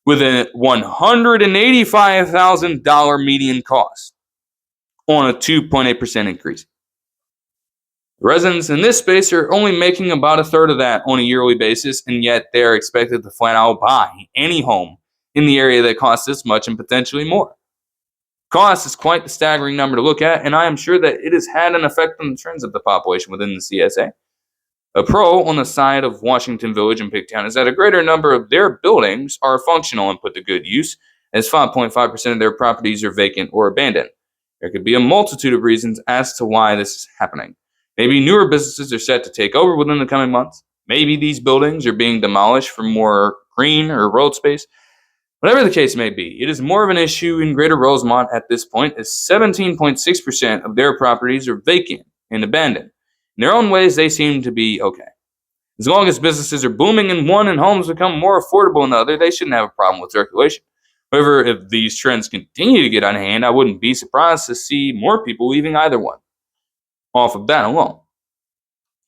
with a $185,000 median cost on a 2.8% increase. The residents in this space are only making about a third of that on a yearly basis, and yet they're expected to flat out buy any home in the area that costs this much and potentially more. Cost is quite the staggering number to look at, and I am sure that it has had an effect on the trends of the population within the CSA. A pro on the side of Washington Village and Pigtown is that a greater number of their buildings are functional and put to good use, as 5.5% of their properties are vacant or abandoned. There could be a multitude of reasons as to why this is happening. Maybe newer businesses are set to take over within the coming months. Maybe these buildings are being demolished for more green or road space. Whatever the case may be, it is more of an issue in Greater Rosemont at this point, as 17.6% of their properties are vacant and abandoned. In their own ways, they seem to be okay. As long as businesses are booming in one and homes become more affordable in the other, they shouldn't have a problem with circulation. However, if these trends continue to get out of hand, I wouldn't be surprised to see more people leaving either one off of that alone.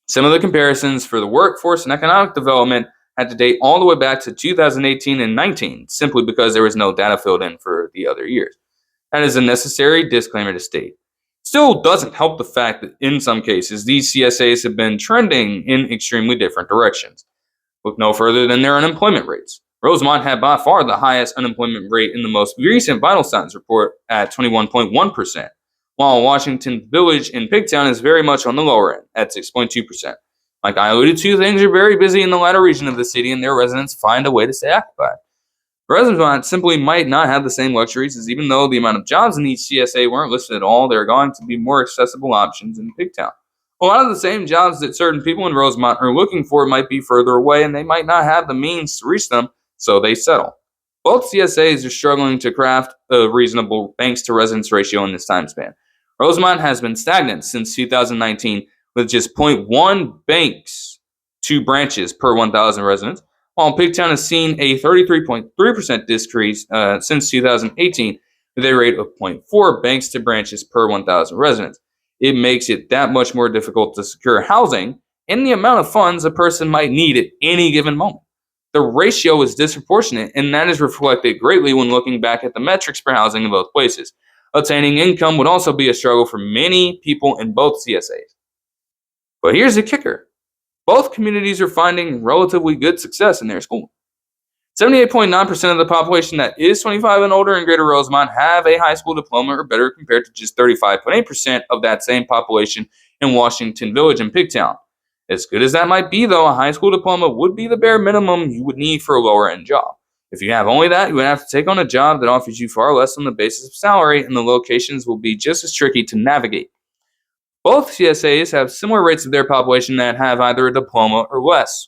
Some of the comparisons for the workforce and economic development had to date all the way back to 2018 and 19, simply because there was no data filled in for the other years. That is a necessary disclaimer to state. Still doesn't help the fact that in some cases these CSAs have been trending in extremely different directions. Look no further than their unemployment rates. Rosemont had by far the highest unemployment rate in the most recent Vital Signs report at 21.1%, while Washington Village in Pigtown is very much on the lower end at 6.2%. Like I alluded to, things are very busy in the latter region of the city, and their residents find a way to stay occupied. Residents simply might not have the same luxuries, as even though the amount of jobs in each CSA weren't listed at all, there are going to be more accessible options in Pigtown. A lot of the same jobs that certain people in Rosemont are looking for might be further away, and they might not have the means to reach them, so they settle. Both CSAs are struggling to craft a reasonable banks to residents ratio in this time span. Rosemont has been stagnant since 2019, with just 0.1 banks to branches per 1,000 residents, while Pigtown has seen a 33.3% decrease since 2018, with a rate of 0.4 banks to branches per 1,000 residents. It makes it that much more difficult to secure housing and the amount of funds a person might need at any given moment. The ratio is disproportionate, and that is reflected greatly when looking back at the metrics for housing in both places. Attaining income would also be a struggle for many people in both CSAs. But here's the kicker. Both communities are finding relatively good success in their school. 78.9% of the population that is 25 and older in Greater Rosemont have a high school diploma or better, compared to just 35.8% of that same population in Washington Village and Pigtown. As good as that might be, though, a high school diploma would be the bare minimum you would need for a lower end job. If you have only that, you would have to take on a job that offers you far less on the basis of salary, and the locations will be just as tricky to navigate. Both CSAs have similar rates of their population that have either a diploma or less.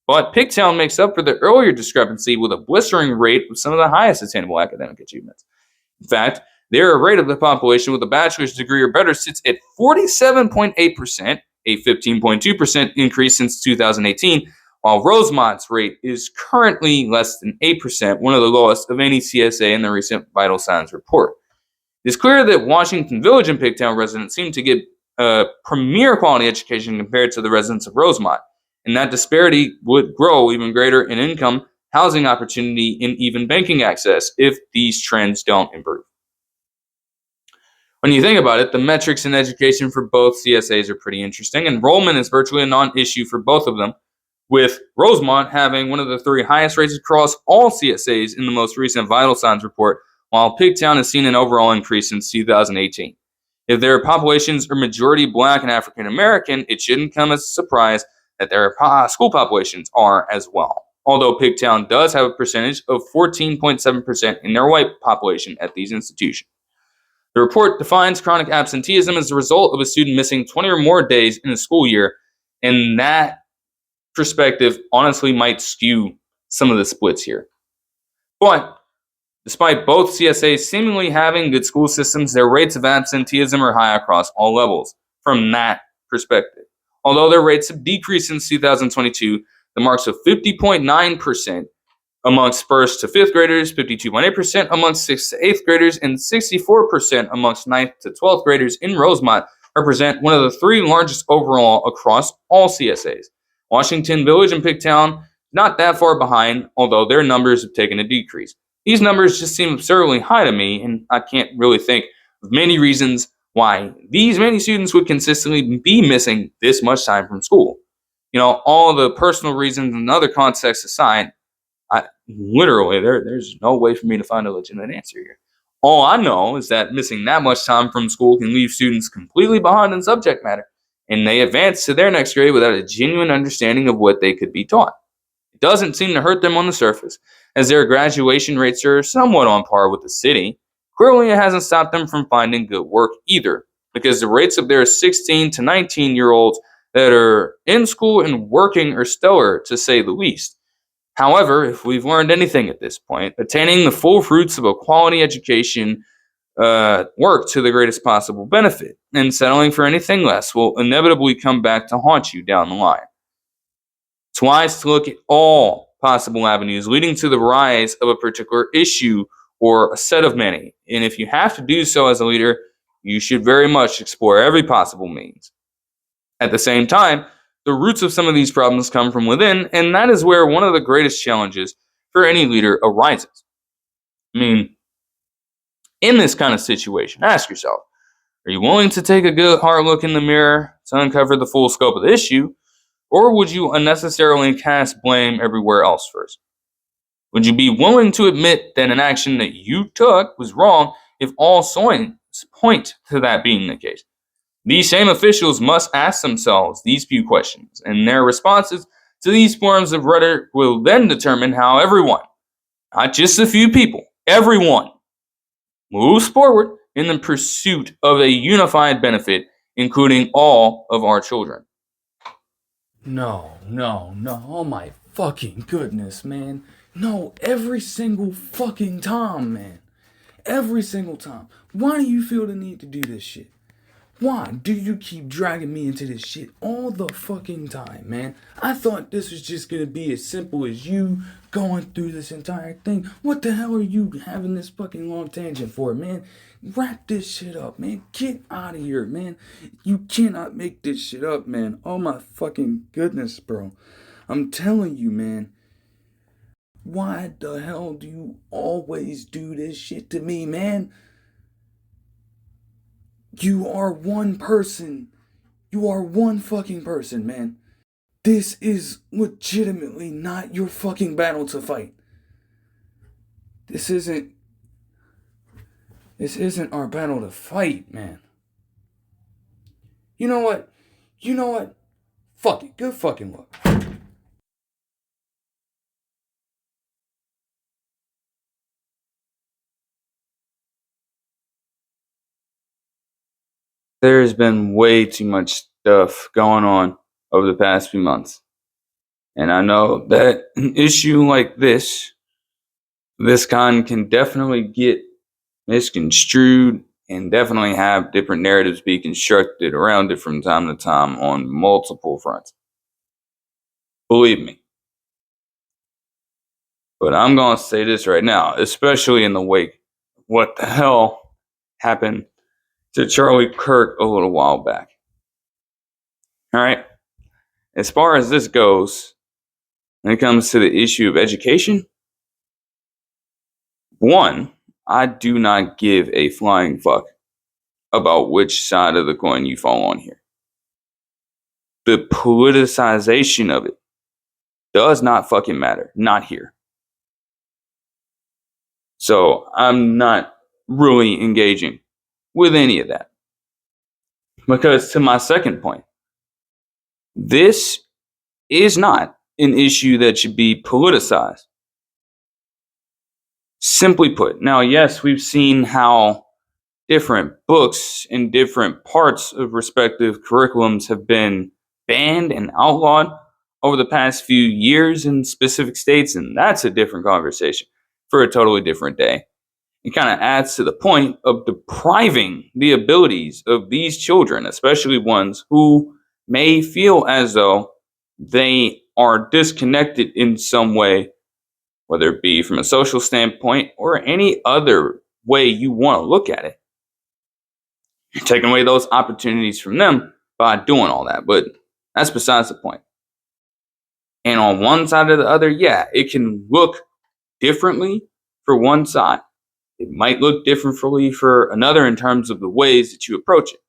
But Pigtown makes up for the earlier discrepancy with a blistering rate of some of the highest attainable academic achievements. In fact, their rate of the population with a bachelor's degree or better sits at 47.8%, a 15.2% increase since 2018, while Rosemont's rate is currently less than 8%, one of the lowest of any CSA in the recent Vital Signs report. It's clear that Washington Village and Pigtown residents seem to get a premier quality education compared to the residents of Rosemont, and that disparity would grow even greater in income, housing opportunity, and even banking access if these trends don't improve. When you think about it, the metrics in education for both CSAs are pretty interesting. Enrollment is virtually a non-issue for both of them, with Rosemont having one of the three highest rates across all CSAs in the most recent Vital Signs report, while Pigtown has seen an overall increase since 2018. If their populations are majority Black and African American, it shouldn't come as a surprise that their school populations are as well. Although Pigtown does have a percentage of 14.7% in their white population at these institutions. The report defines chronic absenteeism as the result of a student missing 20 or more days in a school year, and that perspective honestly might skew some of the splits here. But despite both CSAs seemingly having good school systems, their rates of absenteeism are high across all levels from that perspective. Although their rates have decreased since 2022, the marks of 50.9% amongst first to fifth graders, 52.8% amongst sixth to eighth graders, and 64% amongst ninth to 12th graders in Rosemont represent one of the three largest overall across all CSAs. Washington Village and Pigtown, not that far behind, although their numbers have taken a decrease. These numbers just seem absurdly high to me, and I can't really think of many reasons why these many students would consistently be missing this much time from school. All the personal reasons and other contexts aside, there's no way for me to find a legitimate answer here. All I know is that missing that much time from school can leave students completely behind in subject matter, and they advance to their next grade without a genuine understanding of what they could be taught. It doesn't seem to hurt them on the surface, as their graduation rates are somewhat on par with the city. Clearly, it hasn't stopped them from finding good work either, because the rates of their 16 to 19-year-olds that are in school and working are stellar, to say the least. However, if we've learned anything at this point, attaining the full fruits of a quality education work to the greatest possible benefit, and settling for anything less will inevitably come back to haunt you down the line. It's wise to look at all possible avenues leading to the rise of a particular issue or a set of many, and if you have to do so as a leader, you should very much explore every possible means. At the same time, the roots of some of these problems come from within, and that is where one of the greatest challenges for any leader arises. I mean, in this kind of situation, ask yourself, are you willing to take a good hard look in the mirror to uncover the full scope of the issue, or would you unnecessarily cast blame everywhere else first? Would you be willing to admit that an action that you took was wrong if all signs point to that being the case? These same officials must ask themselves these few questions, and their responses to these forms of rhetoric will then determine how everyone, not just a few people, everyone, moves forward in the pursuit of a unified benefit, including all of our children. No, no, no. Oh my fucking goodness, man. No, every single fucking time, man. Every single time. Why do you feel the need to do this shit? Why do you keep dragging me into this shit all the fucking time, man? I thought this was just gonna be as simple as you going through this entire thing. What the hell are you having this fucking long tangent for, man? Wrap this shit up, man. Get out of here, man. You cannot make this shit up, man. Oh my fucking goodness, bro. I'm telling you, man. Why the hell do you always do this shit to me, man? You are one person. You are one fucking person, man. This is legitimately not your fucking battle to fight. This isn't our battle to fight, man. You know what? You know what? Fuck it. Good fucking luck. There's been way too much stuff going on over the past few months. And I know that an issue like this kind can definitely get misconstrued and definitely have different narratives be constructed around it from time to time on multiple fronts. Believe me. But I'm going to say this right now, especially in the wake of what the hell happened to Charlie Kirk a little while back. All right. As far as this goes, when it comes to the issue of education, one, I do not give a flying fuck about which side of the coin you fall on here. The politicization of it does not fucking matter. Not here. So I'm not really engaging with any of that. Because to my second point, this is not an issue that should be politicized. Simply put, now, yes, we've seen how different books in different parts of respective curriculums have been banned and outlawed over the past few years in specific states, and that's a different conversation for a totally different day. It kind of adds to the point of depriving the abilities of these children, especially ones who may feel as though they are disconnected in some way, whether it be from a social standpoint or any other way you want to look at it. You're taking away those opportunities from them by doing all that, but that's besides the point. And on one side or the other, yeah, it can look differently for one side. It might look differently for another in terms of the ways that you approach it.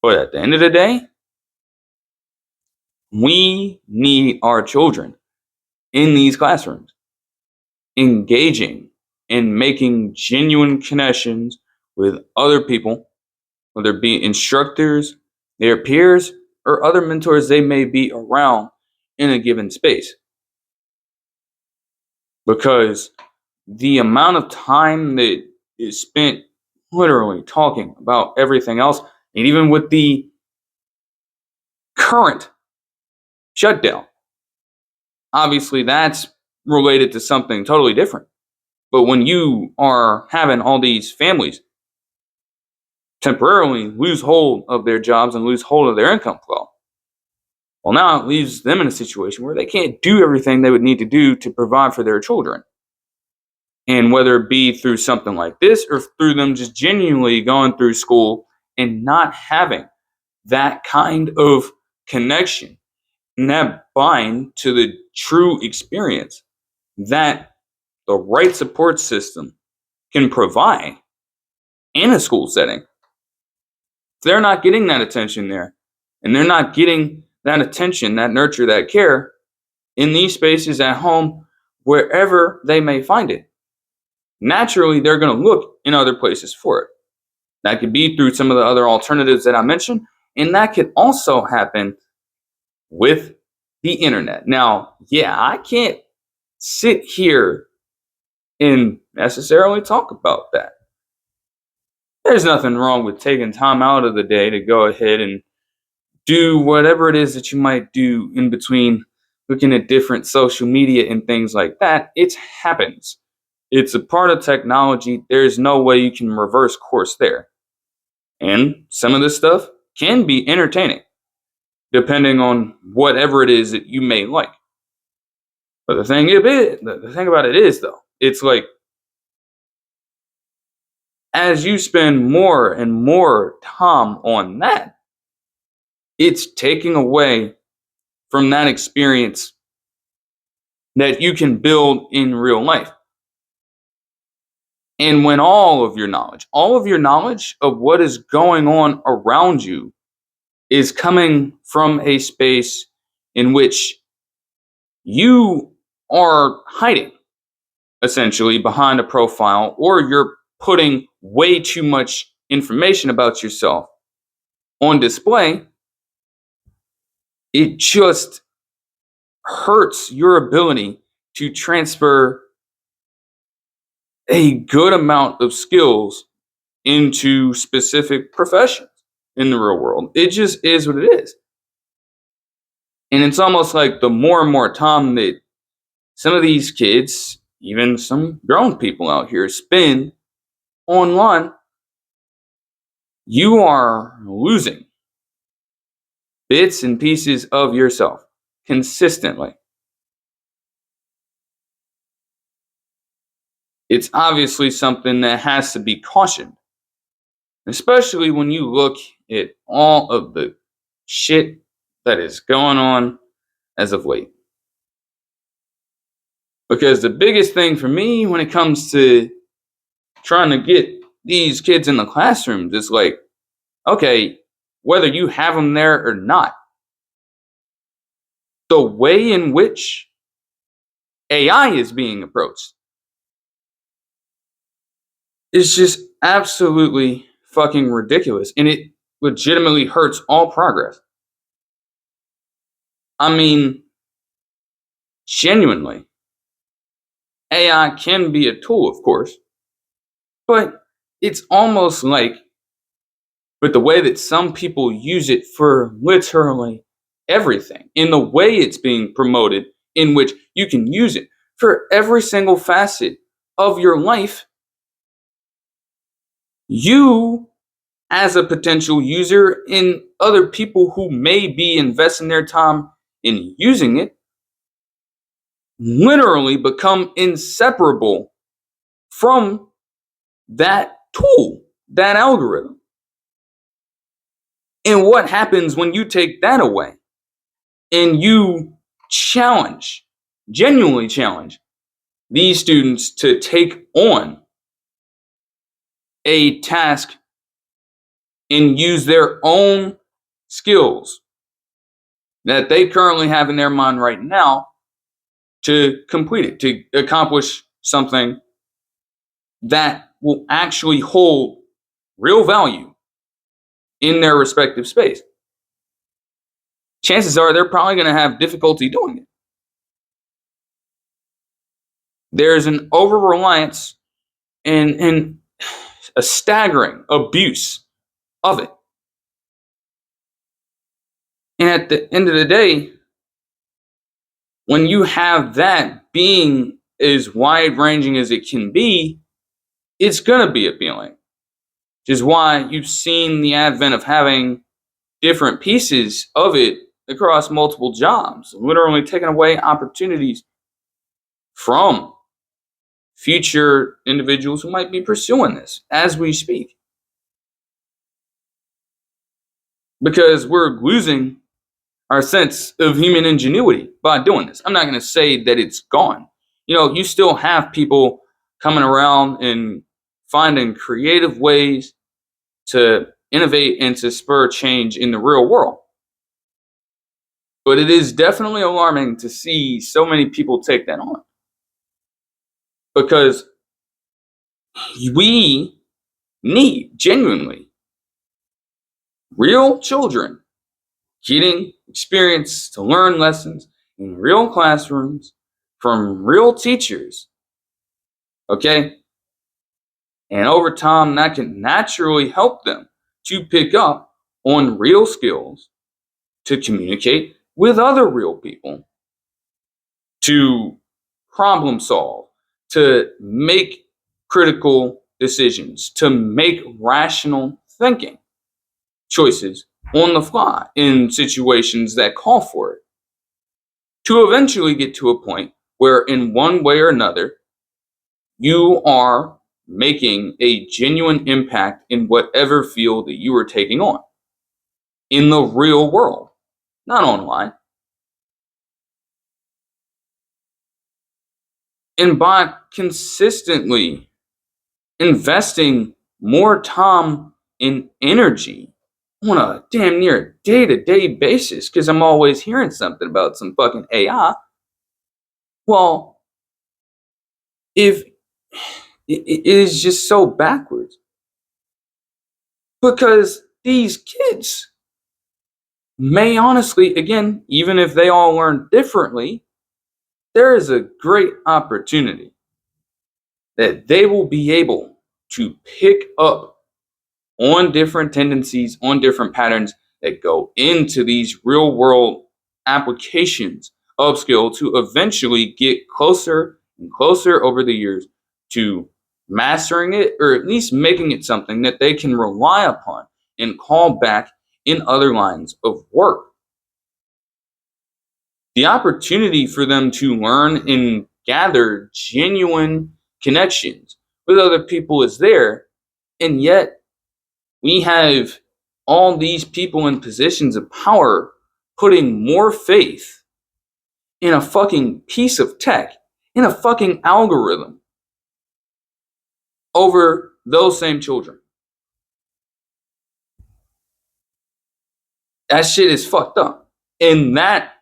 But at the end of the day, we need our children in these classrooms engaging and making genuine connections with other people, whether it be instructors, their peers, or other mentors they may be around in a given space. Because the amount of time that is spent literally talking about everything else, and even with the current shutdown, obviously that's related to something totally different. But when you are having all these families temporarily lose hold of their jobs and lose hold of their income flow, well, now it leaves them in a situation where they can't do everything they would need to do to provide for their children. And whether it be through something like this or through them just genuinely going through school and not having that kind of connection and that bind to the true experience that the right support system can provide in a school setting. If they're not getting that attention there, and they're not getting that attention, that nurture, that care in these spaces at home, wherever they may find it, naturally they're going to look in other places for it. That could be through some of the other alternatives that I mentioned, and that could also happen with the internet. Now, yeah, I can't sit here and necessarily talk about that. There's nothing wrong with taking time out of the day to go ahead and do whatever it is that you might do in between looking at different social media and things like that. It happens. It's a part of technology. There's no way you can reverse course there. And some of this stuff can be entertaining, depending on whatever it is that you may like. But the thing about it is, though, it's like as you spend more and more time on that, it's taking away from that experience that you can build in real life. And when all of your knowledge of what is going on around you is coming from a space in which you are hiding essentially behind a profile, or you're putting way too much information about yourself on display, it just hurts your ability to transfer a good amount of skills into specific professions in the real world. It just is what it is. And it's almost like the more and more time that some of these kids, even some grown people out here, spend online, you are losing bits and pieces of yourself consistently. It's obviously something that has to be cautioned, especially when you look at all of the shit that is going on as of late. Because the biggest thing for me when it comes to trying to get these kids in the classrooms is like, okay, whether you have them there or not, the way in which AI is being approached is just absolutely fucking ridiculous. And it legitimately hurts all progress. I mean, genuinely, AI can be a tool, of course, but it's almost like, with the way that some people use it for literally everything, in the way it's being promoted, in which you can use it for every single facet of your life, you, as a potential user, and other people who may be investing their time in using it, literally become inseparable from that tool, that algorithm. And what happens when you take that away and you challenge, genuinely challenge these students to take on a task and use their own skills that they currently have in their mind right now to complete it, to accomplish something that will actually hold real value in their respective space. Chances are they're probably going to have difficulty doing it. There's an over reliance and a staggering abuse of it. And at the end of the day, when you have that being as wide ranging as it can be, it's going to be appealing. Which is why you've seen the advent of having different pieces of it across multiple jobs, literally taking away opportunities from future individuals who might be pursuing this as we speak. Because we're losing our sense of human ingenuity by doing this. I'm not going to say that it's gone. You still have people coming around and finding creative ways to innovate and to spur change in the real world. But it is definitely alarming to see so many people take that on. Because we need, genuinely, real children getting experience to learn lessons in real classrooms from real teachers. Okay? And over time, that can naturally help them to pick up on real skills to communicate with other real people, to problem solve, to make critical decisions, to make rational thinking choices on the fly in situations that call for it, to eventually get to a point where, in one way or another, you are making a genuine impact in whatever field that you are taking on in the real world, not online. And by consistently investing more time and energy on a damn near day-to-day basis, because I'm always hearing something about some fucking AI, well, if it is just so backwards, because these kids may honestly, again, even if they all learn differently, there is a great opportunity that they will be able to pick up on different tendencies, on different patterns that go into these real world applications of skill to eventually get closer and closer over the years to mastering it, or at least making it something that they can rely upon and call back in other lines of work. The opportunity for them to learn and gather genuine connections with other people is there, and yet we have all these people in positions of power putting more faith in a fucking piece of tech, in a fucking algorithm, over those same children. That shit is fucked up. And that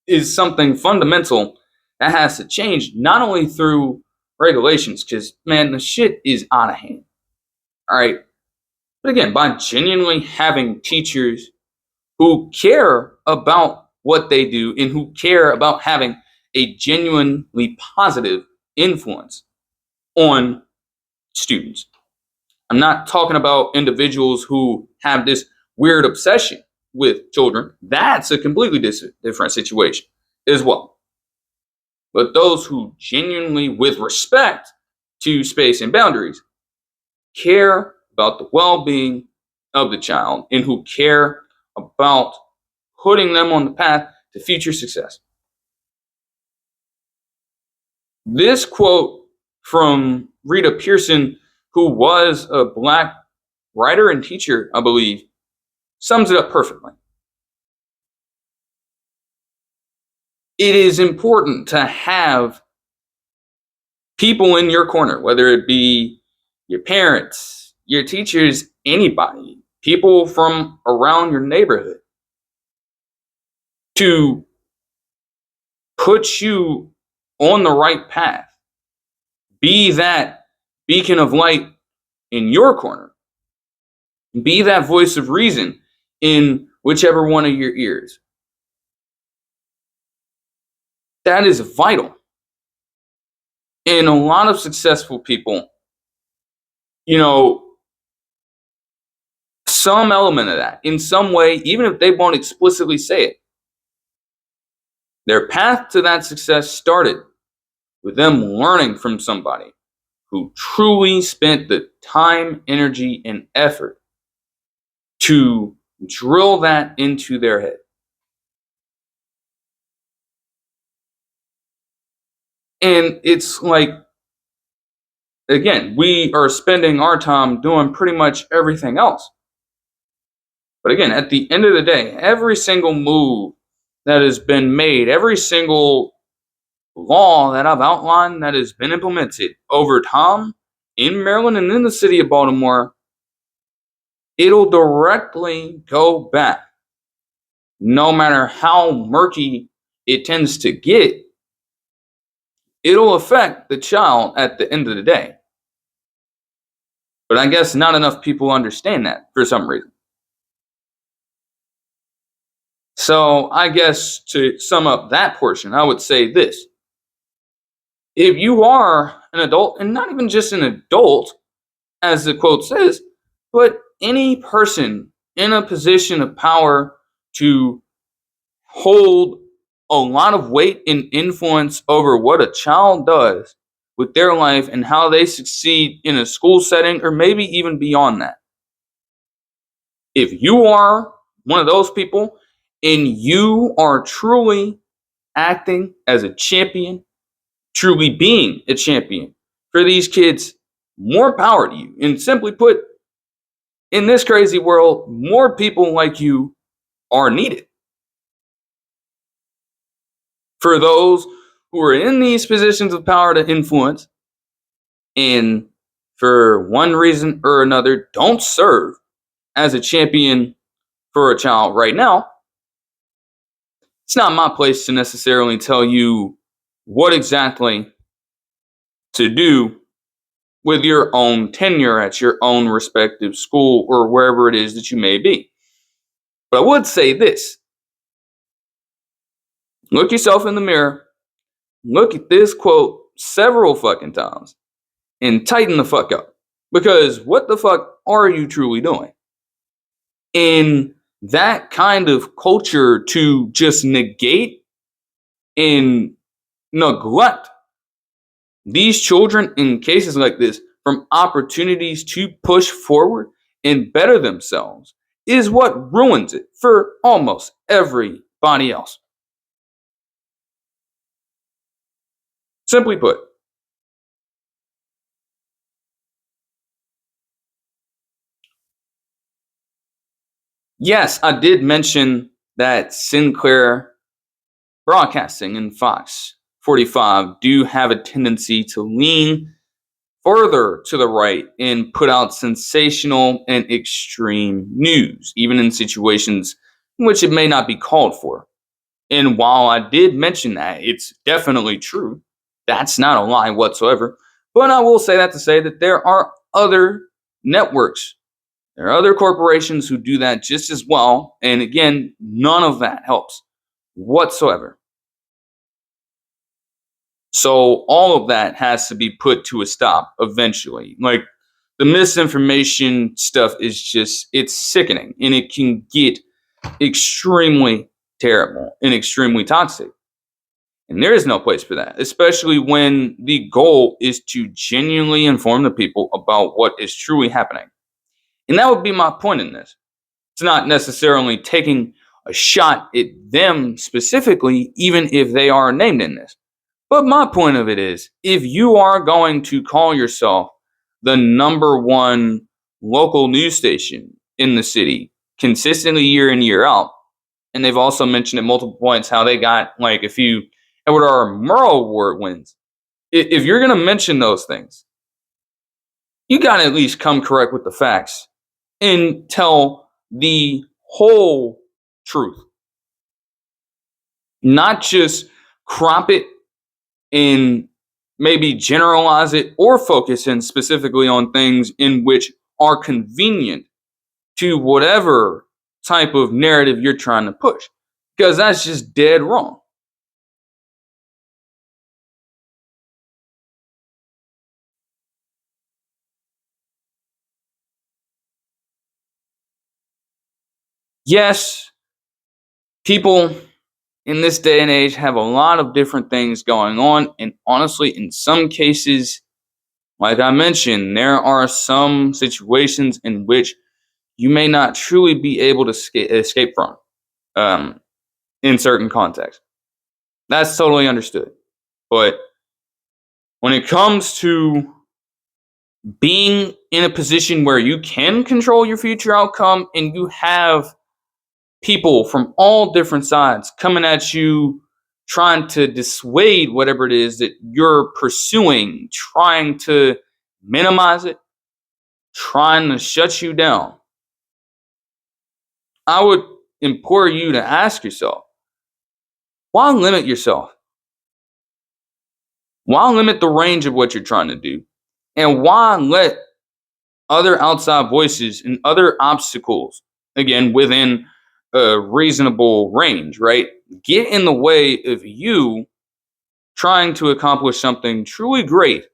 is something fundamental that has to change, not only through regulations, because, man, the shit is out of hand. All right. But again, by genuinely having teachers who care about what they do and who care about having a genuinely positive influence on students. I'm not talking about individuals who have this weird obsession with children. That's a completely different situation as well. But those who genuinely, with respect to space and boundaries, care about the well being of the child and who care about putting them on the path to future success. This quote from Rita Pearson, who was a Black writer and teacher, I believe, sums it up perfectly. It is important to have people in your corner, whether it be your parents, your teachers, anybody, people from around your neighborhood, to put you on the right path. Be that beacon of light in your corner. Be that voice of reason in whichever one of your ears. That is vital. And a lot of successful people, some element of that in some way, even if they won't explicitly say it, their path to that success started with them learning from somebody who truly spent the time, energy, and effort to drill that into their head. And it's like, again, we are spending our time doing pretty much everything else. But again, at the end of the day, every single move that has been made, every single law that I've outlined that has been implemented over time in Maryland and in the city of Baltimore, it'll directly go back, no matter how murky it tends to get, it'll affect the child at the end of the day. But I guess not enough people understand that for some reason. So I guess to sum up that portion, I would say this. If you are an adult, and not even just an adult, as the quote says, but any person in a position of power to hold a lot of weight and influence over what a child does with their life and how they succeed in a school setting or maybe even beyond that. If you are one of those people and you are truly acting as a champion, truly being a champion for these kids, more power to you. And simply put, in this crazy world, more people like you are needed. For those who are in these positions of power to influence and for one reason or another don't serve as a champion for a child right now, it's not my place to necessarily tell you what exactly to do with your own tenure at your own respective school or wherever it is that you may be. But I would say this. Look yourself in the mirror, look at this quote several fucking times, and tighten the fuck up. Because what the fuck are you truly doing? In that kind of culture, to just negate and neglect these children in cases like this from opportunities to push forward and better themselves is what ruins it for almost everybody else. Simply put, yes, I did mention that Sinclair Broadcasting and Fox 45 do have a tendency to lean further to the right and put out sensational and extreme news, even in situations in which it may not be called for. And while I did mention that, it's definitely true. That's not a lie whatsoever. But I will say that to say that there are other networks, there are other corporations who do that just as well. And again, none of that helps whatsoever. So all of that has to be put to a stop eventually. Like, the misinformation stuff is just, it's sickening, and it can get extremely terrible and extremely toxic. And there is no place for that, especially when the goal is to genuinely inform the people about what is truly happening. And that would be my point in this. It's not necessarily taking a shot at them specifically, even if they are named in this. But my point of it is, if you are going to call yourself the number one local news station in the city consistently year in, year out, and they've also mentioned at multiple points how they got like a few Edward R. Murrow Award wins. If you're going to mention those things, you got to at least come correct with the facts and tell the whole truth, not just crop it and maybe generalize it or focus in specifically on things in which are convenient to whatever type of narrative you're trying to push, because that's just dead wrong. Yes, people in this day and age have a lot of different things going on, and honestly, in some cases, like I mentioned, there are some situations in which you may not truly be able to escape from, um, in certain contexts. That's totally understood. But when it comes to being in a position where you can control your future outcome and you have people from all different sides coming at you, trying to dissuade whatever it is that you're pursuing, trying to minimize it, trying to shut you down, I would implore you to ask yourself, why limit yourself? Why limit the range of what you're trying to do? And why let other outside voices and other obstacles, again, within a reasonable range, right, get in the way of you trying to accomplish something truly great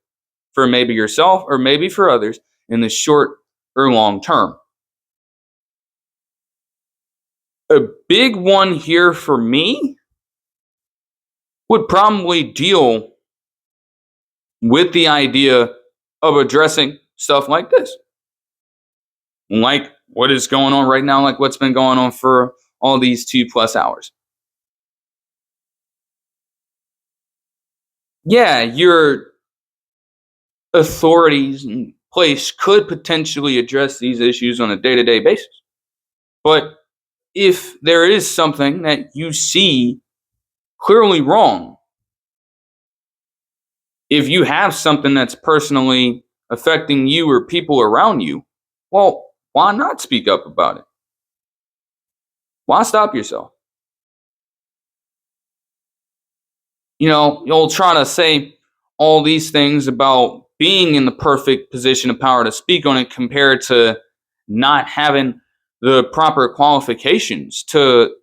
for maybe yourself or maybe for others in the short or long term? A big one here for me would probably deal with the idea of addressing stuff like this, like what is going on right now, like what's been going on for all these 2+ hours. Yeah, your authorities in place could potentially address these issues on a day-to-day basis. But if there is something that you see clearly wrong, if you have something that's personally affecting you or people around you, well, why not speak up about it? Why stop yourself? You'll try to say all these things about being in the perfect position of power to speak on it compared to not having the proper qualifications to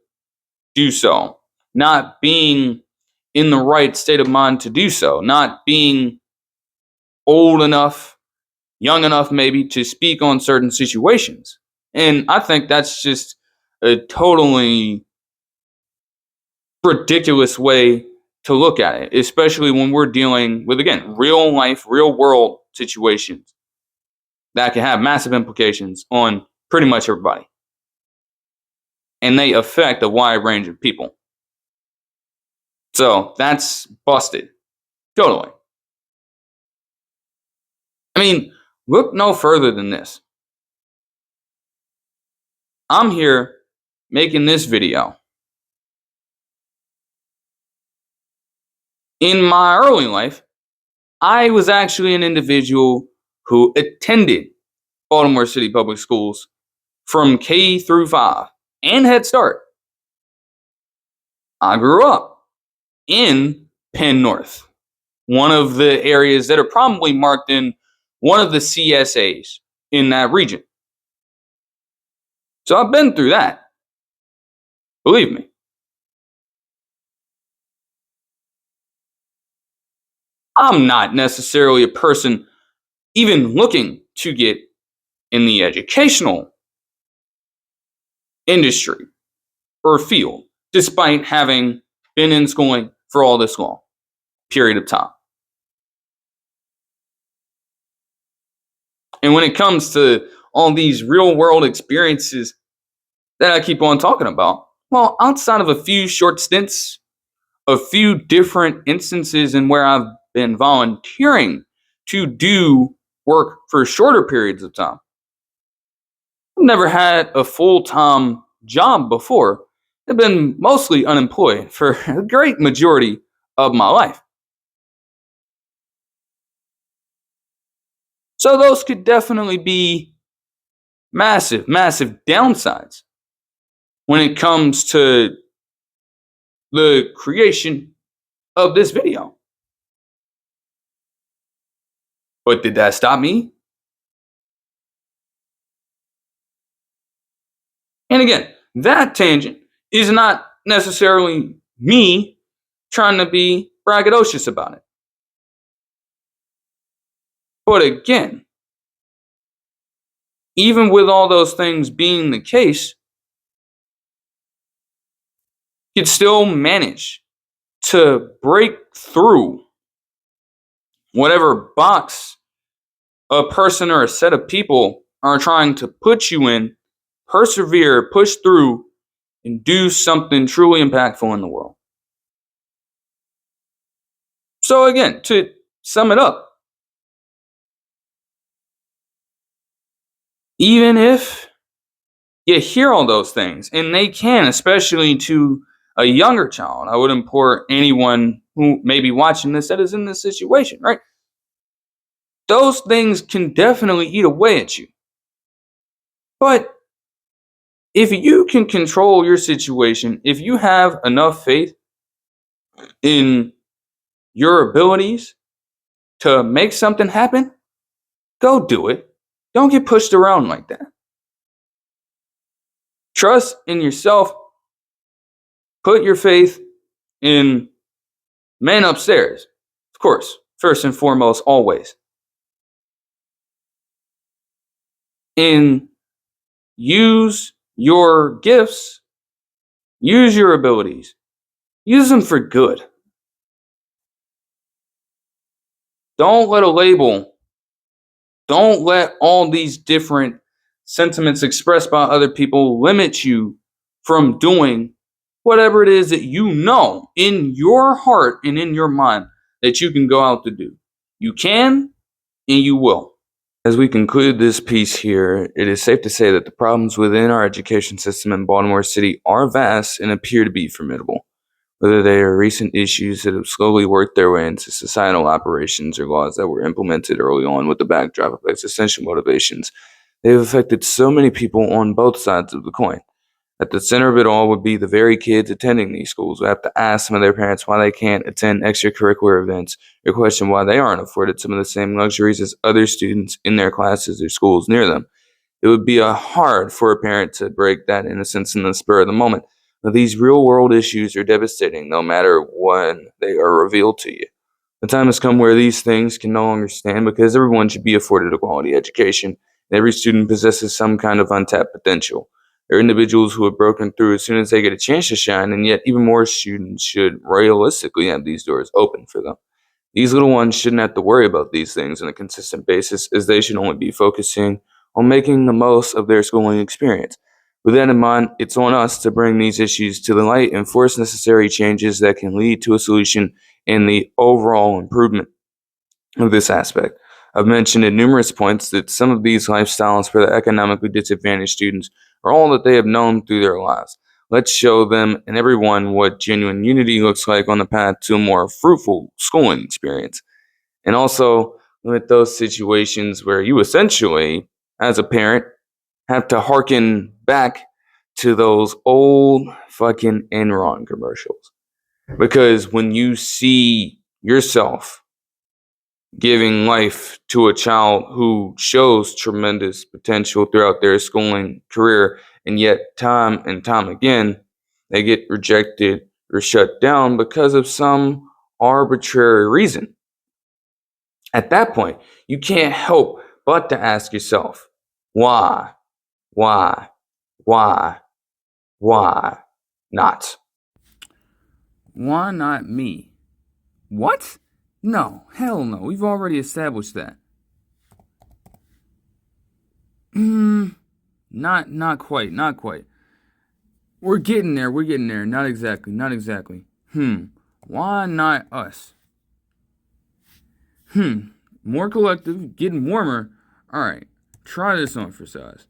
do so. not being in the right state of mind to do so, not being old enough, young enough maybe to speak on certain situations. And I think that's just a totally ridiculous way to look at it, especially when we're dealing with, again, real life, real world situations that can have massive implications on pretty much everybody. And they affect a wide range of people. So that's busted. Totally. I mean, look no further than this. I'm here making this video. In my early life, I was actually an individual who attended Baltimore City public schools from K through 5 and Head Start. I grew up in Penn North, one of the areas that are probably marked in one of the CSAs in that region. So I've been through that. Believe me. I'm not necessarily a person even looking to get in the educational industry or field, despite having been in schooling for all this long period of time. And when it comes to all these real world experiences that I keep on talking about, well, outside of a few short stints, a few different instances in where I've been volunteering to do work for shorter periods of time, I've never had a full-time job before. I've been mostly unemployed for a great majority of my life. So those could definitely be massive, massive downsides when it comes to the creation of this video. But did that stop me? And again, that tangent is not necessarily me trying to be braggadocious about it. But again, even with all those things being the case, you could still manage to break through whatever box a person or a set of people are trying to put you in, persevere, push through, and do something truly impactful in the world. So, again, to sum it up, even if you hear all those things, and they can, especially to a younger child, I would implore anyone who may be watching this that is in this situation, right? Those things can definitely eat away at you. But if you can control your situation, if you have enough faith in your abilities to make something happen, go do it. Don't get pushed around like that. Trust in yourself. Put your faith in man upstairs. Of course, first and foremost, always. And use your gifts, use your abilities, use them for good. Don't let a label, don't let all these different sentiments expressed by other people limit you from doing whatever it is that you know in your heart and in your mind that you can go out to do. You can and you will. As we conclude this piece here, it is safe to say that the problems within our education system in Baltimore City are vast and appear to be formidable. Whether they are recent issues that have slowly worked their way into societal operations or laws that were implemented early on with the backdrop of existential motivations, they have affected so many people on both sides of the coin. At the center of it all would be the very kids attending these schools who have to ask some of their parents why they can't attend extracurricular events or question why they aren't afforded some of the same luxuries as other students in their classes or schools near them. It would be hard for a parent to break that innocence in the spur of the moment, that these real world issues are devastating no matter when they are revealed to you. The time has come where these things can no longer stand because everyone should be afforded a quality education, and every student possesses some kind of untapped potential. There are individuals who have broken through as soon as they get a chance to shine, and yet even more students should realistically have these doors open for them. These little ones shouldn't have to worry about these things on a consistent basis, as they should only be focusing on making the most of their schooling experience. With that in mind, it's on us to bring these issues to the light and force necessary changes that can lead to a solution in the overall improvement of this aspect. I've mentioned at numerous points that some of these lifestyles for the economically disadvantaged students are all that they have known through their lives. Let's show them and everyone what genuine unity looks like on the path to a more fruitful schooling experience. And also limit those situations where you essentially, as a parent, have to hearken back to those old fucking Enron commercials. Because when you see yourself giving life to a child who shows tremendous potential throughout their schooling career, and yet time and time again, they get rejected or shut down because of some arbitrary reason. At that point, you can't help but to ask yourself, why, why, why, why not? Why not me? What? No, hell no. We've already established that. Not quite, not quite. We're getting there, we're getting there. Not exactly, not exactly. Why not us? More collective, getting warmer. Alright, try this on for size.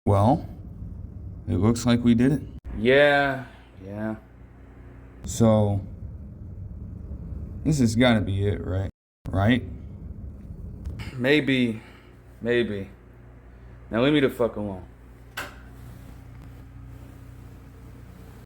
Well, it looks like we did it. Yeah. So, this has gotta be it, right? Right? Maybe. Now leave me the fuck alone.